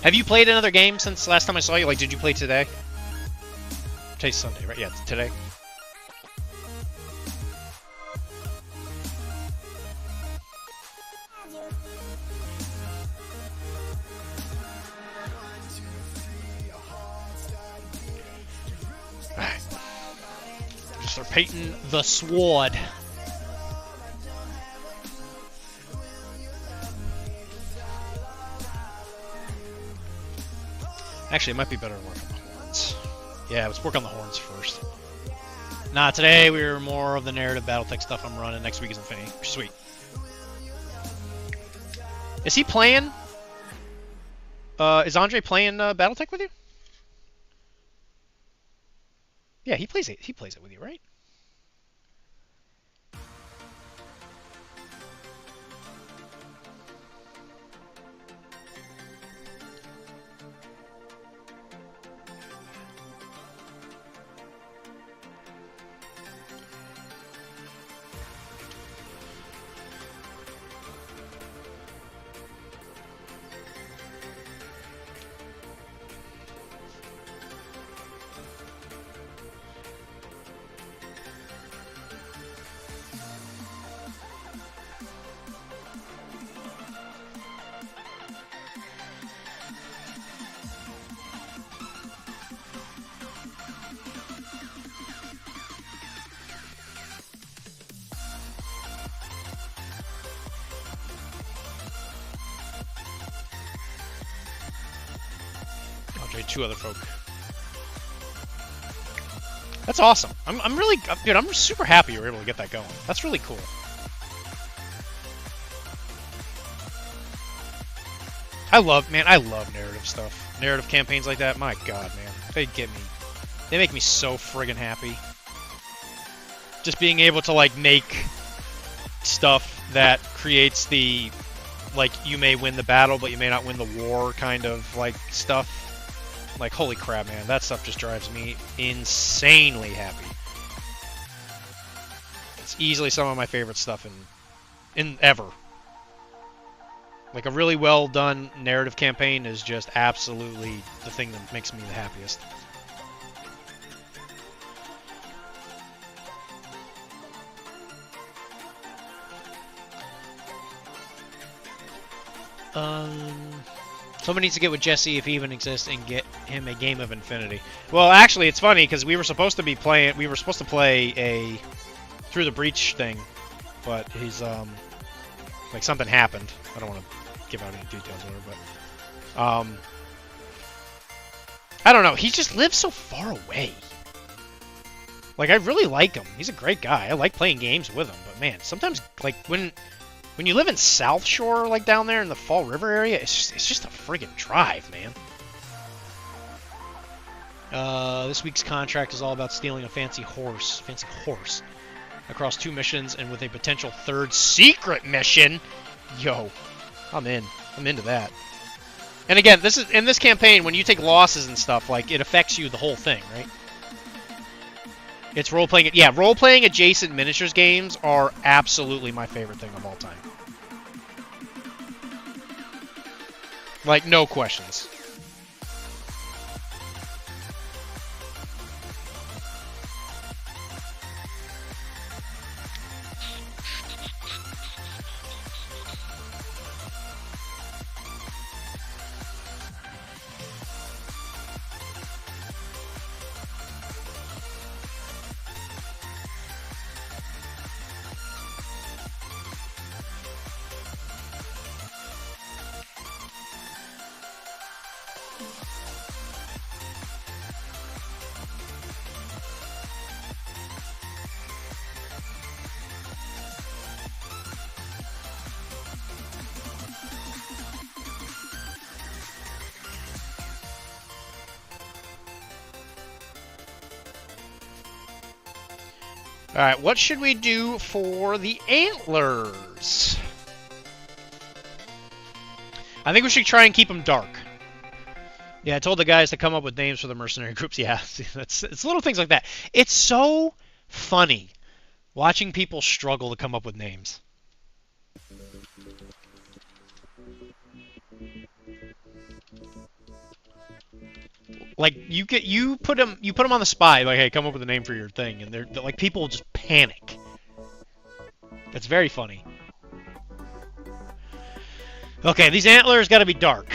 [SPEAKER 5] Have you played another game since last time I saw you? Like, did you play today? Today's Sunday, right? Yeah, it's today. Alright. Just repeating the sword. Actually, it might be better to work on the horns. Yeah, let's work on the horns first. Nah, today we were more of the narrative Battletech stuff I'm running. Next week is Infinity. Sweet. Is he playing? Is Andre playing Battletech with you? Yeah, he plays it. He plays it with you, right? Two other folk. That's awesome. I'm really, dude, I'm super happy you were able to get that going. That's really cool. I love narrative stuff. Narrative campaigns like that, my god, man. They make me so friggin' happy. Just being able to, like, make stuff that creates the, like, you may win the battle, but you may not win the war kind of, like, stuff. Like, holy crap, man. That stuff just drives me insanely happy. It's easily some of my favorite stuff in ever. Like, a really well done narrative campaign is just absolutely the thing that makes me the happiest. Someone needs to get with Jesse, if he even exists, and get him a game of Infinity. Well, actually, it's funny because we were supposed to play a Through the Breach thing, but he's like something happened. I don't want to give out any details or whatever, but I don't know. He just lives so far away. Like, I really like him. He's a great guy. I like playing games with him, but man, sometimes like when you live in South Shore, like down there in the Fall River area, it's just a friggin' drive, man. This week's contract is all about stealing a fancy horse. across 2 missions and with a potential 3rd secret mission. Yo, I'm in. I'm into that. And again, this is in this campaign, when you take losses and stuff, like, it affects you the whole thing, right? It's role-playing. Yeah, role-playing adjacent miniatures games are absolutely my favorite thing of all time. Like, no questions. Alright, what should we do for the antlers? I think we should try and keep them dark. Yeah, I told the guys to come up with names for the mercenary groups. Yeah, it's little things like that. It's so funny watching people struggle to come up with names. Like you put them on the spy, like, hey, come up with a name for your thing, and they're like, people just panic. That's very funny. Okay, these antlers got to be dark.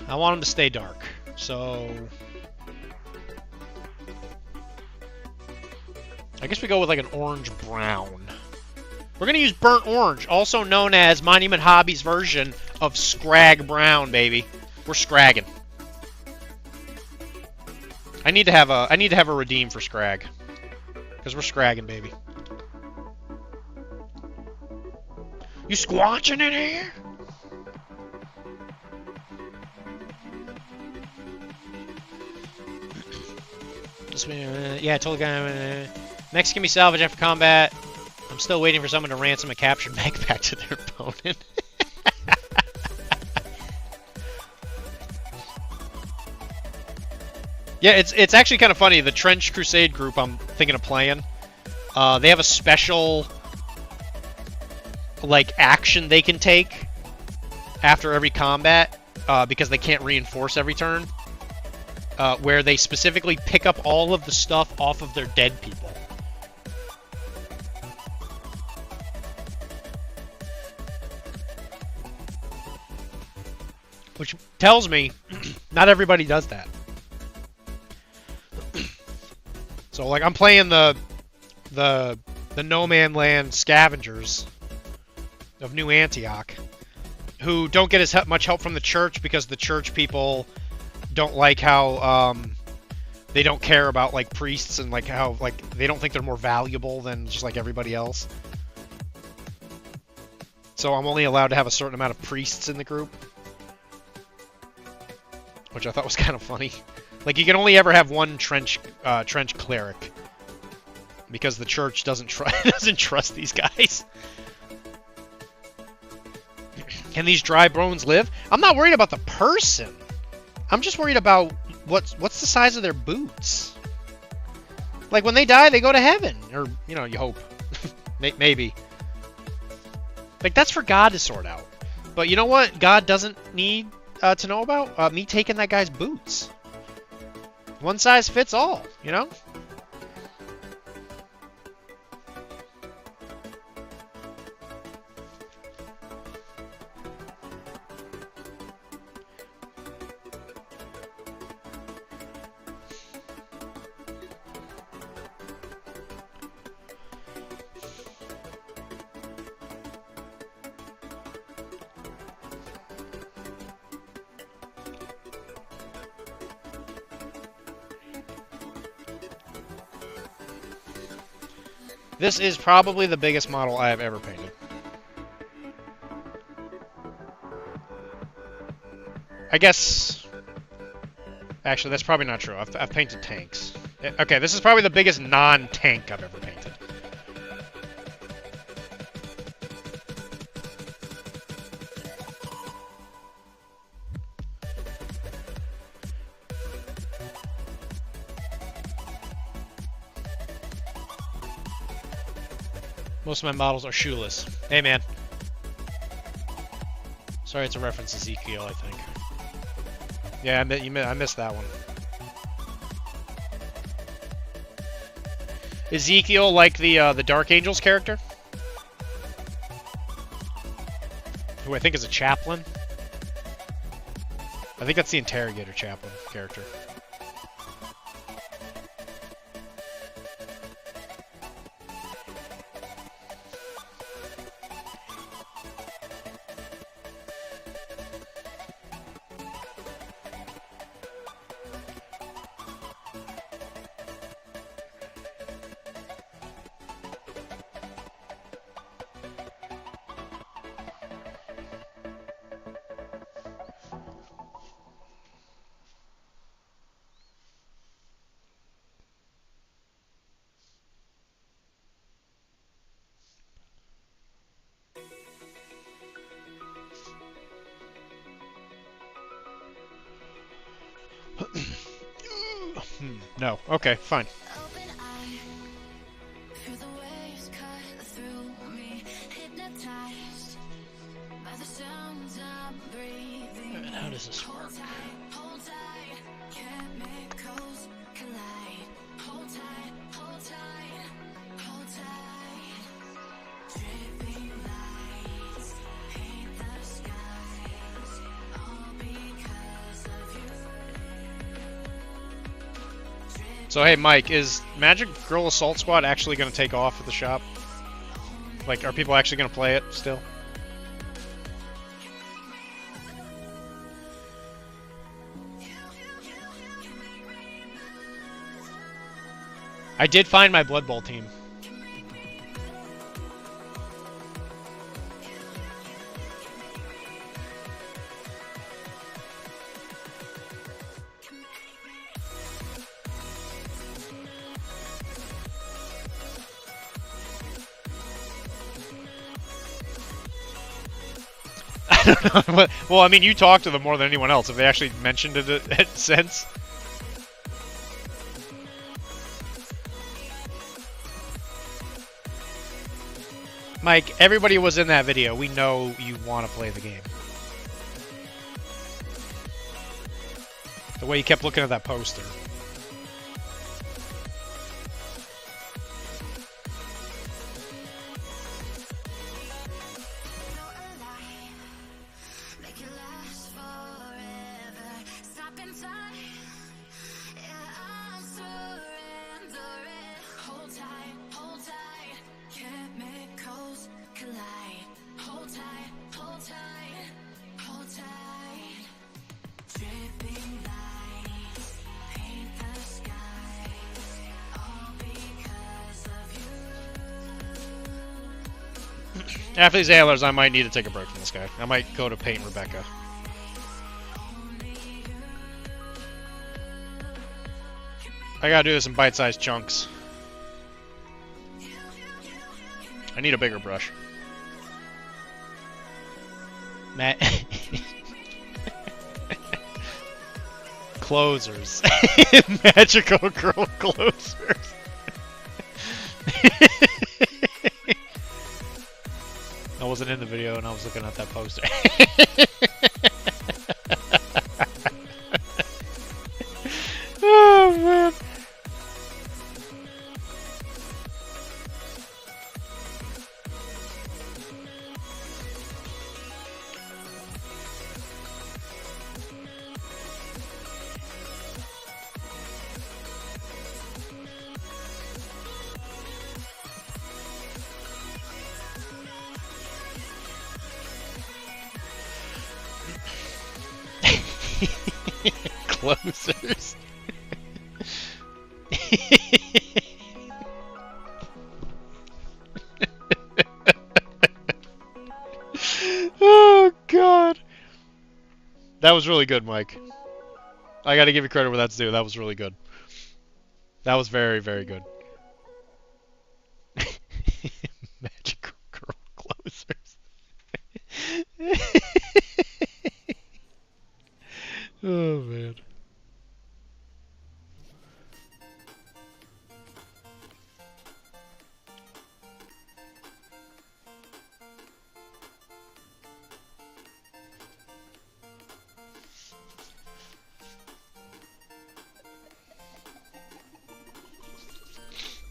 [SPEAKER 5] I want them to stay dark. So I guess we go with like an orange brown. We're gonna use burnt orange, also known as Monument Hobby's version of Scrag Brown, baby. We're scragging. I need to have a redeem for Scrag, because we're scragging, baby. You squatching in here? Yeah, I told the guy. Mechs can be salvaged after combat. I'm still waiting for someone to ransom a captured mech back to their opponent. Yeah, it's actually kind of funny. The Trench Crusade group I'm thinking of playing, they have a special, like, action they can take after every combat, because they can't reinforce every turn, where they specifically pick up all of the stuff off of their dead people. Which tells me not everybody does that. So, like, I'm playing the No Man Land scavengers of New Antioch, who don't get as much help from the church because the church people don't like how they don't care about, like, priests, and like how, like, they don't think they're more valuable than just like everybody else. So I'm only allowed to have a certain amount of priests in the group, which I thought was kind of funny. Like, you can only ever have one trench cleric, because the church doesn't trust these guys. Can these dry bones live? I'm not worried about the person. I'm just worried about what's the size of their boots. Like, when they die, they go to heaven, or, you know, you hope. Maybe. Like, that's for God to sort out. But you know what God doesn't need to know about? Me taking that guy's boots. One size fits all, you know? This is probably the biggest model I have ever painted. I guess... Actually, that's probably not true. I've painted tanks. Okay, this is probably the biggest non-tank I've ever painted. Most of my models are shoeless. Hey, man. Sorry, it's a reference to Ezekiel, I think. Yeah, I missed that one. Ezekiel, like the Dark Angels character, who I think is a chaplain. I think that's the interrogator chaplain character. No. Okay, fine.
[SPEAKER 4] Open eye, feel the waves cut through me, hypnotized by the sounds I'm breathing.
[SPEAKER 5] How does this work?
[SPEAKER 4] Hold tight, chemicals collide. Hold tight, hold tight, hold tight. Dripping lights paint the skies, all because of you.
[SPEAKER 5] So hey, Mike, is Magic Girl Assault Squad actually going to take off at the shop? Like, are people actually going to play it still? I did find my Blood Bowl team. I don't know. Well, I mean, you talked to them more than anyone else. Have they actually mentioned it since? Mike, everybody was in that video. We know you want to play the game. The way you kept looking at that poster.
[SPEAKER 4] Make it last forever. Stop in time. Yeah, I'm surrendering. Hold tight, hold tight. Chemicals collide. Hold tight, hold tight, hold tight. Dripping lights paint the skies, all because of you.
[SPEAKER 5] After these antlers, I might need to take a break from this guy. I might go to paint Rebecca. I gotta do this in bite-sized chunks. I need a bigger brush. Matt. Closers. Magical girl closers. I wasn't in the video and I was looking at that poster. Oh man. Closers. Oh god. That was really good, Mike. I gotta give you credit where that's due. That was really good. That was very, very good. Magical girl closers. Oh man.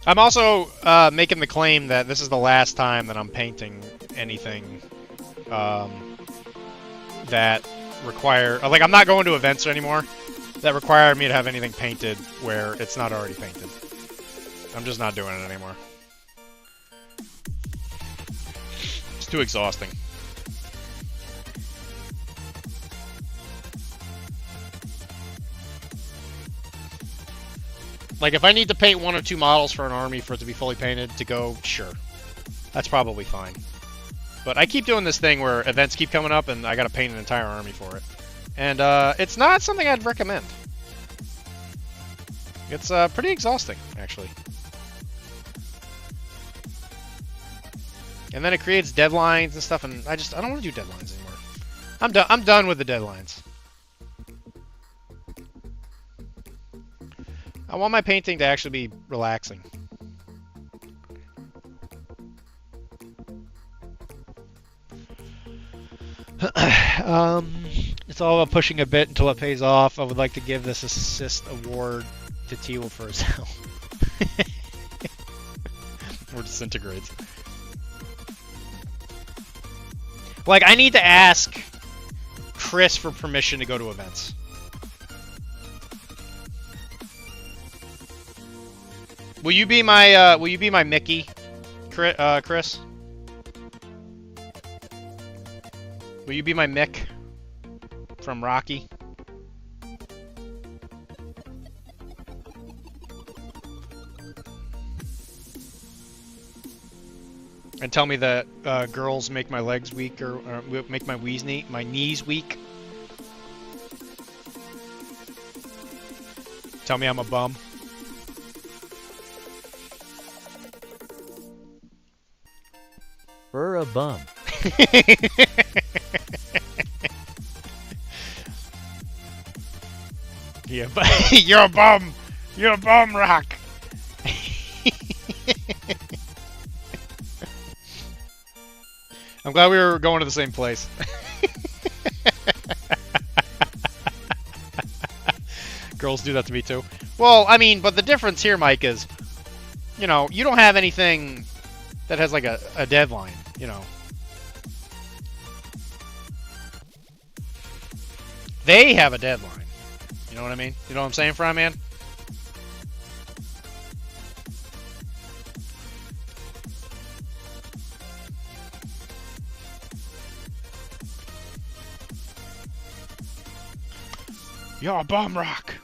[SPEAKER 5] I'm also making the claim that this is the last time that I'm painting anything that require... Like, I'm not going to events anymore that require me to have anything painted where it's not already painted. I'm just not doing it anymore. It's too exhausting. Like, if I need to paint 1 or 2 models for an army for it to be fully painted to go, sure. That's probably fine. But I keep doing this thing where events keep coming up and I gotta paint an entire army for it. And it's not something I'd recommend. It's pretty exhausting, actually. And then it creates deadlines and stuff, and I don't want to do deadlines anymore. I'm done with the deadlines. I want my painting to actually be relaxing. It's all about pushing a bit until it pays off. I would like to give this assist award to Teal for his help. Or disintegrates. Like, I need to ask Chris for permission to go to events. Will you be my Mickey, Chris? Will you be my Mick from Rocky? And tell me that girls make my legs weak or make my knees weak. Tell me I'm a bum.
[SPEAKER 3] We're a bum.
[SPEAKER 5] Yeah, but you're a bum. You're a bum, Rock. I'm glad we were going to the same place. Girls do that to me too. Well, I mean, but the difference here, Mike, is, you know, you don't have anything that has like a deadline, you know. They have a deadline. You know what I mean? You know what I'm saying, Fry Man? You're a bum, Rock.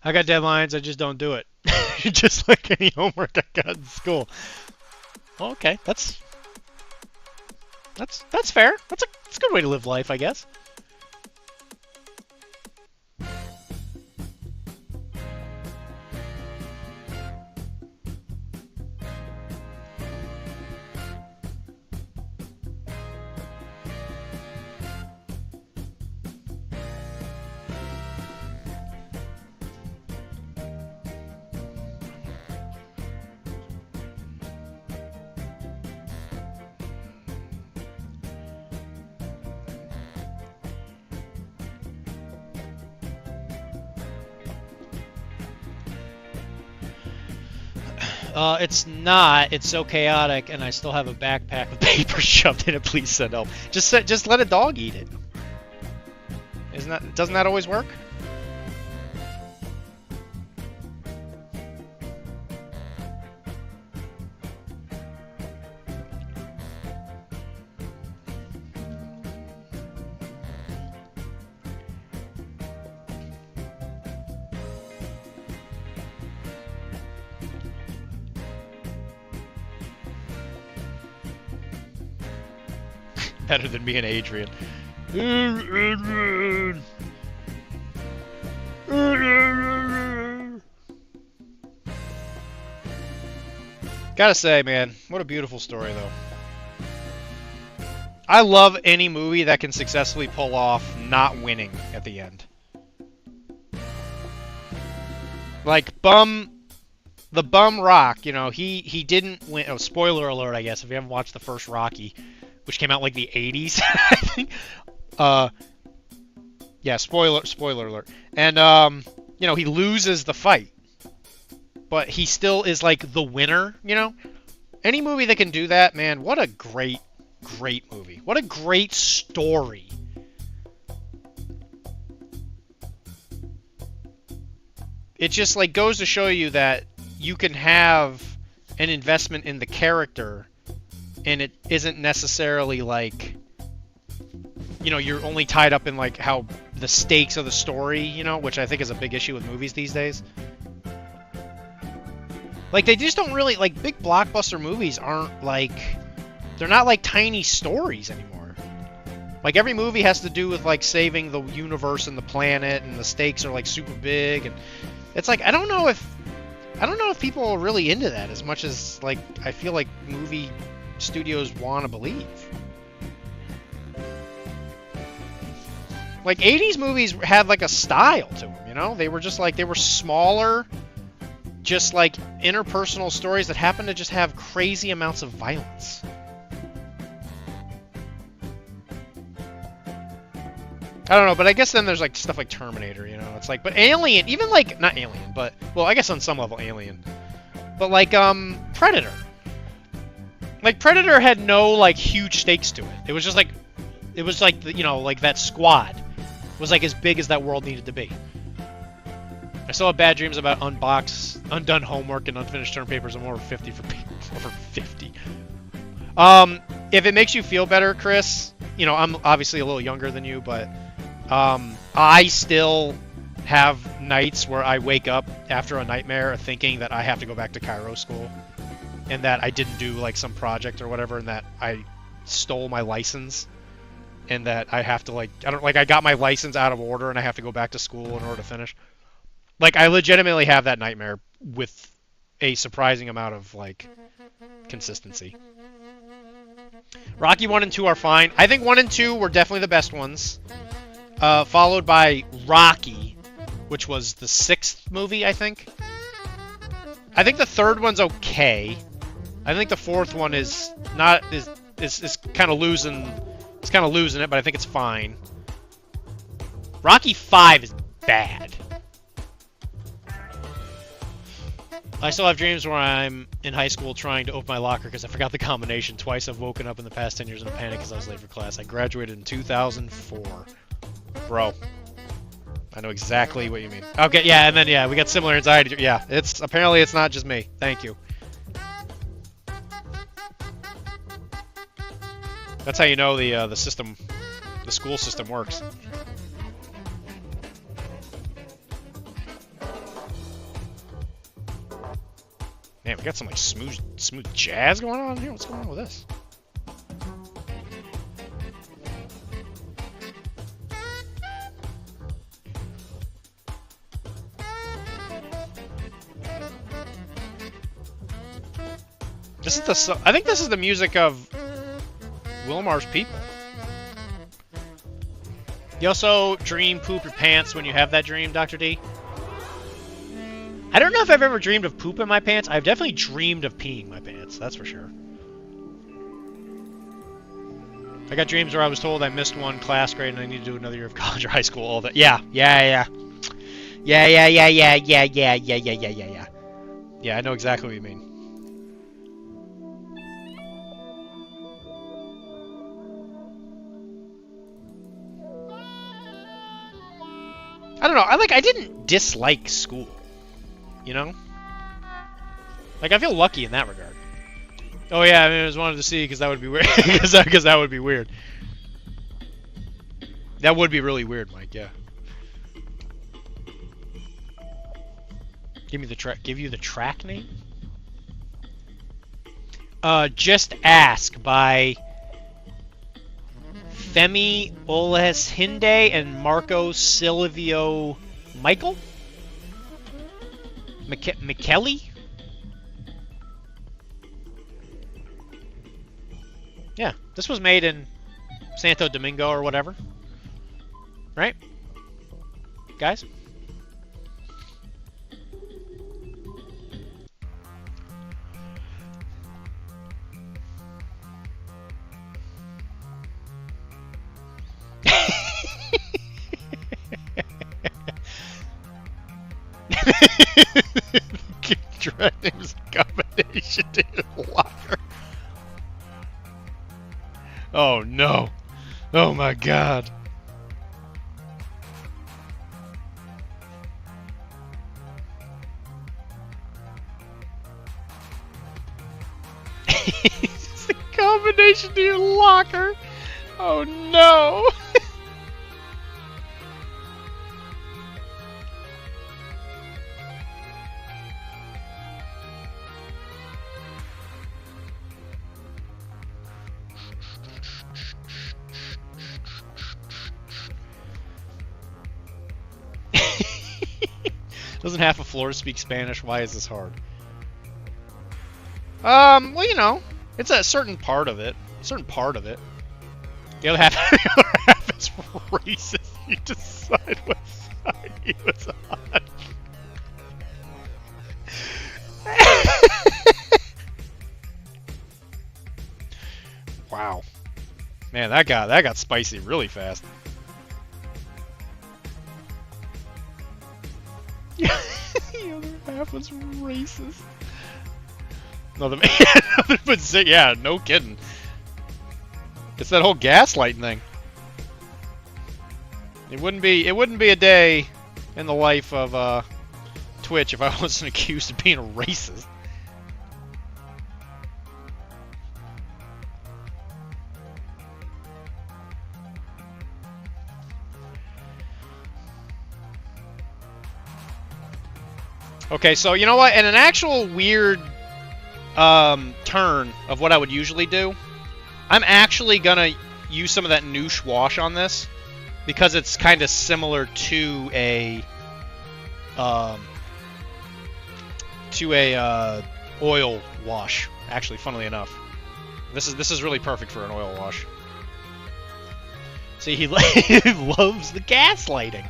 [SPEAKER 5] I got deadlines, I just don't do it. Just like any homework I got in school. Okay, that's fair. That's a good way to live life, I guess. It's not. It's so chaotic, and I still have a backpack with paper shoved in it. Please send help. Just let a dog eat it. Doesn't that always work? Better than me and Adrian. Gotta say, man, what a beautiful story, though. I love any movie that can successfully pull off not winning at the end. Like the bum Rock, you know, he didn't win. Oh, spoiler alert, I guess, if you haven't watched the first Rocky, which came out like the 80s, I think. Yeah, spoiler alert. And you know, he loses the fight, but he still is like the winner, you know? Any movie that can do that, man, what a great movie. What a great story. It just like goes to show you that you can have an investment in the character and it isn't necessarily like, you know, you're only tied up in like how the stakes of the story, you know, which I think is a big issue with movies these days. Like they just don't really, like big blockbuster movies aren't like, they're not like tiny stories anymore. Like every movie has to do with like saving the universe and the planet, and the stakes are like super big, and it's like I don't know if people are really into that as much as like I feel like movie studios want to believe. Like 80s movies had like a style to them, you know? They were just like, they were smaller, just like interpersonal stories that happened to just have crazy amounts of violence. I don't know, but I guess then there's like stuff like Terminator, you know? It's like, but Alien, even like, not Alien, but, well, I guess on some level Alien. But like, Predator. Like, Predator had no, like, huge stakes to it. It was just like, it was like, you know, like that squad was like as big as that world needed to be. I still have bad dreams about undone homework and unfinished term papers. I'm over 50 for over 50. If it makes you feel better, Chris, you know, I'm obviously a little younger than you, but I still have nights where I wake up after a nightmare thinking that I have to go back to Cairo school and that I didn't do like some project or whatever and that I stole my license and that I have to like, I got my license out of order and I have to go back to school in order to finish. Like, I legitimately have that nightmare with a surprising amount of, like, consistency. Rocky 1 and 2 are fine. I think 1 and 2 were definitely the best ones. Followed by Rocky, which was the 6th movie, I think. I think the 3rd one's okay. I think the 4th one is not, is kind of losing, it's kind of losing it, but I think it's fine. Rocky 5 is bad. I still have dreams where I'm in high school trying to open my locker because I forgot the combination. Twice I've woken up in the past 10 years in a panic because I was late for class. I graduated in 2004. Bro. I know exactly what you mean. Okay, yeah, and then, yeah, we got similar anxiety. Yeah, apparently it's not just me. Thank you. That's how you know the school system works. Man, we got some like smooth jazz going on here. What's going on with this? This is I think this is the music of Wilmar's People. You also dream poop your pants when you have that dream, Dr. D? I don't know if I've ever dreamed of poop in my pants. I've definitely dreamed of peeing my pants, that's for sure. I got dreams where I was told I missed one class grade and I need to do another year of college or high school, all that. Yeah. Yeah, I know exactly what you mean. I don't know, I didn't dislike school. You know? Like, I feel lucky in that regard. Oh yeah, I mean, I just wanted to see because that would be weird. Because that would be weird. That would be really weird, Mike, yeah. Give you the track name? Just Ask by Femi Oleshinde and Marco Silvio Michael? McKelly? Yeah, this was made in Santo Domingo or whatever. Right? Guys? Direct name's a combination to locker. Oh no. Oh my god. It's a combination to your locker. Oh no. Doesn't half of Florida speak Spanish? Why is this hard? Well, you know, it's a certain part of it. A certain part of it. The other half, the other half is racist. You decide what side he was on. Wow, man, that got spicy really fast. The other half was racist. Another man, yeah, no kidding. It's that whole gaslighting thing. It wouldn't be a day in the life of Twitch if I wasn't accused of being a racist. Okay, so you know what? In an actual weird turn of what I would usually do, I'm actually gonna use some of that Noosh wash on this because it's kind of similar to a oil wash. Actually, funnily enough, this is really perfect for an oil wash. See, he loves the gaslighting.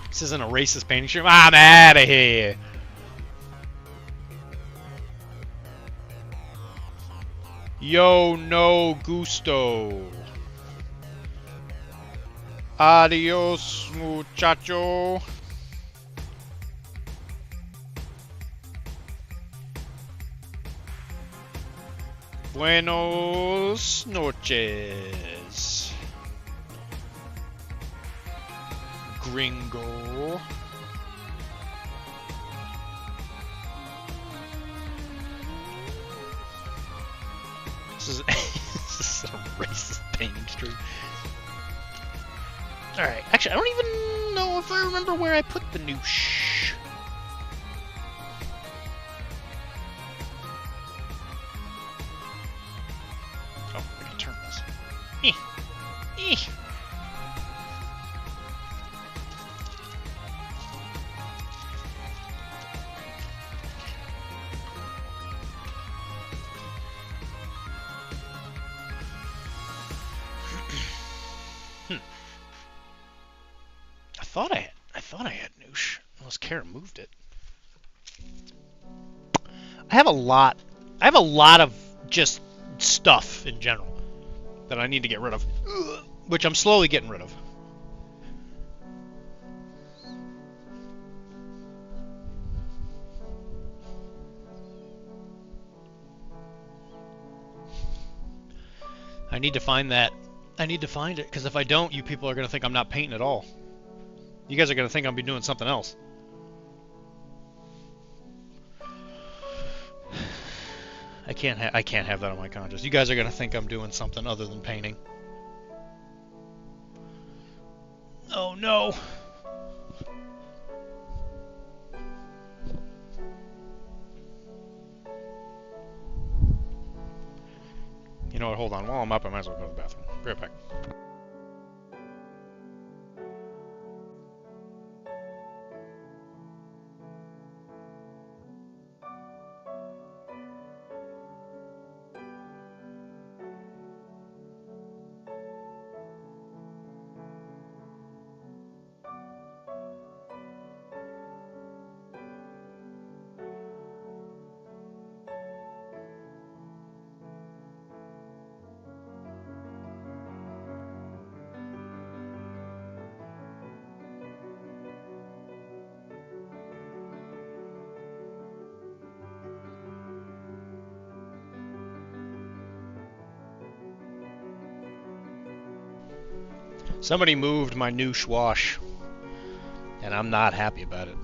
[SPEAKER 5] This isn't a racist painting stream. I'm out of here. Yo no gusto. Adios, muchacho. Buenos noches. Gringo. This is a racist painting stream. Alright, actually, I don't even know if I remember where I put the noosh. Oh, I can turn this. I thought I had noosh, unless Kara moved it. I have a lot of just stuff in general that I need to get rid of, which I'm slowly getting rid of. I need to find that. I need to find it, because if I don't, you people are going to think I'm not painting at all. You guys are going to think I'll be doing something else. I can't have that on my conscience. You guys are going to think I'm doing something other than painting. Oh no. You know what, hold on. While I'm up, I might as well go to the bathroom. Be right back. Somebody moved my new schwash, and I'm not happy about it.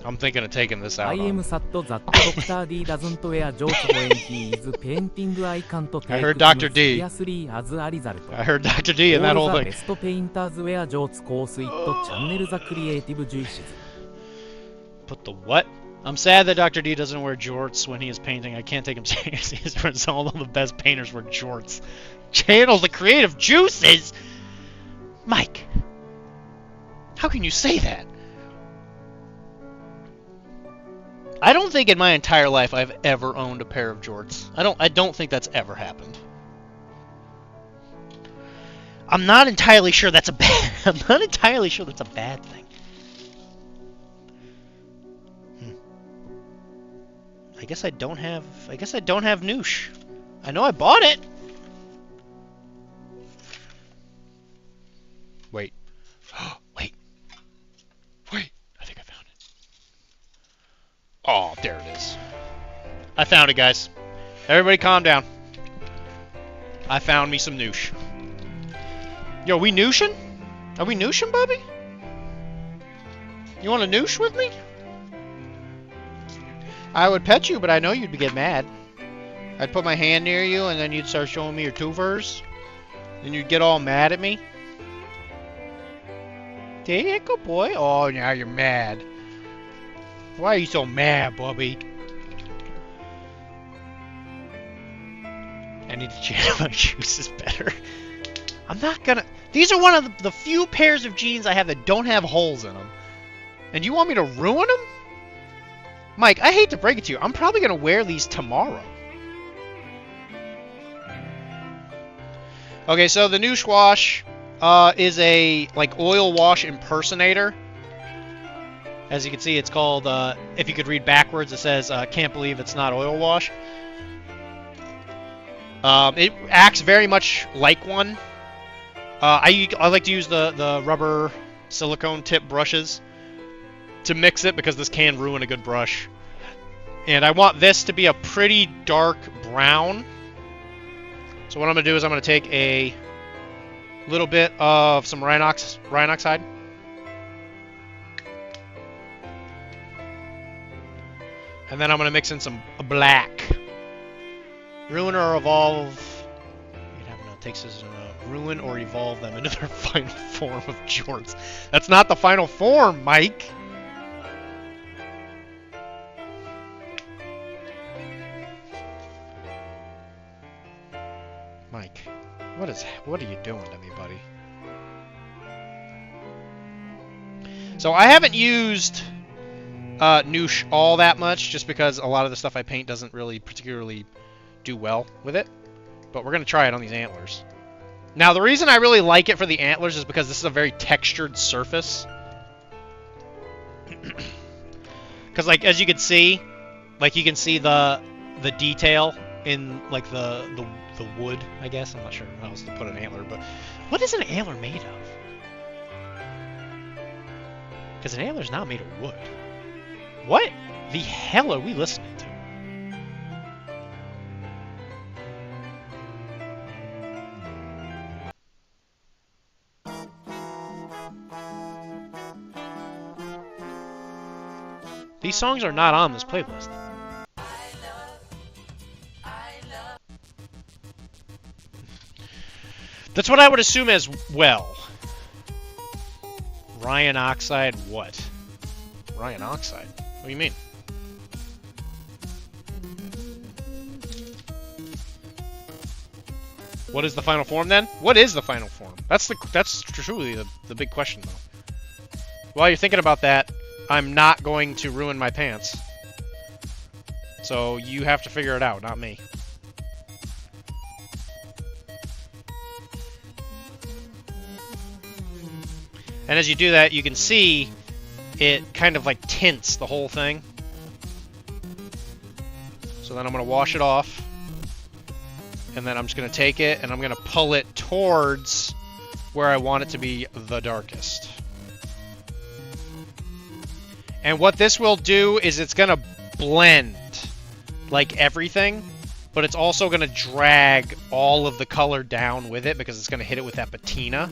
[SPEAKER 5] I'm thinking of taking this out.
[SPEAKER 3] I am sad that Dr.D doesn't wear jorts when he is painting. I can't take
[SPEAKER 5] I heard Dr.D.
[SPEAKER 3] seriously as a result.
[SPEAKER 5] I heard Dr.D. in that whole
[SPEAKER 3] All the
[SPEAKER 5] thing.
[SPEAKER 3] best painters wear jorts cause it channel the creative juices.
[SPEAKER 5] Put the what? I'm sad that Dr. D doesn't wear jorts when he is painting. I can't take him seriously as a result. All the best painters wear jorts. Channels the creative juices? Mike, how can you say that? I don't think in my entire life I've ever owned a pair of jorts. I don't think that's ever happened. I'm not entirely sure that's a bad thing. I guess I don't have Noosh. I know I bought it. Wait. Wait. I think I found it. Oh, there it is. I found it, guys. Everybody calm down. I found me some Noosh. Yo, we Nooshin'? Are we Nooshin', Bubby? You want to Noosh with me? I would pet you, but I know you'd get mad. I'd put my hand near you, and then you'd start showing me your tuvers. And you'd get all mad at me. There you go, boy. Oh, now you're mad. Why are you so mad, Bubby? I need to change my shoes better. I'm not gonna... These are one of the few pairs of jeans I have that don't have holes in them. And you want me to ruin them? Mike, I hate to break it to you. I'm probably going to wear these tomorrow. Okay, so the new Schwash is a oil wash impersonator. As you can see, it's called, if you could read backwards, it says, can't believe it's not oil wash. It acts very much like one. I like to use the rubber silicone tip brushes to mix it because this can ruin a good brush. And I want this to be a pretty dark brown. So what I'm going to do is I'm going to take a little bit of some iron oxide. And then I'm going to mix in some black. Ruin or evolve. It takes us ruin or evolve them into their final form of jorts. That's not the final form, Mike. Mike, what are you doing to me, buddy? So I haven't used Noosh all that much, just because a lot of the stuff I paint doesn't really particularly do well with it. But we're going to try it on these antlers. Now, the reason I really like it for the antlers is because this is a very textured surface. Because, as you can see, you can see the detail in, the wood, I guess. I'm not sure how else to put an antler, but what is an antler made of? Because an antler's not made of wood. What the hell are we listening to? These songs are not on this playlist. That's what I would assume as well. Ryan Oxide what? Ryan Oxide? What do you mean? What is the final form then? What is the final form? That's truly the big question though. While you're thinking about that, I'm not going to ruin my pants. So you have to figure it out, not me. And as you do that, you can see it kind of tints the whole thing. So then I'm going to wash it off. And then I'm just going to take it and I'm going to pull it towards where I want it to be the darkest. And what this will do is it's going to blend everything but it's also going to drag all of the color down with it because it's going to hit it with that patina,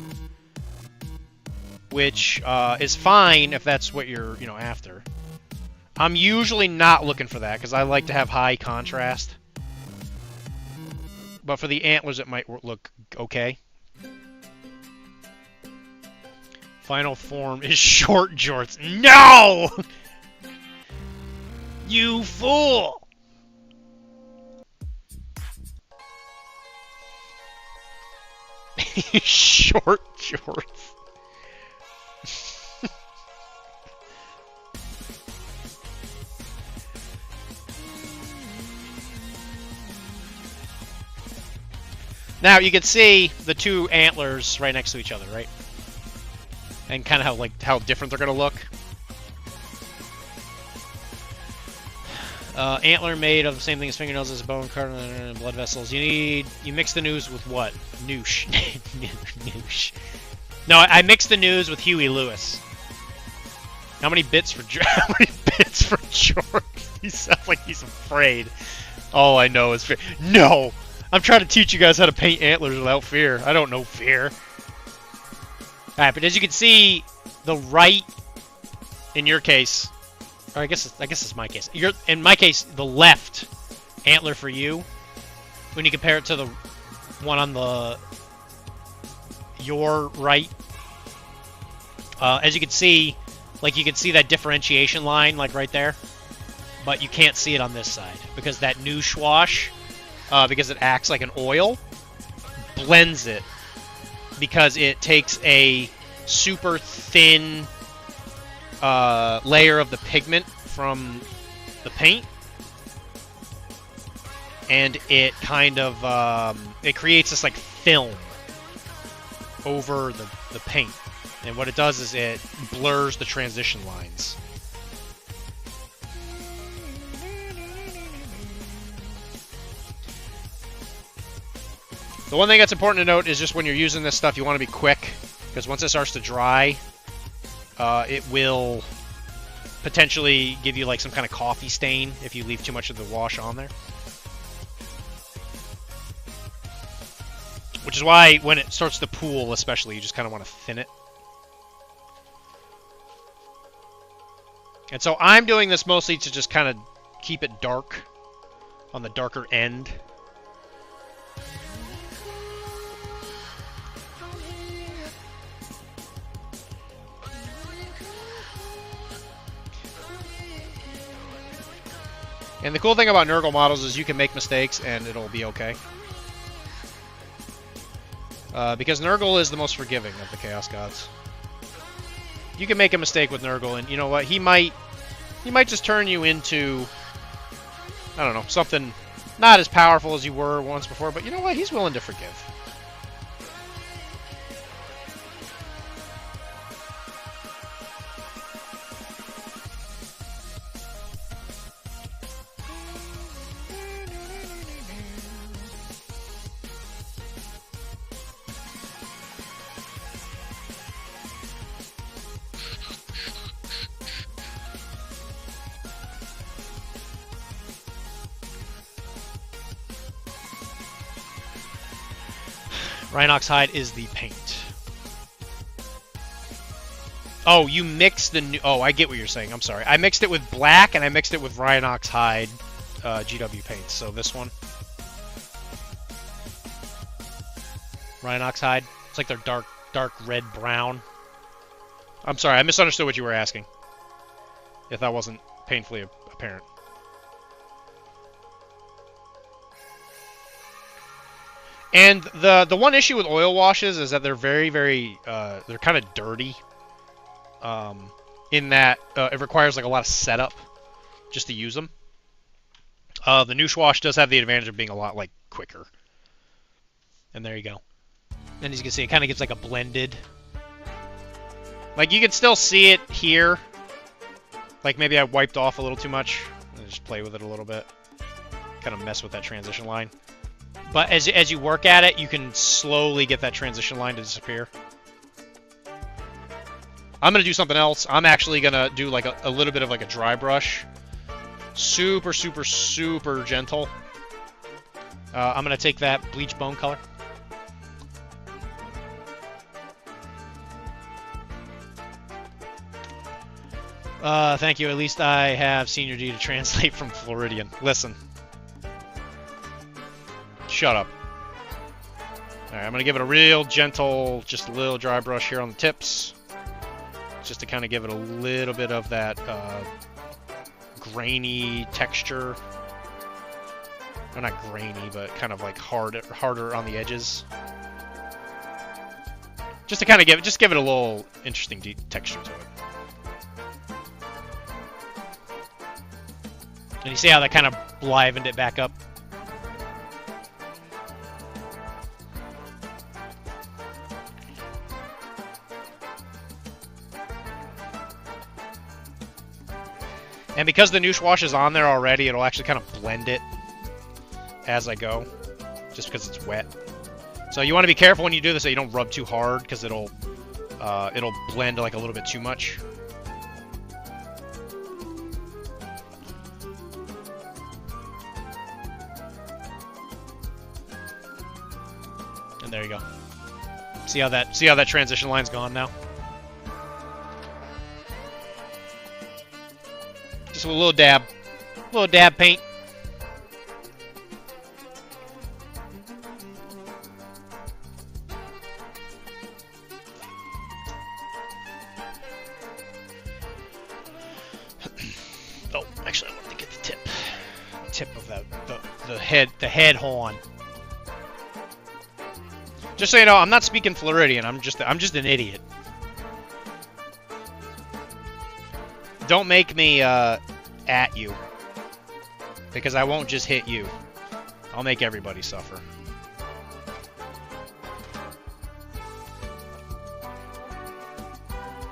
[SPEAKER 5] which is fine if that's what you're, after. I'm usually not looking for that because I like to have high contrast. But for the antlers, it might look okay. Final form is short jorts. No! You fool! Short jorts. Now you can see the two antlers right next to each other, right? And kind of how different they're gonna look. Antler made of the same thing as fingernails as a bone, cartilage, and blood vessels. You mix the news with what? Noosh. Noosh. No, I mixed the news with Huey Lewis. How many bits for George? He sounds like he's afraid. All I know is fear. No! I'm trying to teach you guys how to paint antlers without fear. I don't know fear. Alright, but as you can see, the right, in your case, or I guess it's my case. In my case, the left antler for you, when you compare it to the one on your right, as you can see, you can see that differentiation line, right there, but you can't see it on this side because that new schwash, because it acts like an oil, blends it because it takes a super thin layer of the pigment from the paint, and it kind of it creates this film over the paint, and what it does is it blurs the transition lines. The one thing that's important to note is just when you're using this stuff, you want to be quick, because once it starts to dry, it will potentially give you some kind of coffee stain if you leave too much of the wash on there. Which is why when it starts to pool, especially, you just kind of want to thin it. And so I'm doing this mostly to just kind of keep it dark, on the darker end. And the cool thing about Nurgle models is you can make mistakes and it'll be okay. Because Nurgle is the most forgiving of the Chaos Gods. You can make a mistake with Nurgle, and you know what? He might just turn you into, I don't know, something not as powerful as you were once before, but you know what? He's willing to forgive. Rhinox hide is the paint. Oh, you mix the new... Oh, I get what you're saying. I'm sorry. I mixed it with black, and I mixed it with Rhinox hide GW paints. So this one. Rhinox hide. It's like they're dark red-brown. I'm sorry. I misunderstood what you were asking. If that wasn't painfully apparent. And the one issue with oil washes is that they're very, very, they're kind of dirty. In that it requires a lot of setup just to use them. The new wash does have the advantage of being a lot quicker. And there you go. And as you can see, it kind of gives a blended. You can still see it here. Maybe I wiped off a little too much. Just play with it a little bit. Kind of mess with that transition line. But as you work at it, you can slowly get that transition line to disappear. I'm going to do something else. I'm actually going to do a little bit of a dry brush. Super, super, super gentle. I'm gonna take that bleach bone color. Thank you. At least I have Senior D to translate from Floridian. Listen. Shut up. Alright, I'm gonna give it a real gentle, just a little dry brush here on the tips. Just to kind of give it a little bit of that grainy texture. Well, not grainy, but kind of like harder on the edges. Just to kind of give it a little interesting texture to it. And you see how that kind of livened it back up? And because the Noosh Wash is on there already, it'll actually kind of blend it as I go, just because it's wet. So you want to be careful when you do this that you don't rub too hard, because it'll blend like a little bit too much. And there you go. See how that transition line's gone now? Just a little dab paint. Oh, actually, I wanted to get the tip of the head horn. Just so you know, I'm not speaking Floridian. I'm just an idiot. Don't make me at you, because I won't just hit you. I'll make everybody suffer.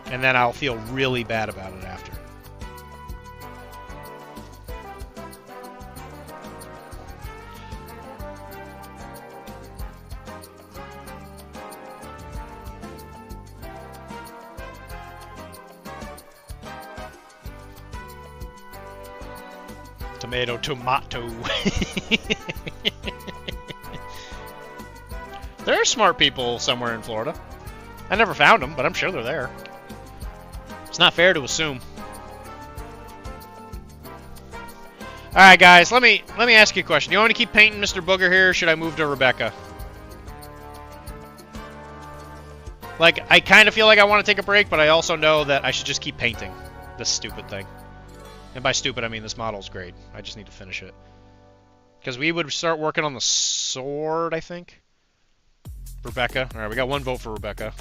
[SPEAKER 5] And then I'll feel really bad about it after. Tomato. There are smart people somewhere in Florida. I never found them, but I'm sure they're there. It's not fair to assume. Alright guys, let me ask you a question. Do you want me to keep painting Mr. Booger here, or should I move to Rebecca? Like, I kind of feel like I want to take a break, but I also know that I should just keep painting this stupid thing. And by stupid, I mean this model's great. I just need to finish it. Because we would start working on the sword, I think. Rebecca. Alright, we got one vote for Rebecca.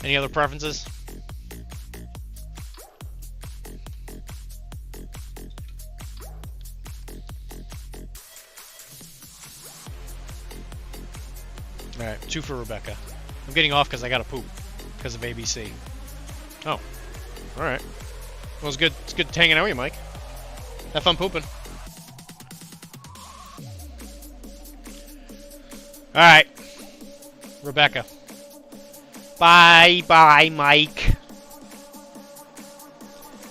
[SPEAKER 5] Any other preferences? Alright, 2 for Rebecca. I'm getting off because I gotta poop. Because of ABC. Oh. Alright. Well, it's good hanging out with you, Mike. Have fun pooping. Alright. Rebecca. Bye, Mike.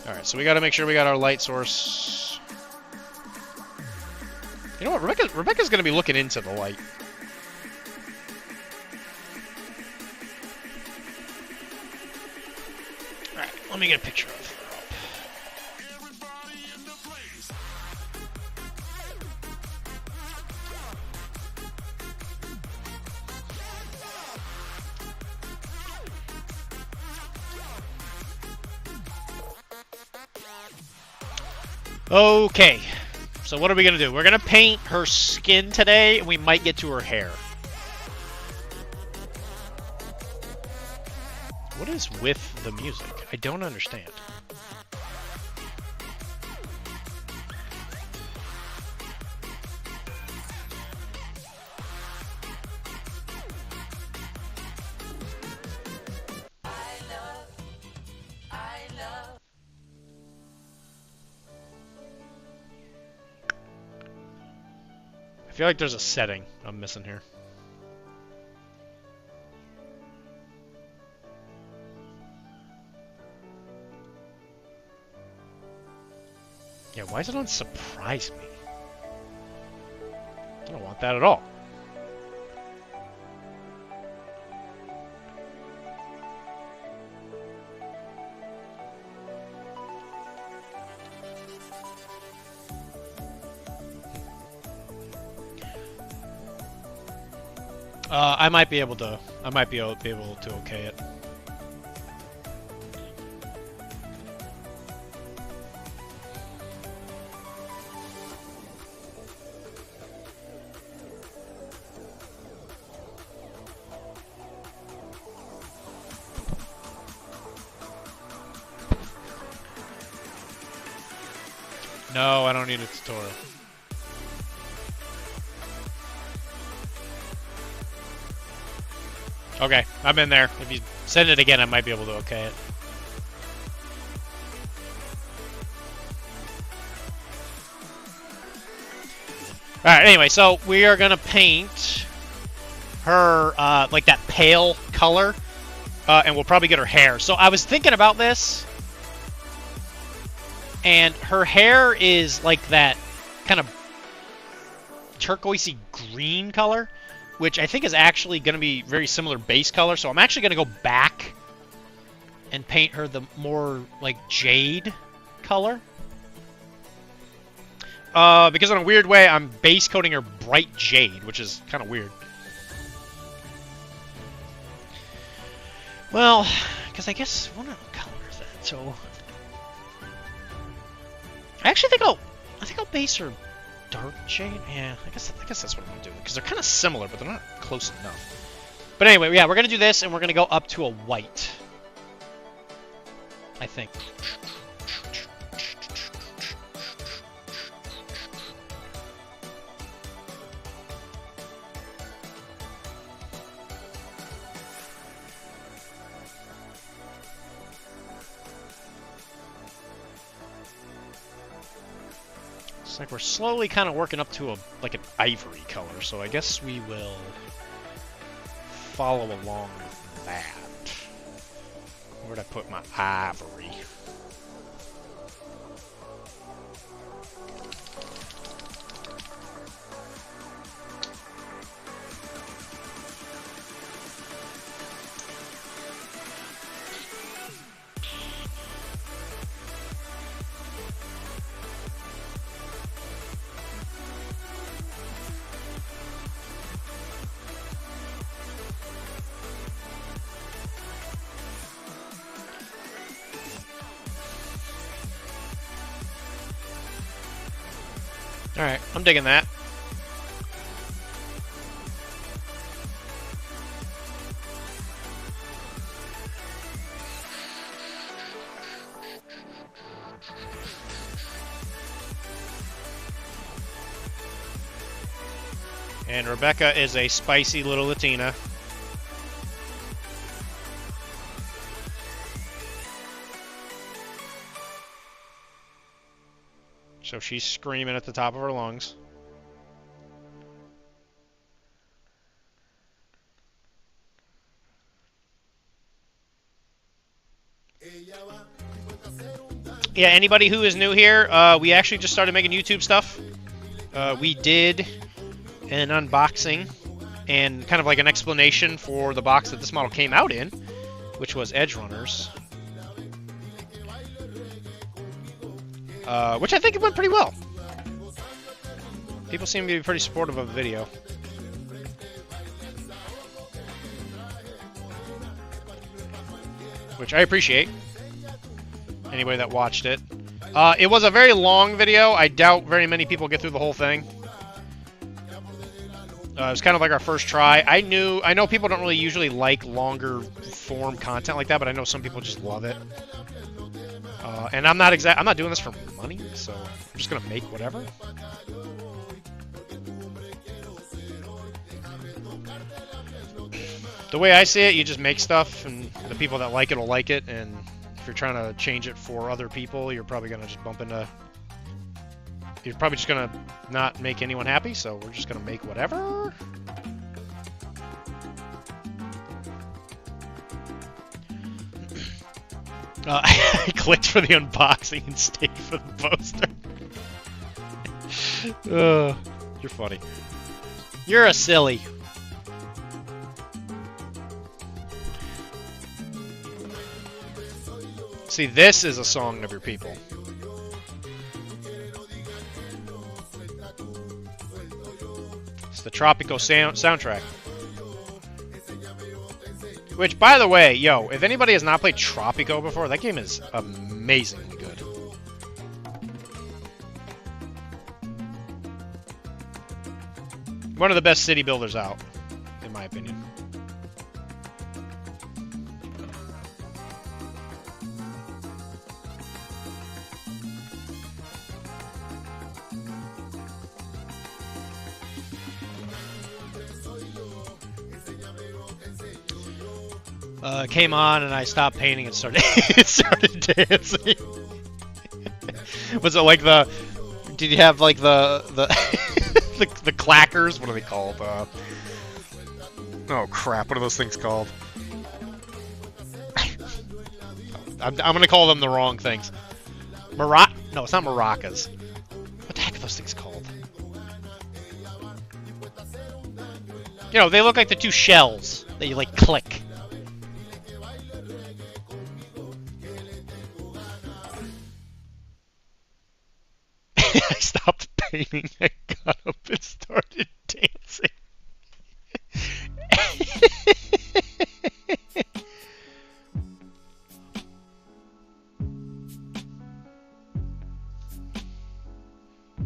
[SPEAKER 5] Alright, so we gotta make sure we got our light source. You know what? Rebecca's gonna be looking into the light. Alright, let me get a picture of her. Okay, so what are we gonna do? We're gonna paint her skin today, and we might get to her hair. What is with the music? I don't understand. I feel like there's a setting I'm missing here. Yeah, why is it on surprise me? I don't want that at all. I might be able to. I might be able to okay it. No, I don't need a tutorial. Okay, I'm in there. If you send it again, I might be able to okay it. Alright, anyway, so we are gonna paint her, like that pale color, and we'll probably get her hair. So I was thinking about this, and her hair is like that kind of turquoisey green color, which I think is actually going to be very similar base color. So I'm actually going to go back and paint her the more like jade color. Because in a weird way, I'm base coating her bright jade, which is kind of weird. Well, because I guess what color is that? So I actually think I'll base her dark jade. Yeah, I guess that's what I'm gonna do, because they're kind of similar, but they're not close enough. But anyway, yeah, we're gonna do this, and we're gonna go up to a white, I think. It's like we're slowly kind of working up to an ivory color, so I guess we will follow along with that. Where'd I put my ivory? Alright, I'm digging that. And Rebecca is a spicy little Latina. So she's screaming at the top of her lungs. Yeah, anybody who is new here, we actually just started making YouTube stuff. We did an unboxing and kind of like an explanation for the box that this model came out in, which was Edge Runners. Which I think it went pretty well. People seem to be pretty supportive of the video. Which I appreciate. Anybody that watched it. It was a very long video. I doubt very many people get through the whole thing. It was kind of like our first try. I know people don't really usually like longer form content like that, but I know some people just love it. And I'm not doing this for money, so I'm just gonna make whatever. The way I see it, you just make stuff, and the people that like it will like it, and if you're trying to change it for other people, you're probably gonna just bump into... You're probably just gonna not make anyone happy, so we're just gonna make whatever. I clicked for the unboxing and stayed for the poster. You're funny. You're a silly. See, this is a song of your people. It's the Tropico soundtrack. Which, by the way, yo, if anybody has not played Tropico before, that game is amazingly good. One of the best city builders out, in my opinion. Came on and I stopped painting and started started dancing. Was it like the? Did you have like the the clackers? What are they called? Oh crap! What are those things called? I'm gonna call them the wrong things. No, it's not maracas. What the heck are those things called? You know, they look like the two shells that you like click. I stopped painting, I got up and started dancing.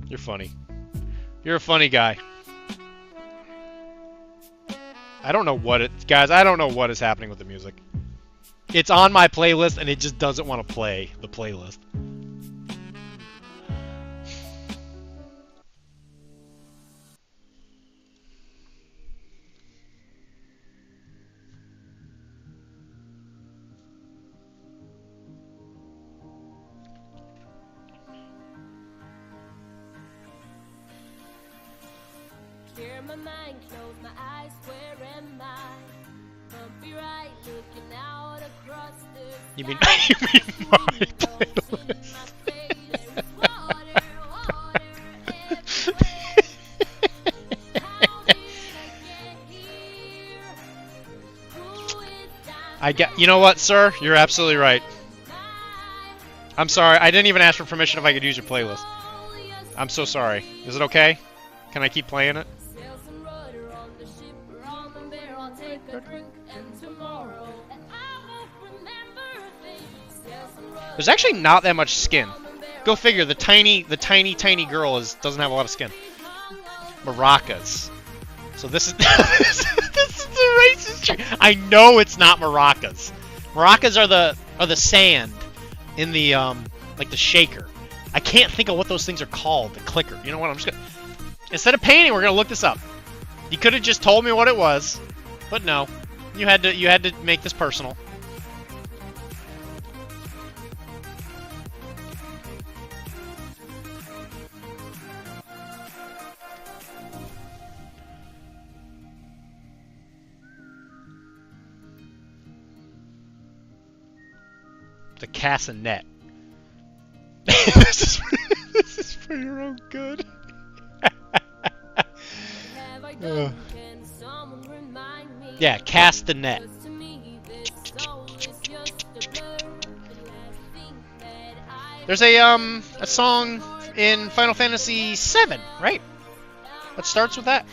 [SPEAKER 5] You're funny. You're a funny guy. I don't know what guys, I don't know what is happening with the music. It's on my playlist and it just doesn't want to play the playlist.
[SPEAKER 4] Clear my mind, close my eyes, where am I? Bumpy right, looking out across the
[SPEAKER 5] You mean
[SPEAKER 4] sky.
[SPEAKER 5] you mean my playlist? I get. You know what, sir? You're absolutely right. I'm sorry. I didn't even ask for permission if I could use your playlist. I'm so sorry. Is it okay? Can I keep playing it? There's actually not that much skin. Go figure. The tiny girl doesn't have a lot of skin. Maracas. So this is this is the racist trick. I know it's not maracas. Maracas are the sand in the like the shaker. I can't think of what those things are called. The clicker. You know what? I'm just gonna instead of painting, we're gonna look this up. You could have just told me what it was, but no. You had to make this personal. The castanet. this is for your own good. Yeah, castanet. There's a song in Final Fantasy VII, right? That starts with that.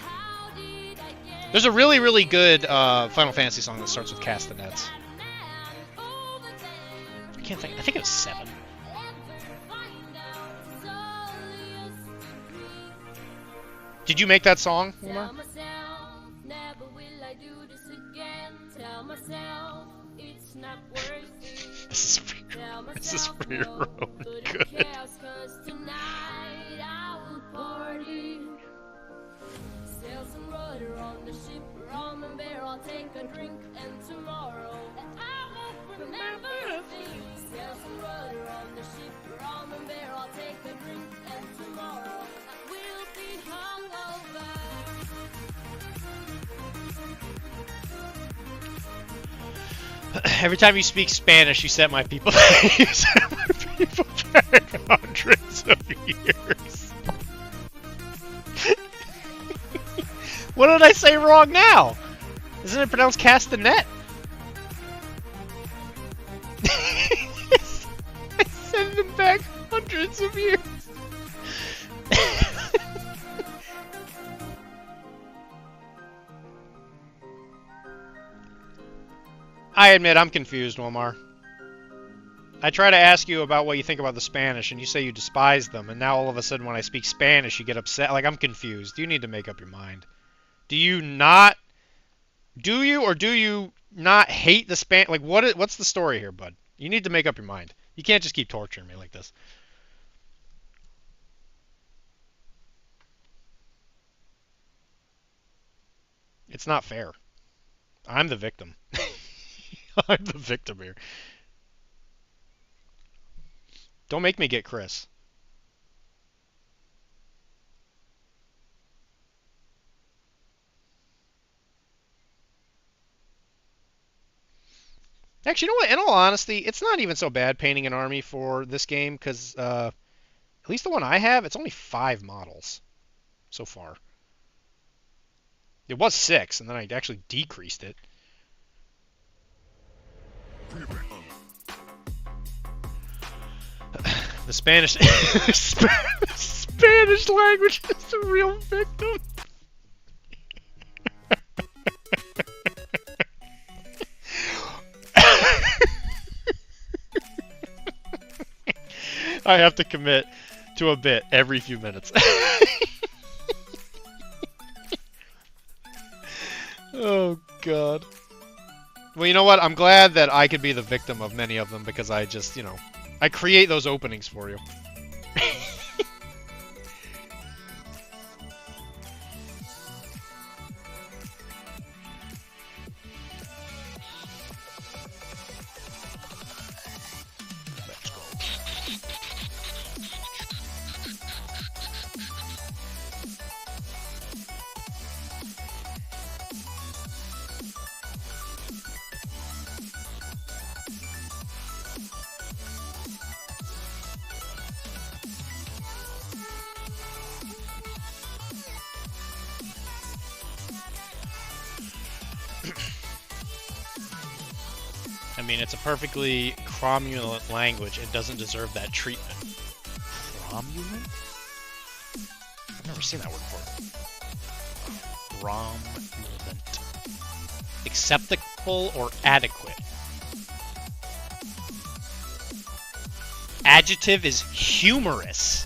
[SPEAKER 5] There's a really, really good Final Fantasy song that starts with castanets. I can't think. I think it was 7. Did you make that song, Omar? This is for your own good. Every time you speak Spanish, you set my people back hundreds of years. What did I say wrong now? Isn't it pronounced castanet? I sent them back hundreds of years. I admit I'm confused, Omar. I try to ask you about what you think about the Spanish, and you say you despise them, and now all of a sudden when I speak Spanish you get upset. Like, I'm confused. You need to make up your mind. Do you not... Do you or do you not hate the Spanish? Like, what's the story here, bud? You need to make up your mind. You can't just keep torturing me like this. It's not fair. I'm the victim. I'm the victim here. Don't make me get Chris. Actually, you know what? In all honesty, it's not even so bad painting an army for this game, because at least the one I have, it's only 5 models so far. It was 6, and then I actually decreased it. The Spanish... Spanish language is the real victim. I have to commit to a bit every few minutes. Oh, God. Well, you know what? I'm glad that I could be the victim of many of them, because I just, you know, I create those openings for you. Let's go. I mean, it's a perfectly cromulent language. It doesn't deserve that treatment. Cromulent? I've never seen that word before. Cromulent. Acceptable or adequate? Adjective is humorous.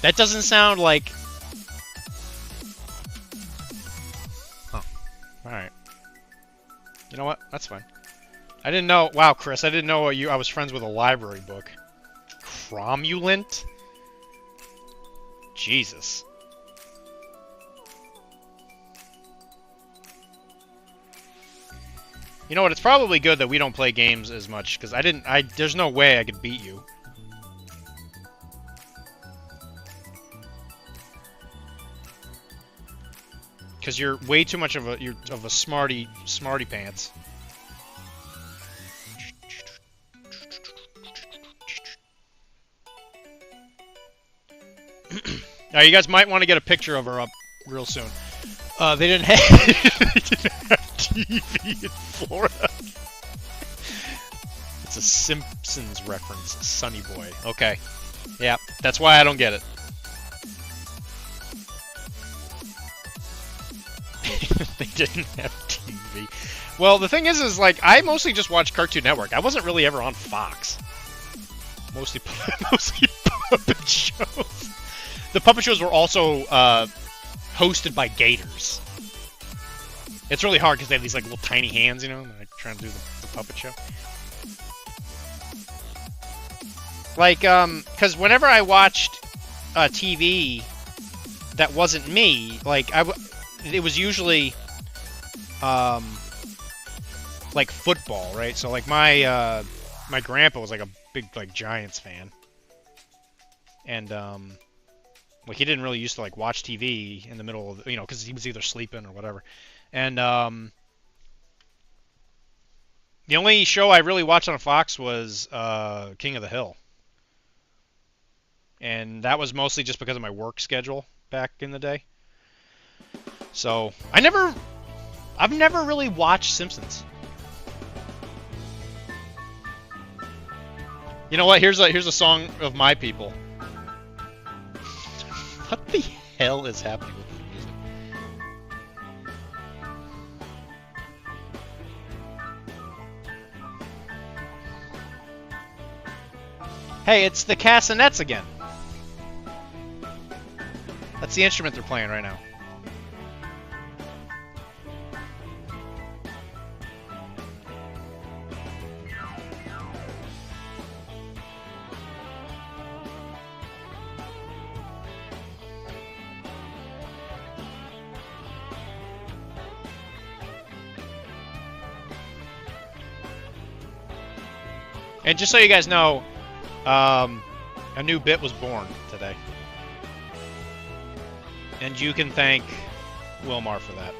[SPEAKER 5] That doesn't sound like... Huh. Alright. You know what? That's fine. I didn't know... Wow, Chris, I didn't know I was friends with a library book. Cromulent? Jesus. You know what? It's probably good that we don't play games as much, because there's no way I could beat you. Because you're way too much of a smarty pants. Now, you guys might want to get a picture of her up real soon. They didn't have TV in Florida. It's a Simpsons reference, Sonny Boy. Okay. Yeah, that's why I don't get it. They didn't have TV. Well, the thing is like, I mostly just watched Cartoon Network. I wasn't really ever on Fox. Mostly puppet shows. The puppet shows were also hosted by gators. It's really hard because they have these like little tiny hands, you know, like trying to do the puppet show. Like, because whenever I watched TV that wasn't me, like it was usually like football, right? So like my grandpa was like a big like Giants fan, and like he didn't really used to like watch TV in the middle of, you know, because he was either sleeping or whatever. And the only show I really watched on Fox was King of the Hill. And that was mostly just because of my work schedule back in the day. So I've never really watched Simpsons. You know what? Here's a song of my people. What the hell is happening with the music? Hey, it's the castanets again. That's the instrument they're playing right now. And just so you guys know, a new bit was born today. And you can thank Wilmar for that.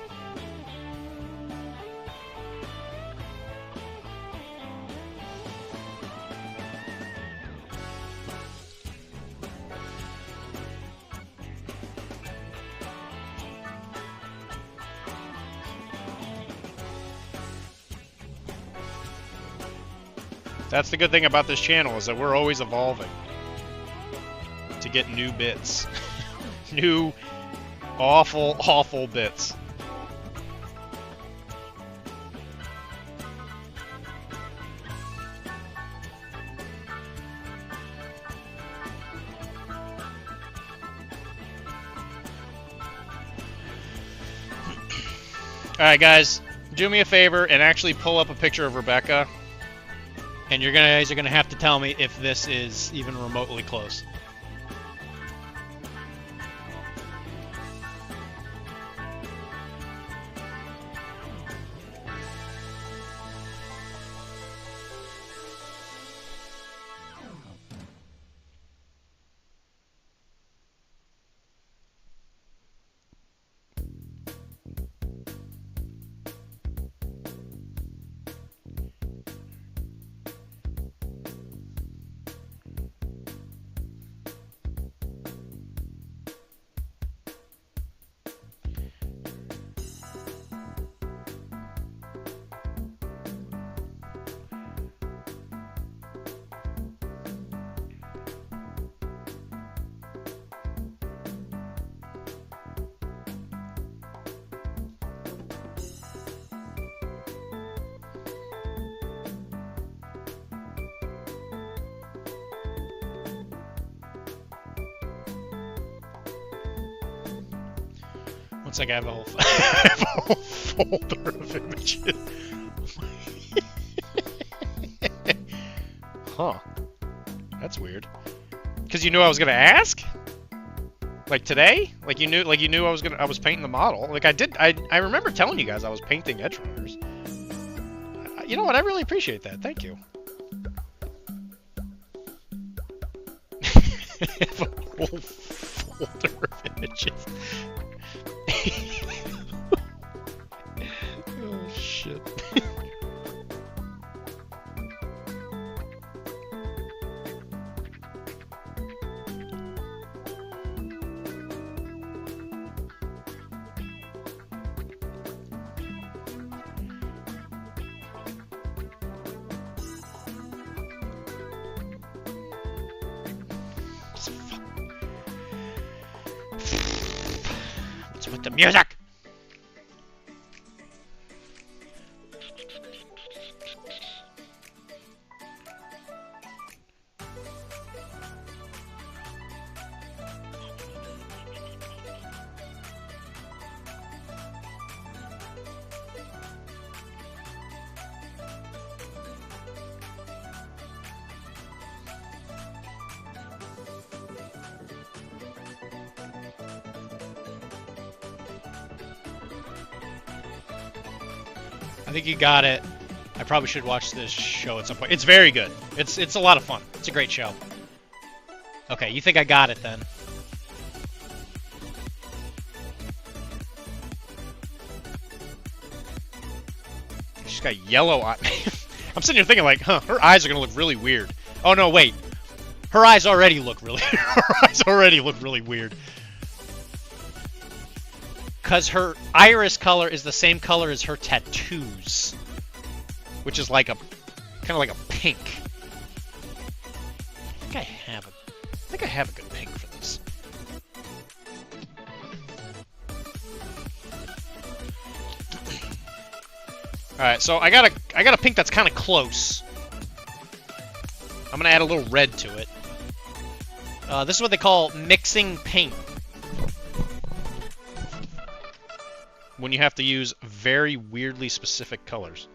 [SPEAKER 5] That's the good thing about this channel, is that we're always evolving to get new bits. New awful, awful bits. Alright guys, do me a favor and actually pull up a picture of Rebecca. And you guys are gonna have to tell me if this is even remotely close. Looks like I have a whole, I have a whole folder of images. Huh. That's weird. Because you knew I was gonna ask? Like today? Like you knew I was painting the model. Like I remember telling you guys I was painting edge runners. You know what? I really appreciate that. Thank you. I have a whole folder of images. Oh shit. What's with the music? I think you got it. I probably should watch this show at some point. It's very good. It's a lot of fun. It's a great show. Okay, you think I got it then? She's got yellow eye. I'm sitting here thinking like, huh, her eyes are gonna look really weird. Oh no, wait. Her eyes already look really her eyes already look really weird. Because her iris color is the same color as her tattoos, which is like a kind of like a pink. I think I have a good pink for this. All right, so I got a pink that's kind of close. I'm gonna add a little red to it. This is what they call mixing paint. When you have to use very weirdly specific colors.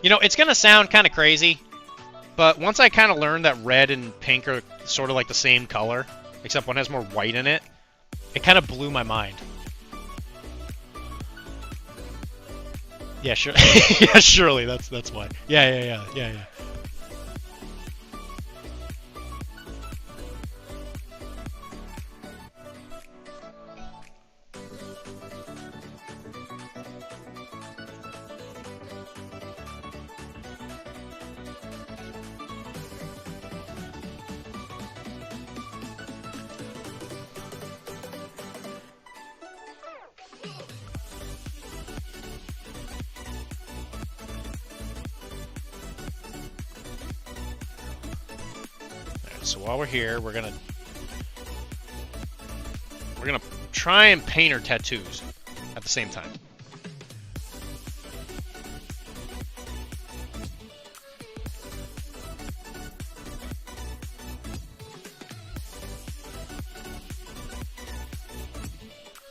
[SPEAKER 5] You know, it's gonna sound kind of crazy, but once I kind of learned that red and pink are sort of like the same color, except one has more white in it, it kind of blew my mind. Yeah, sure. Yeah, surely that's why. Yeah. So while we're here, we're gonna try and paint her tattoos at the same time.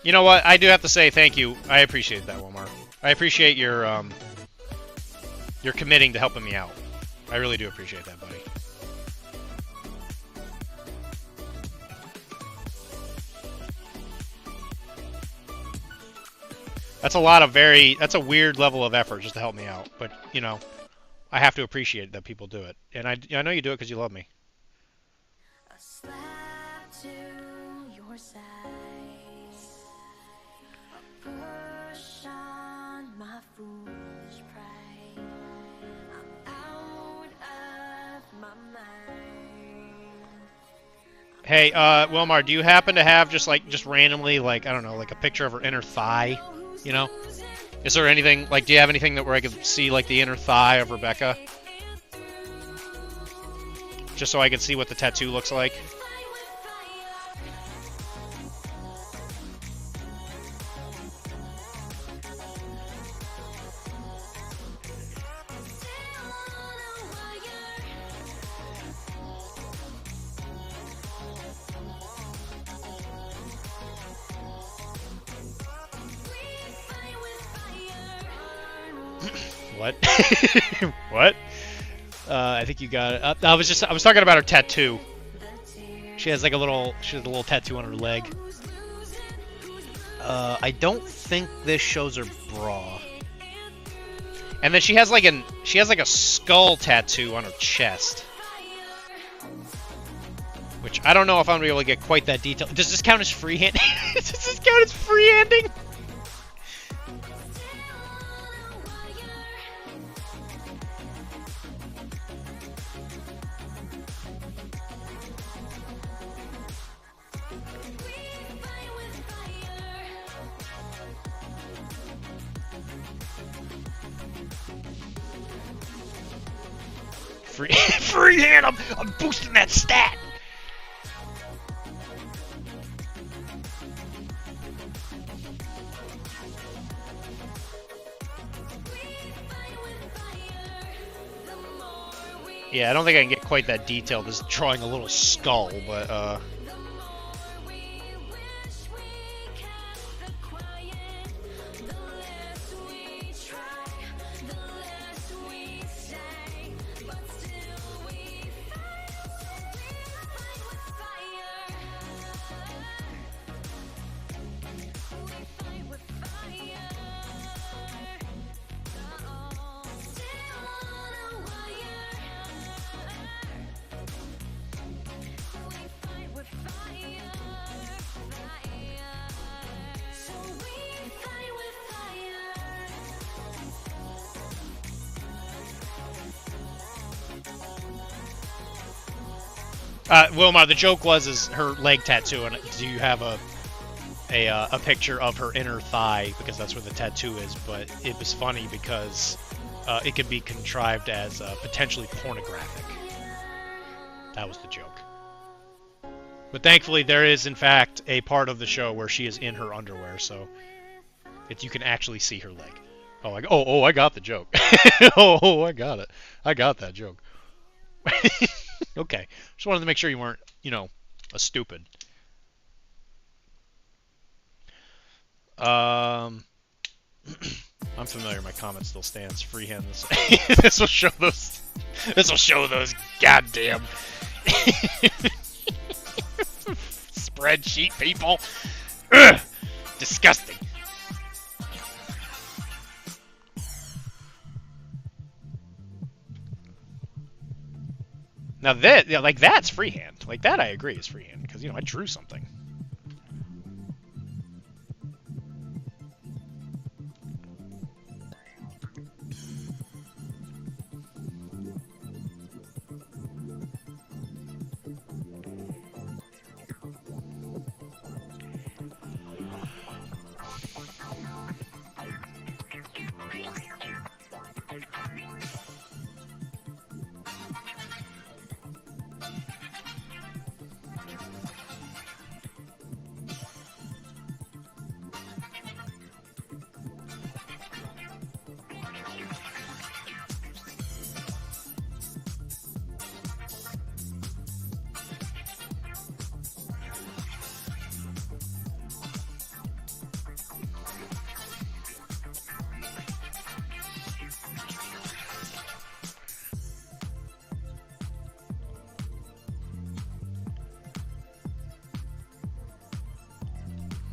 [SPEAKER 5] You know what? I do have to say thank you. I appreciate that, Wilmar. I appreciate your committing to helping me out. I really do appreciate that, buddy. That's that's a weird level of effort just to help me out. But, you know, I have to appreciate that people do it. And I know you do it because you love me.
[SPEAKER 4] A slap to your size, a push on my foolish pride. I'm out of my mind.
[SPEAKER 5] Hey, Wilmar, do you happen to have just randomly, like, I don't know, like a picture of her inner thigh? You know? Is there anything, like, do you have anything that where I could see, like, the inner thigh of Rebecca? Just so I can see what the tattoo looks like. What? What? I think you got it. I was talking about her tattoo. She has like a little tattoo on her leg. I don't think this shows her bra. And then she has like a skull tattoo on her chest. Which I don't know if I'm gonna be able to get quite that detail. Does this count as freehand? Does this count as freehanding? Freehand, I'm boosting that stat. Yeah, I don't think I can get quite that detailed as drawing a little skull, but Wilma, the joke was is her leg tattoo, and do you have a picture of her inner thigh, because that's where the tattoo is, but it was funny because it could be contrived as potentially pornographic. That was the joke. But thankfully, there is, in fact, a part of the show where she is in her underwear, so you can actually see her leg. Oh, I got the joke. Oh, I got it. I got that joke. Okay. Just wanted to make sure you weren't, a stupid. I'm familiar. My comment still stands. Freehand. This will show those. This will show those goddamn spreadsheet people. Ugh, disgusting. Now that's freehand. Like that, I agree is freehand because I drew something.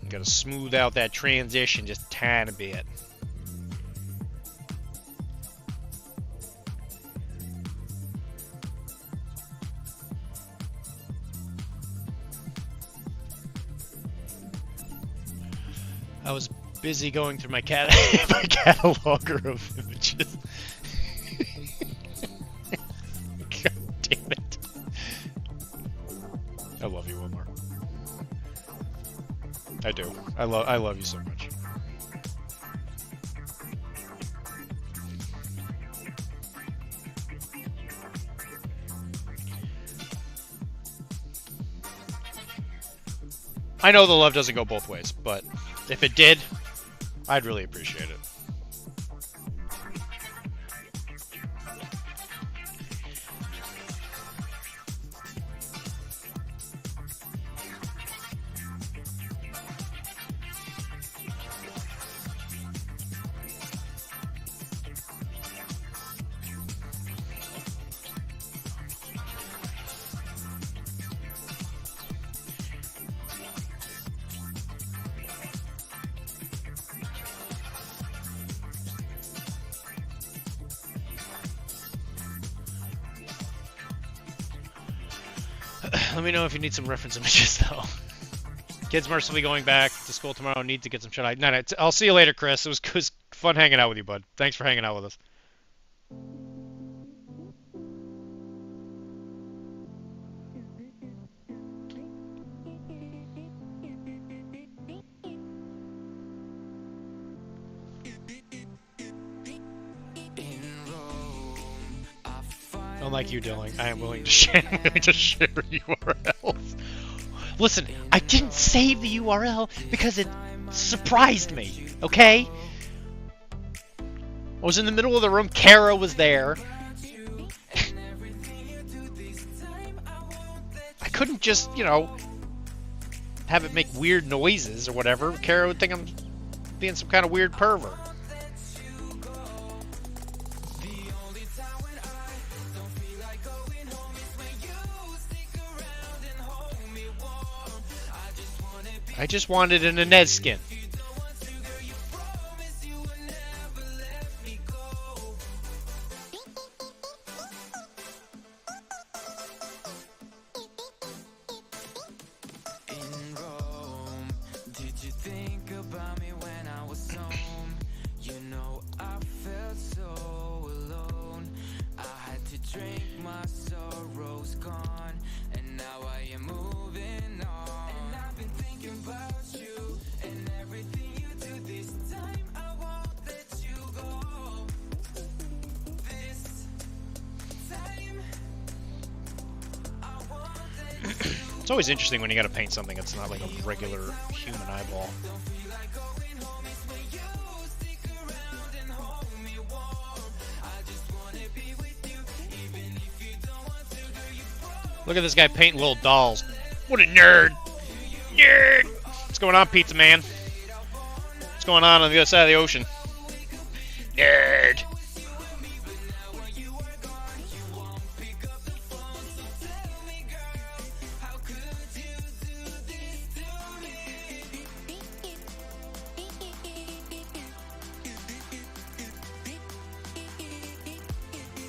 [SPEAKER 5] Gotta smooth out that transition just a tiny bit. I was busy going through my cataloger of images. God damn it. I love you, Wilmar. I do. I love you so much. I know the love doesn't go both ways, but if it did, I'd really appreciate it. Let me know if you need some reference images, though. Kids mercifully going back to school tomorrow. Need to get some shut-eye. No, I'll see you later, Chris. It was fun hanging out with you, bud. Thanks for hanging out with us. Unlike you, Dylan, I am willing to share URLs. Listen, I didn't save the URL because it surprised me, okay? I was in the middle of the room, Kara was there. I couldn't just, have it make weird noises or whatever. Kara would think I'm being some kind of weird pervert. I just wanted an Inez skin. It's always interesting when you gotta paint something that's not like a regular human eyeball. Look at this guy painting little dolls. What a nerd! Nerd! What's going on, Pizza Man? What's going on the other side of the ocean? Nerd!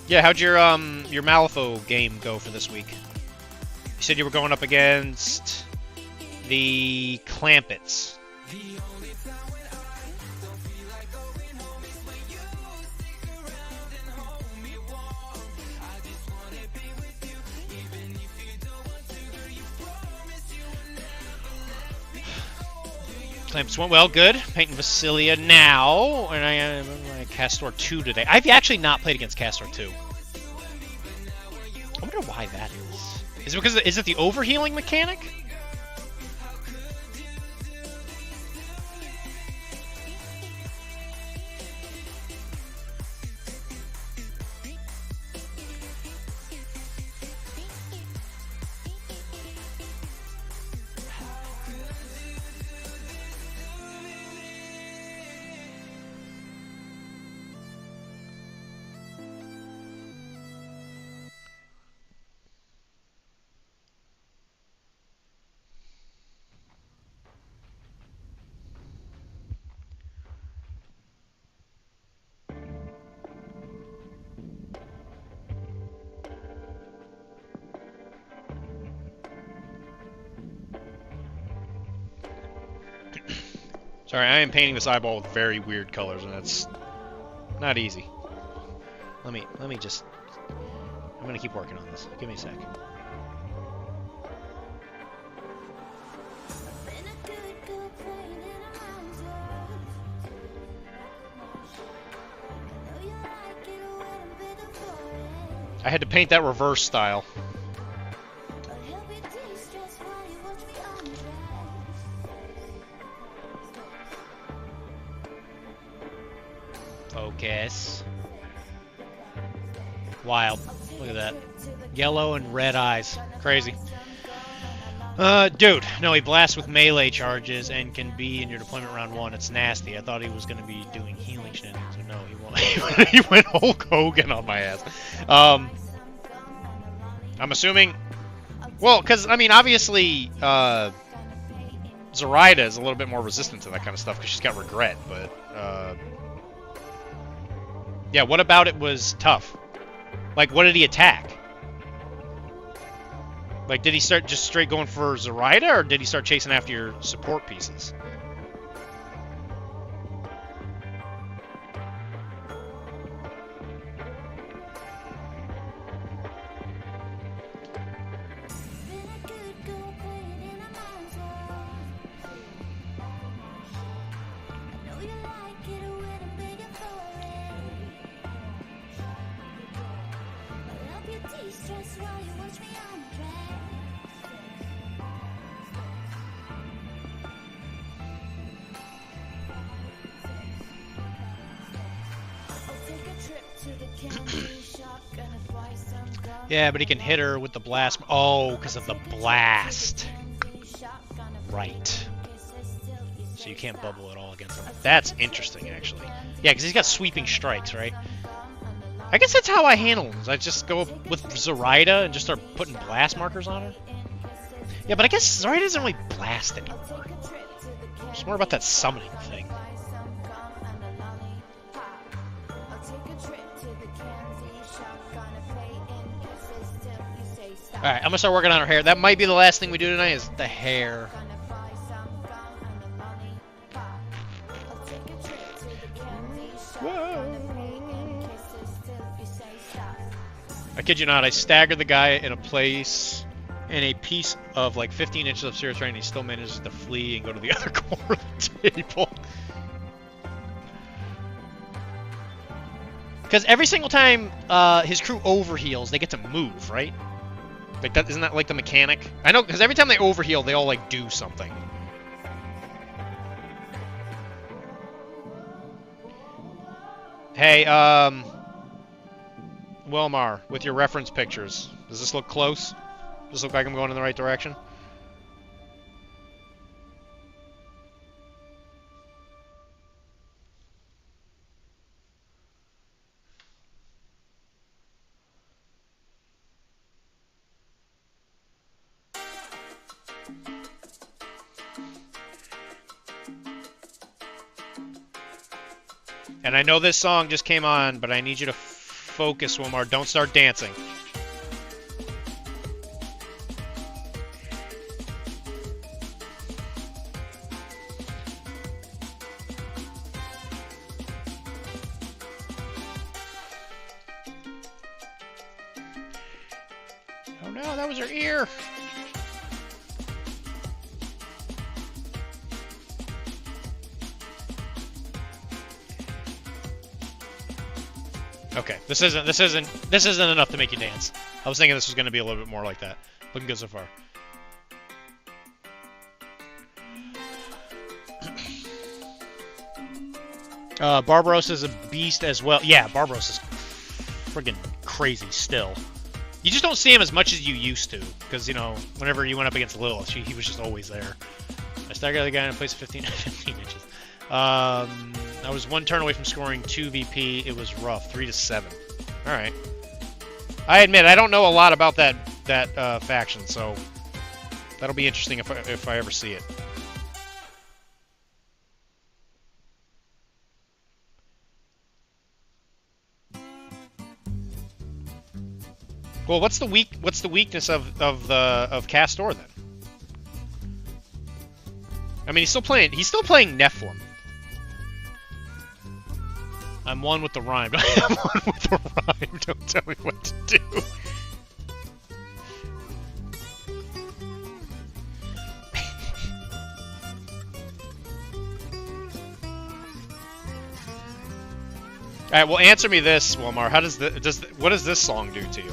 [SPEAKER 5] Yeah, how'd your Malifaux game go for this week? You said you were going up against the Clampets. Clampets went well, good. Painting Vasilia now, and I am Castor 2 today. I've actually not played against Castor 2. I wonder why that is. Is it because is it the overhealing mechanic? Sorry, I am painting this eyeball with very weird colors, and that's not easy. Let me just... I'm gonna keep working on this. Give me a sec. I had to paint that reverse style. Focus. Wild. Look at that. Yellow and red eyes. Crazy. Dude. No, he blasts with melee charges and can be in your deployment round 1. It's nasty. I thought he was going to be doing healing shenanigans, but no, he won't. He went Hulk Hogan on my ass. I'm assuming... Well, because, I mean, obviously, Zoraida is a little bit more resistant to that kind of stuff because she's got regret, but, yeah, what about it was tough? Like, what did he attack? Like, did he start just straight going for Zoraida, or did he start chasing after your support pieces? Yeah, but he can hit her with the blast. Oh, because of the blast. Right. So you can't bubble at all against him. That's interesting, actually. Yeah, because he's got sweeping strikes, right? I guess that's how I handle them. I just go with Zoraida and just start putting blast markers on her. Yeah, but I guess Zoraida doesn't really blast anymore. It's more about that summoning thing. Alright, I'm gonna start working on her hair. That might be the last thing we do tonight, is the hair. Whoa. I kid you not, I staggered the guy in a place in a piece of like 15 inches of serious rain, and he still manages to flee and go to the other corner of the table. Because every single time his crew overheals, they get to move, right? Like that, isn't that like the mechanic? I know, because every time they overheal, they all like do something. Hey, Wilmar, with your reference pictures, does this look close? Does this look like I'm going in the right direction? And I know this song just came on, but I need you to focus, Wilmar. Don't start dancing. Oh no, that was her ear. Okay, this isn't enough to make you dance. I was thinking this was going to be a little bit more like that. Looking good so far. Barbaros is a beast as well. Yeah, Barbaros is friggin' crazy still. You just don't see him as much as you used to, because, you know, whenever you went up against Lilith, he was just always there. I staggered the guy in a place of 15 inches. I was 1 turn away from scoring 2 VP. It was rough, 3-7. All right. I admit I don't know a lot about that faction, so that'll be interesting if I ever see it. Well, what's the weakness of Castor then? I mean, he's still playing Nephilim. I'm one with the rhyme. I'm one with the rhyme. Don't tell me what to do. All right. Well, answer me this, Wilmar. How what does this song do to you?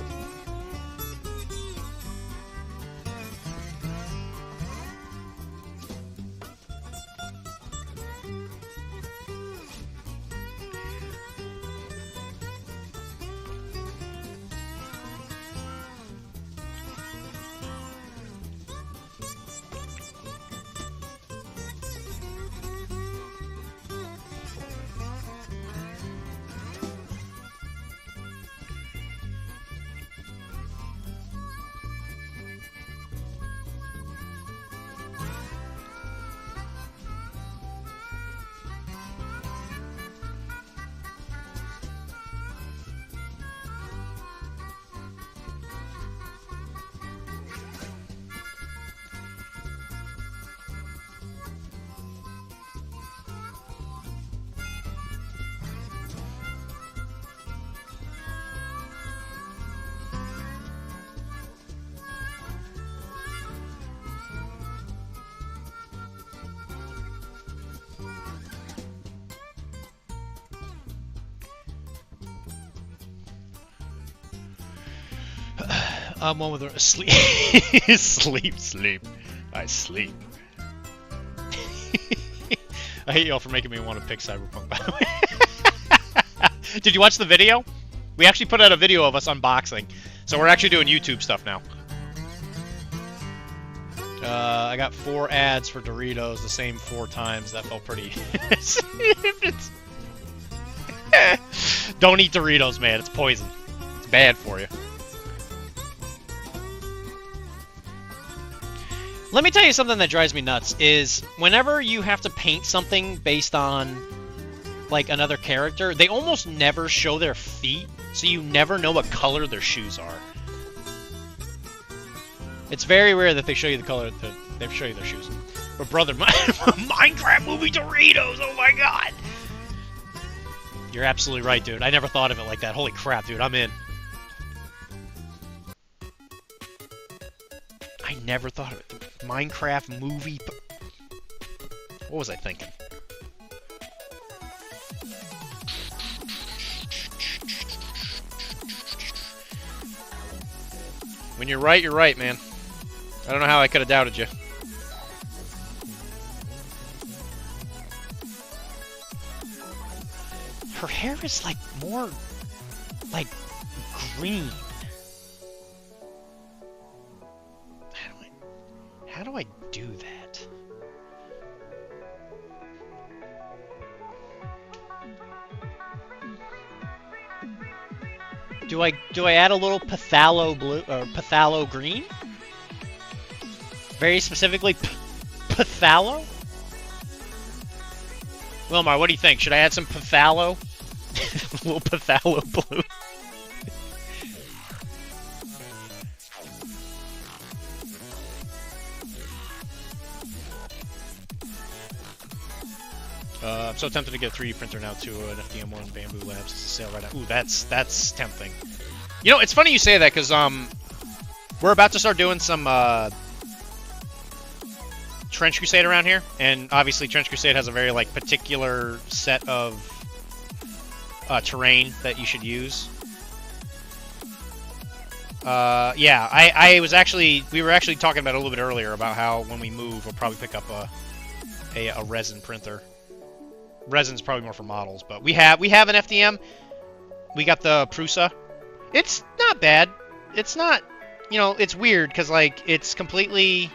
[SPEAKER 5] I'm one with her. Sleep. Sleep. I sleep. I hate y'all for making me want to pick Cyberpunk, by the way. Did you watch the video? We actually put out a video of us unboxing. So we're actually doing YouTube stuff now. I got 4 ads for Doritos, the same 4 times. That felt pretty... Don't eat Doritos, man. It's poison. It's bad for you. Let me tell you something that drives me nuts, is whenever you have to paint something based on, like, another character, they almost never show their feet, so you never know what color their shoes are. It's very rare that they show you the color, they show you their shoes. But brother, Minecraft movie Doritos, oh my god! You're absolutely right, dude. I never thought of it like that. Holy crap, dude, I'm in. I never thought of it. Minecraft movie. What was I thinking? When you're right, man. I don't know how I could have doubted you. Her hair is like more like green. How do I do that? Do I add a little phthalo blue or phthalo green? Very specifically, phthalo? Wilmar, what do you think? Should I add some phthalo? A little phthalo blue. I'm so tempted to get a 3D printer now too. An FDM one, Bamboo Labs is a sale right now. Ooh, that's tempting. You know, it's funny you say that because we're about to start doing some Trench Crusade around here, and obviously Trench Crusade has a very like particular set of terrain that you should use. Yeah, we were actually talking about it a little bit earlier about how when we move, we'll probably pick up a resin printer. Resin's probably more for models, but we have an FDM. We got the Prusa. It's not bad. It's not, you know, it's weird because like it's completely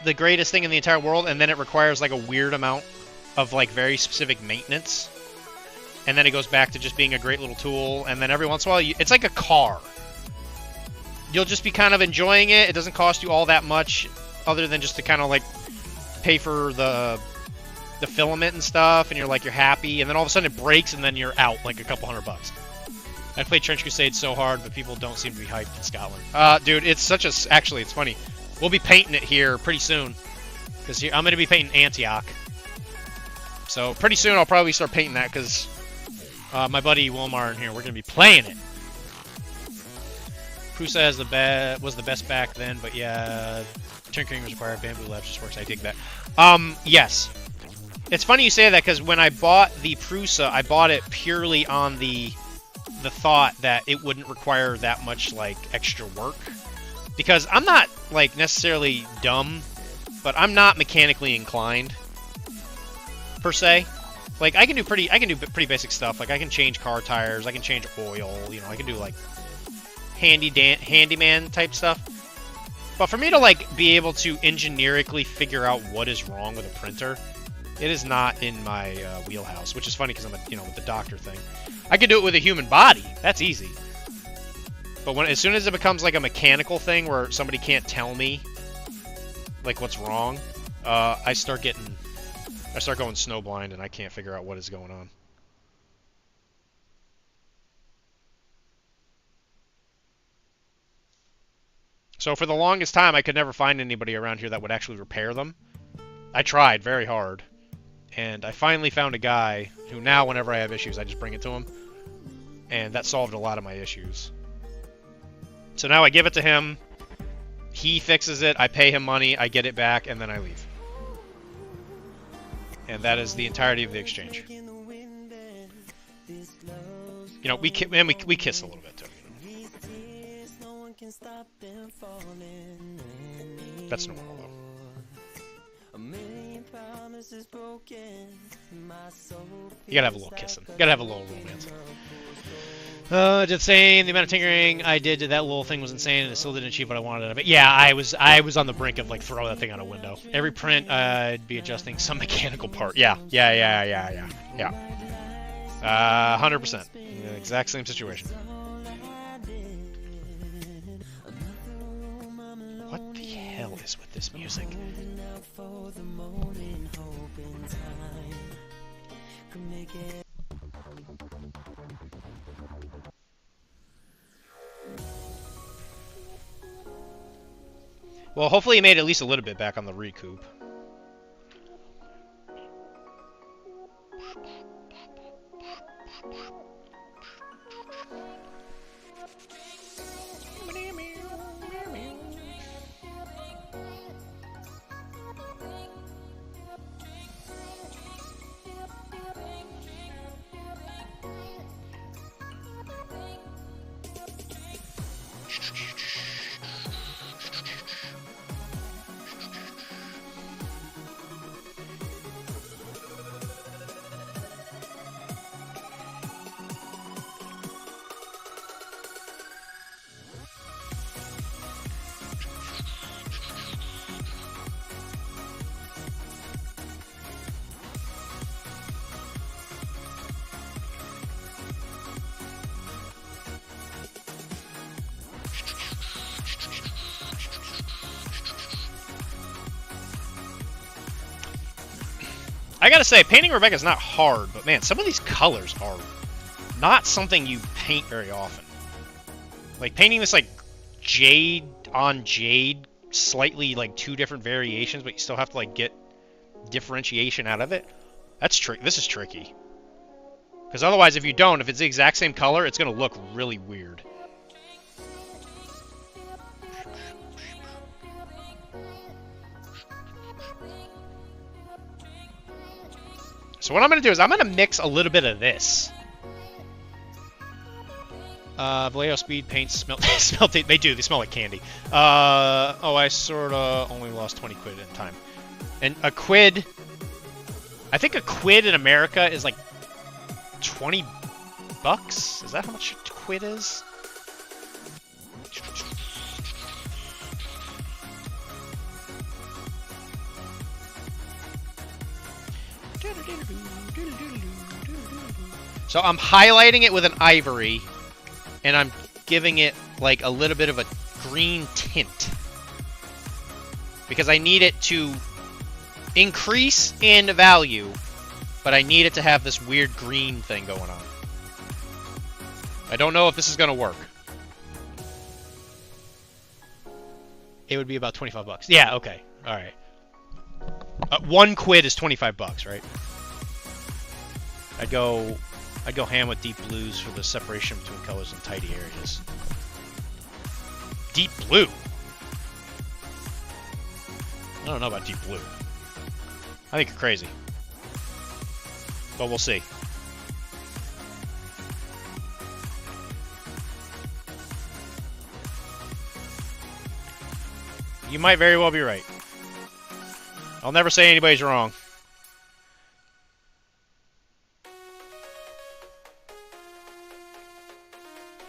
[SPEAKER 5] the greatest thing in the entire world, and then it requires like a weird amount of like very specific maintenance, and then it goes back to just being a great little tool. And then every once in a while, it's like a car. You'll just be kind of enjoying it. It doesn't cost you all that much, other than just to kind of like pay for the filament and stuff, and you're happy, and then all of a sudden it breaks, and then you're out like a couple $100. I played Trench Crusade so hard, but people don't seem to be hyped in Scotland. Dude, it's such a... Actually, it's funny. We'll be painting it here pretty soon, because I'm going to be painting Antioch. So pretty soon I'll probably start painting that, because my buddy Wilmar in here, we're going to be playing it. Prusa was the best back then, but yeah, tinkering was required. Bamboo Labs just works. I dig that. Yes. It's funny you say that, because when I bought the Prusa, I bought it purely on the thought that it wouldn't require that much like extra work, because I'm not like necessarily dumb, but I'm not mechanically inclined per se. Like I can do pretty basic stuff. Like I can change car tires, I can change oil, you know, I can do like handyman type stuff. But for me to like be able to engineerically figure out what is wrong with a printer, it is not in my wheelhouse, which is funny because I'm with the doctor thing. I can do it with a human body. That's easy. But as soon as it becomes like a mechanical thing where somebody can't tell me like what's wrong, I start going snowblind and I can't figure out what is going on. So for the longest time, I could never find anybody around here that would actually repair them. I tried very hard. And I finally found a guy who now, whenever I have issues, I just bring it to him. And that solved a lot of my issues. So now I give it to him. He fixes it. I pay him money. I get it back, and then I leave. And that is the entirety of the exchange. You know, we kiss a little bit, too. You know? That's normal, though. You gotta have a little kissing. You gotta have a little romance. Just saying, the amount of tinkering I did to that little thing was insane, and it still didn't achieve what I wanted of it. Yeah, I was on the brink of like throwing that thing out a window. Every print, I'd be adjusting some mechanical part. Yeah. 100%. Exact same situation. What the hell is with this music? Well, hopefully he made at least a little bit back on the recoup. I gotta say, painting Rebecca's not hard, but man, some of these colors are not something you paint very often. Like painting this like jade on jade, slightly like two different variations, but you still have to like get differentiation out of it. That's tricky. This is tricky. Because otherwise, if you don't, if it's the exact same color, it's gonna look really weird. So what I'm going to do is I'm going to mix a little bit of this. Vallejo Speed paints smell they do. They smell like candy. Oh, I sort of only lost 20 quid in time. And a quid, I think a quid in America is like 20 bucks. Is that how much a quid is? So I'm highlighting it with an ivory, and I'm giving it like a little bit of a green tint. Because I need it to increase in value, but I need it to have this weird green thing going on. I don't know if this is going to work. It would be about 25 bucks. Yeah, okay. All right. 1 quid is 25 bucks, right? I'd go ham with deep blues for the separation between colors in tidy areas. Deep blue? I don't know about deep blue. I think you're crazy. But we'll see. You might very well be right. I'll never say anybody's wrong.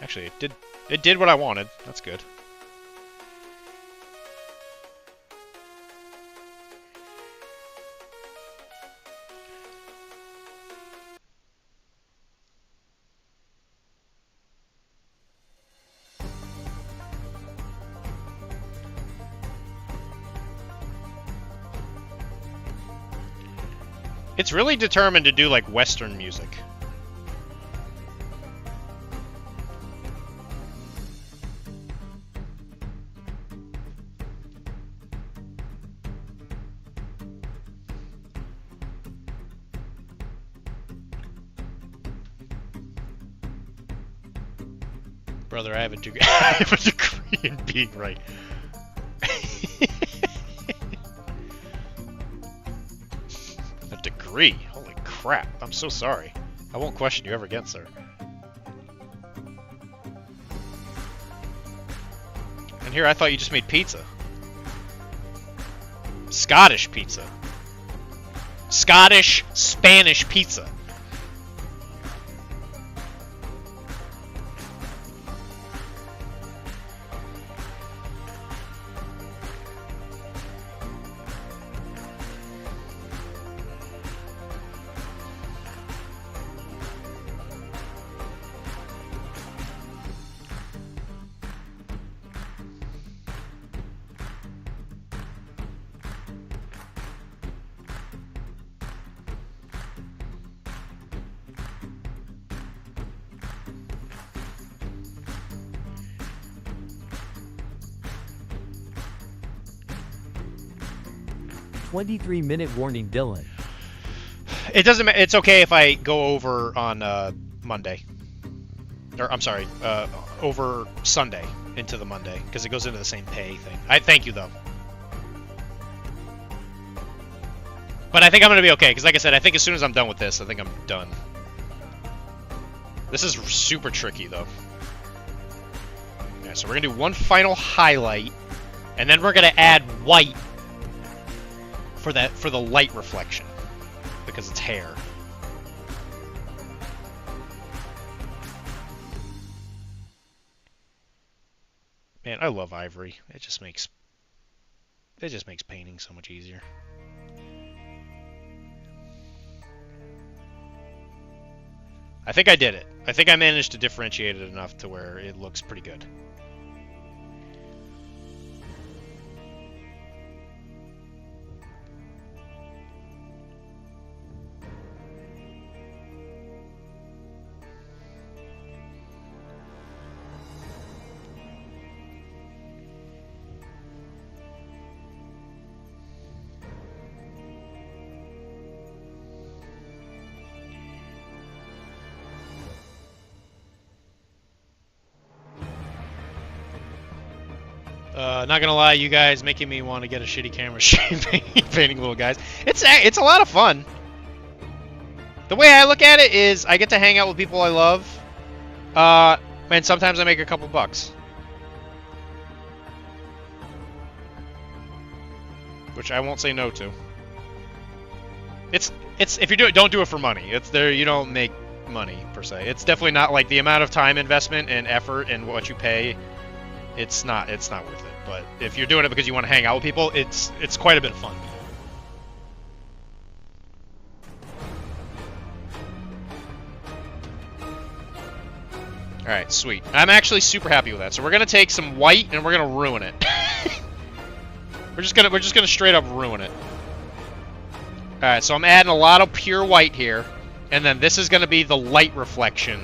[SPEAKER 5] Actually, it did what I wanted. That's good. It's really determined to do like Western music. Brother, I have a degree, I have a degree in being right. A degree? Holy crap. I'm so sorry. I won't question you ever again, sir. And here, I thought you just made pizza. Scottish pizza. Scottish, Spanish pizza.
[SPEAKER 3] "23-minute warning, Dylan.
[SPEAKER 5] It doesn't matter. It's okay if I go over on Monday. Or, I'm sorry, over Sunday into the Monday, because it goes into the same pay thing. I thank you, though. But I think I'm going to be okay, because like I said, I think as soon as I'm done with this, I think I'm done. This is super tricky, though. Yeah, so we're going to do one final highlight, and then we're going to add white for the light reflection, because it's hair. Man, I love ivory. It just makes painting so much easier. I think I did it. I think I managed to differentiate it enough to where it looks pretty good. Not gonna lie, you guys making me want to get a shitty camera painting little guys. It's a lot of fun. The way I look at it is I get to hang out with people I love, and sometimes I make a couple bucks. Which I won't say no to. It's if you do it, don't do it for money. It's there, you don't make money per se. It's definitely not like the amount of time investment and effort and what you pay. It's not worth it. But if you're doing it because you want to hang out with people, it's quite a bit of fun. All right, sweet. I'm actually super happy with that. So we're gonna take some white and we're gonna ruin it. We're just gonna straight up ruin it. All right, so I'm adding a lot of pure white here, and then this is gonna be the light reflection,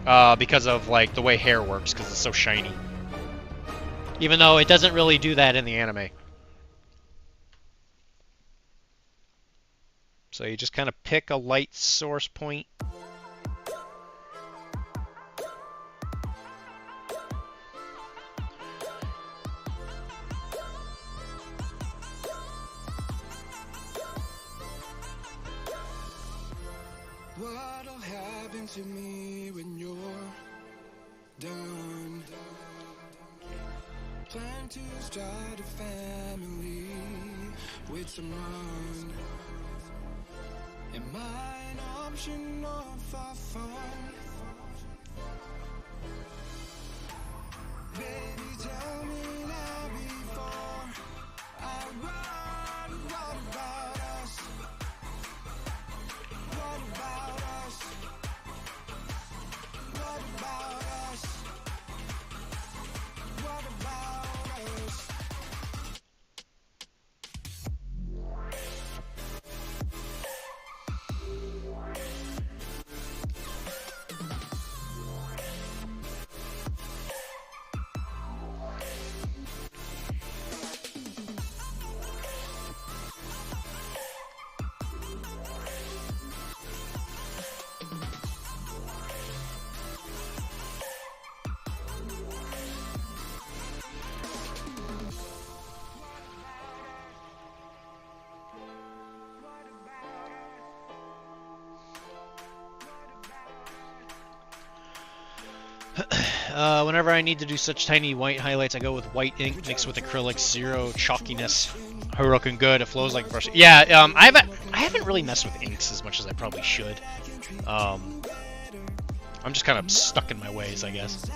[SPEAKER 5] because of like the way hair works, because it's so shiny. Even though it doesn't really do that in the anime. So you just kind of pick a light source point.
[SPEAKER 7] What'll happen to me when you're done? Plan to start a family with someone. Am I an option or far from? Baby, tell me now before I run. What about us? What about us? What about us? What about us?
[SPEAKER 5] Whenever I need to do such tiny white highlights, I go with white ink mixed with acrylic, zero chalkiness. Her looking good. It flows like brush. Yeah, I haven't really messed with inks as much as I probably should. I'm just kind of stuck in my ways, I guess.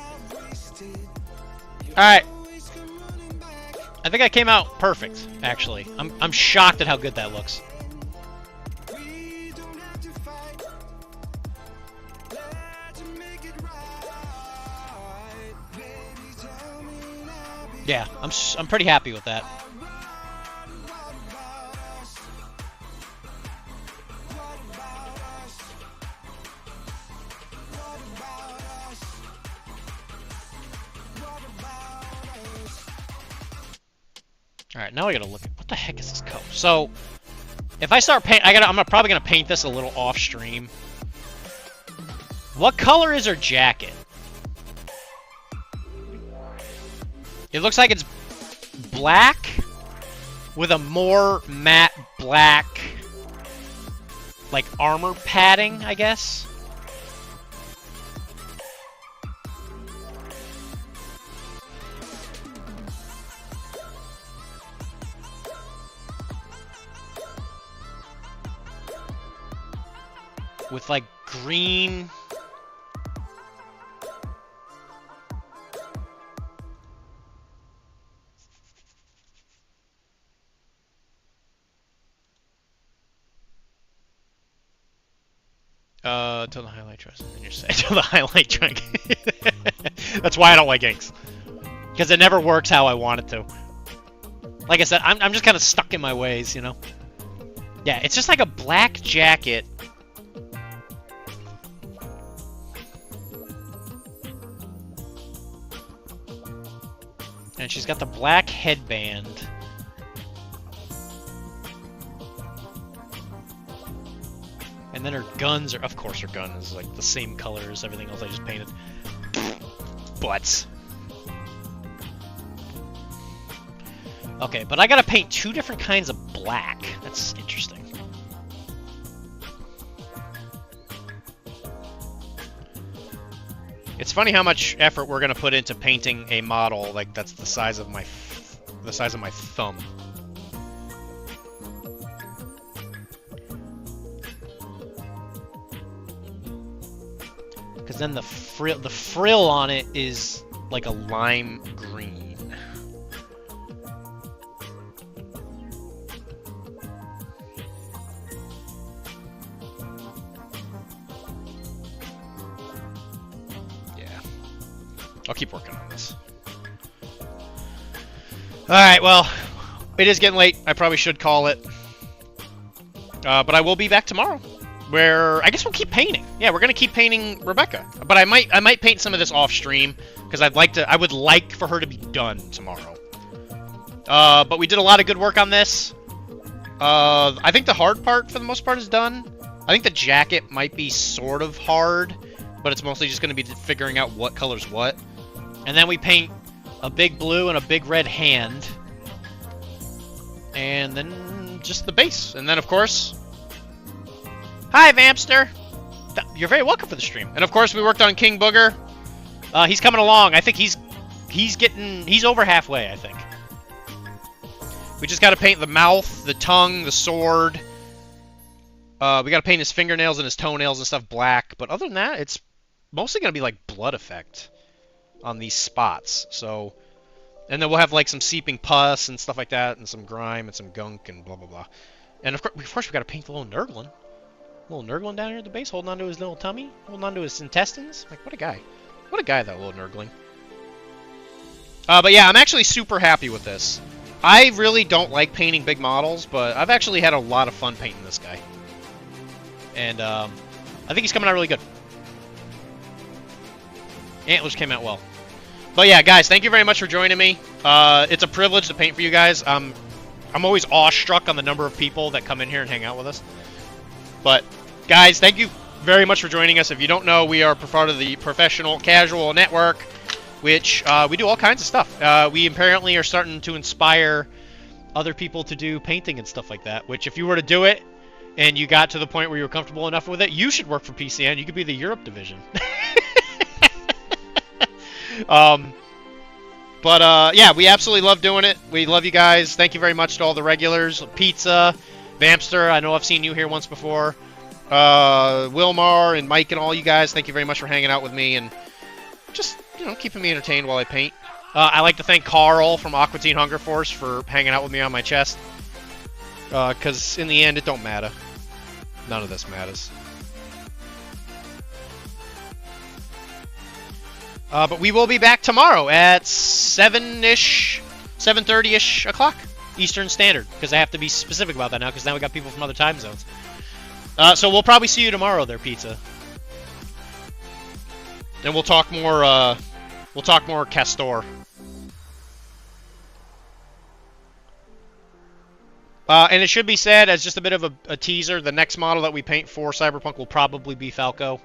[SPEAKER 5] All right. I think I came out perfect. Actually, I'm shocked at how good that looks. Yeah, I'm pretty happy with that. All right, now I gotta look at what the heck is this color. So, if I start paint, I'm probably gonna paint this a little off stream. What color is her jacket? It looks like it's black with a more matte black, like armor padding, I guess. With like green. Till the highlight trust, and you're saying till the highlight track. That's why I don't like inks, because it never works how I want it to. Like I said, I'm just kind of stuck in my ways, you know. Yeah, it's just like a black jacket. And she's got the black headband. And then her guns are, of course, her gun is like the same color as everything else I just painted. Butts. Okay, but I gotta paint 2 different kinds of black. That's interesting. It's funny how much effort we're gonna put into painting a model like that's the size of my thumb. Because then the frill on it is like a lime green. I'll keep working on this. Alright, well, it is getting late. I probably should call it. But I will be back tomorrow, where I guess we'll keep painting. Yeah, we're gonna keep painting Rebecca. But I might paint some of this off stream, because I would like for her to be done tomorrow. But we did a lot of good work on this. I think the hard part, for the most part, is done. I think the jacket might be sort of hard, but it's mostly just going to be figuring out what color's what. And then we paint a big blue and a big red hand. And then just the base. And then, of course... Hi, Vampster! You're very welcome for the stream. And, of course, we worked on King Booger. He's coming along. I think he's over halfway, I think. We just got to paint the mouth, the tongue, the sword. We got to paint his fingernails and his toenails and stuff black. But other than that, it's mostly going to be like blood effect on these spots. So, and then we'll have like some seeping pus and stuff like that, and some grime and some gunk and blah blah blah. And of course we got to paint the little Nurglin. Little Nurglin down here at the base, holding onto his little tummy, holding onto his intestines. Like, what a guy. What a guy, that little Nurgling. But yeah, I'm actually super happy with this. I really don't like painting big models, but I've actually had a lot of fun painting this guy. And I think he's coming out really good. Antlers came out well. But yeah, guys, thank you very much for joining me. It's a privilege to paint for you guys. I'm always awestruck on the number of people that come in here and hang out with us. But, guys, thank you very much for joining us. If you don't know, we are part of the Professional Casual Network, which we do all kinds of stuff. We apparently are starting to inspire other people to do painting and stuff like that, which if you were to do it and you got to the point where you were comfortable enough with it, you should work for PCN. You could be the Europe division. Yeah, we absolutely love doing it. We love you guys. Thank you very much to all the regulars. Pizza, Vampster, I know I've seen you here once before. Wilmar and Mike and all you guys, thank you very much for hanging out with me and just, you know, keeping me entertained while I paint. I like to thank Carl from Aqua Teen Hunger Force for hanging out with me on my chest. Because in the end, it don't matter. None of this matters. But we will be back tomorrow at 7-ish, 7:30-ish o'clock Eastern Standard. Because I have to be specific about that now, because now we got people from other time zones. So we'll probably see you tomorrow there, Pizza. And we'll talk more, Castor. And it should be said, as just a bit of a teaser, the next model that we paint for Cyberpunk will probably be Falco.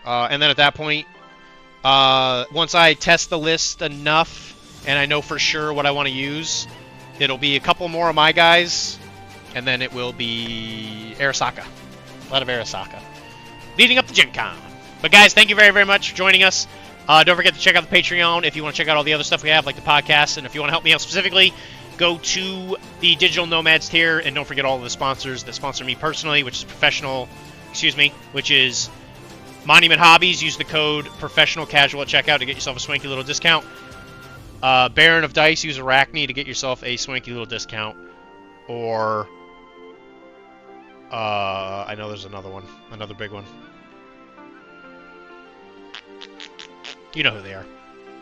[SPEAKER 5] And then at that point, once I test the list enough, and I know for sure what I want to use, it'll be a couple more of my guys, and then it will be Arasaka. A lot of Arasaka. Leading up to Gen Con. But guys, thank you very, very much for joining us. Don't forget to check out the Patreon if you want to check out all the other stuff we have, like the podcast, and if you want to help me out specifically, go to the Digital Nomads tier, and don't forget all of the sponsors that sponsor me personally, which is Monument Hobbies. Use the code Professional Casual at checkout to get yourself a swanky little discount. Baron of Dice, use Arachne to get yourself a swanky little discount. Or, I know there's another one, another big one. You know who they are.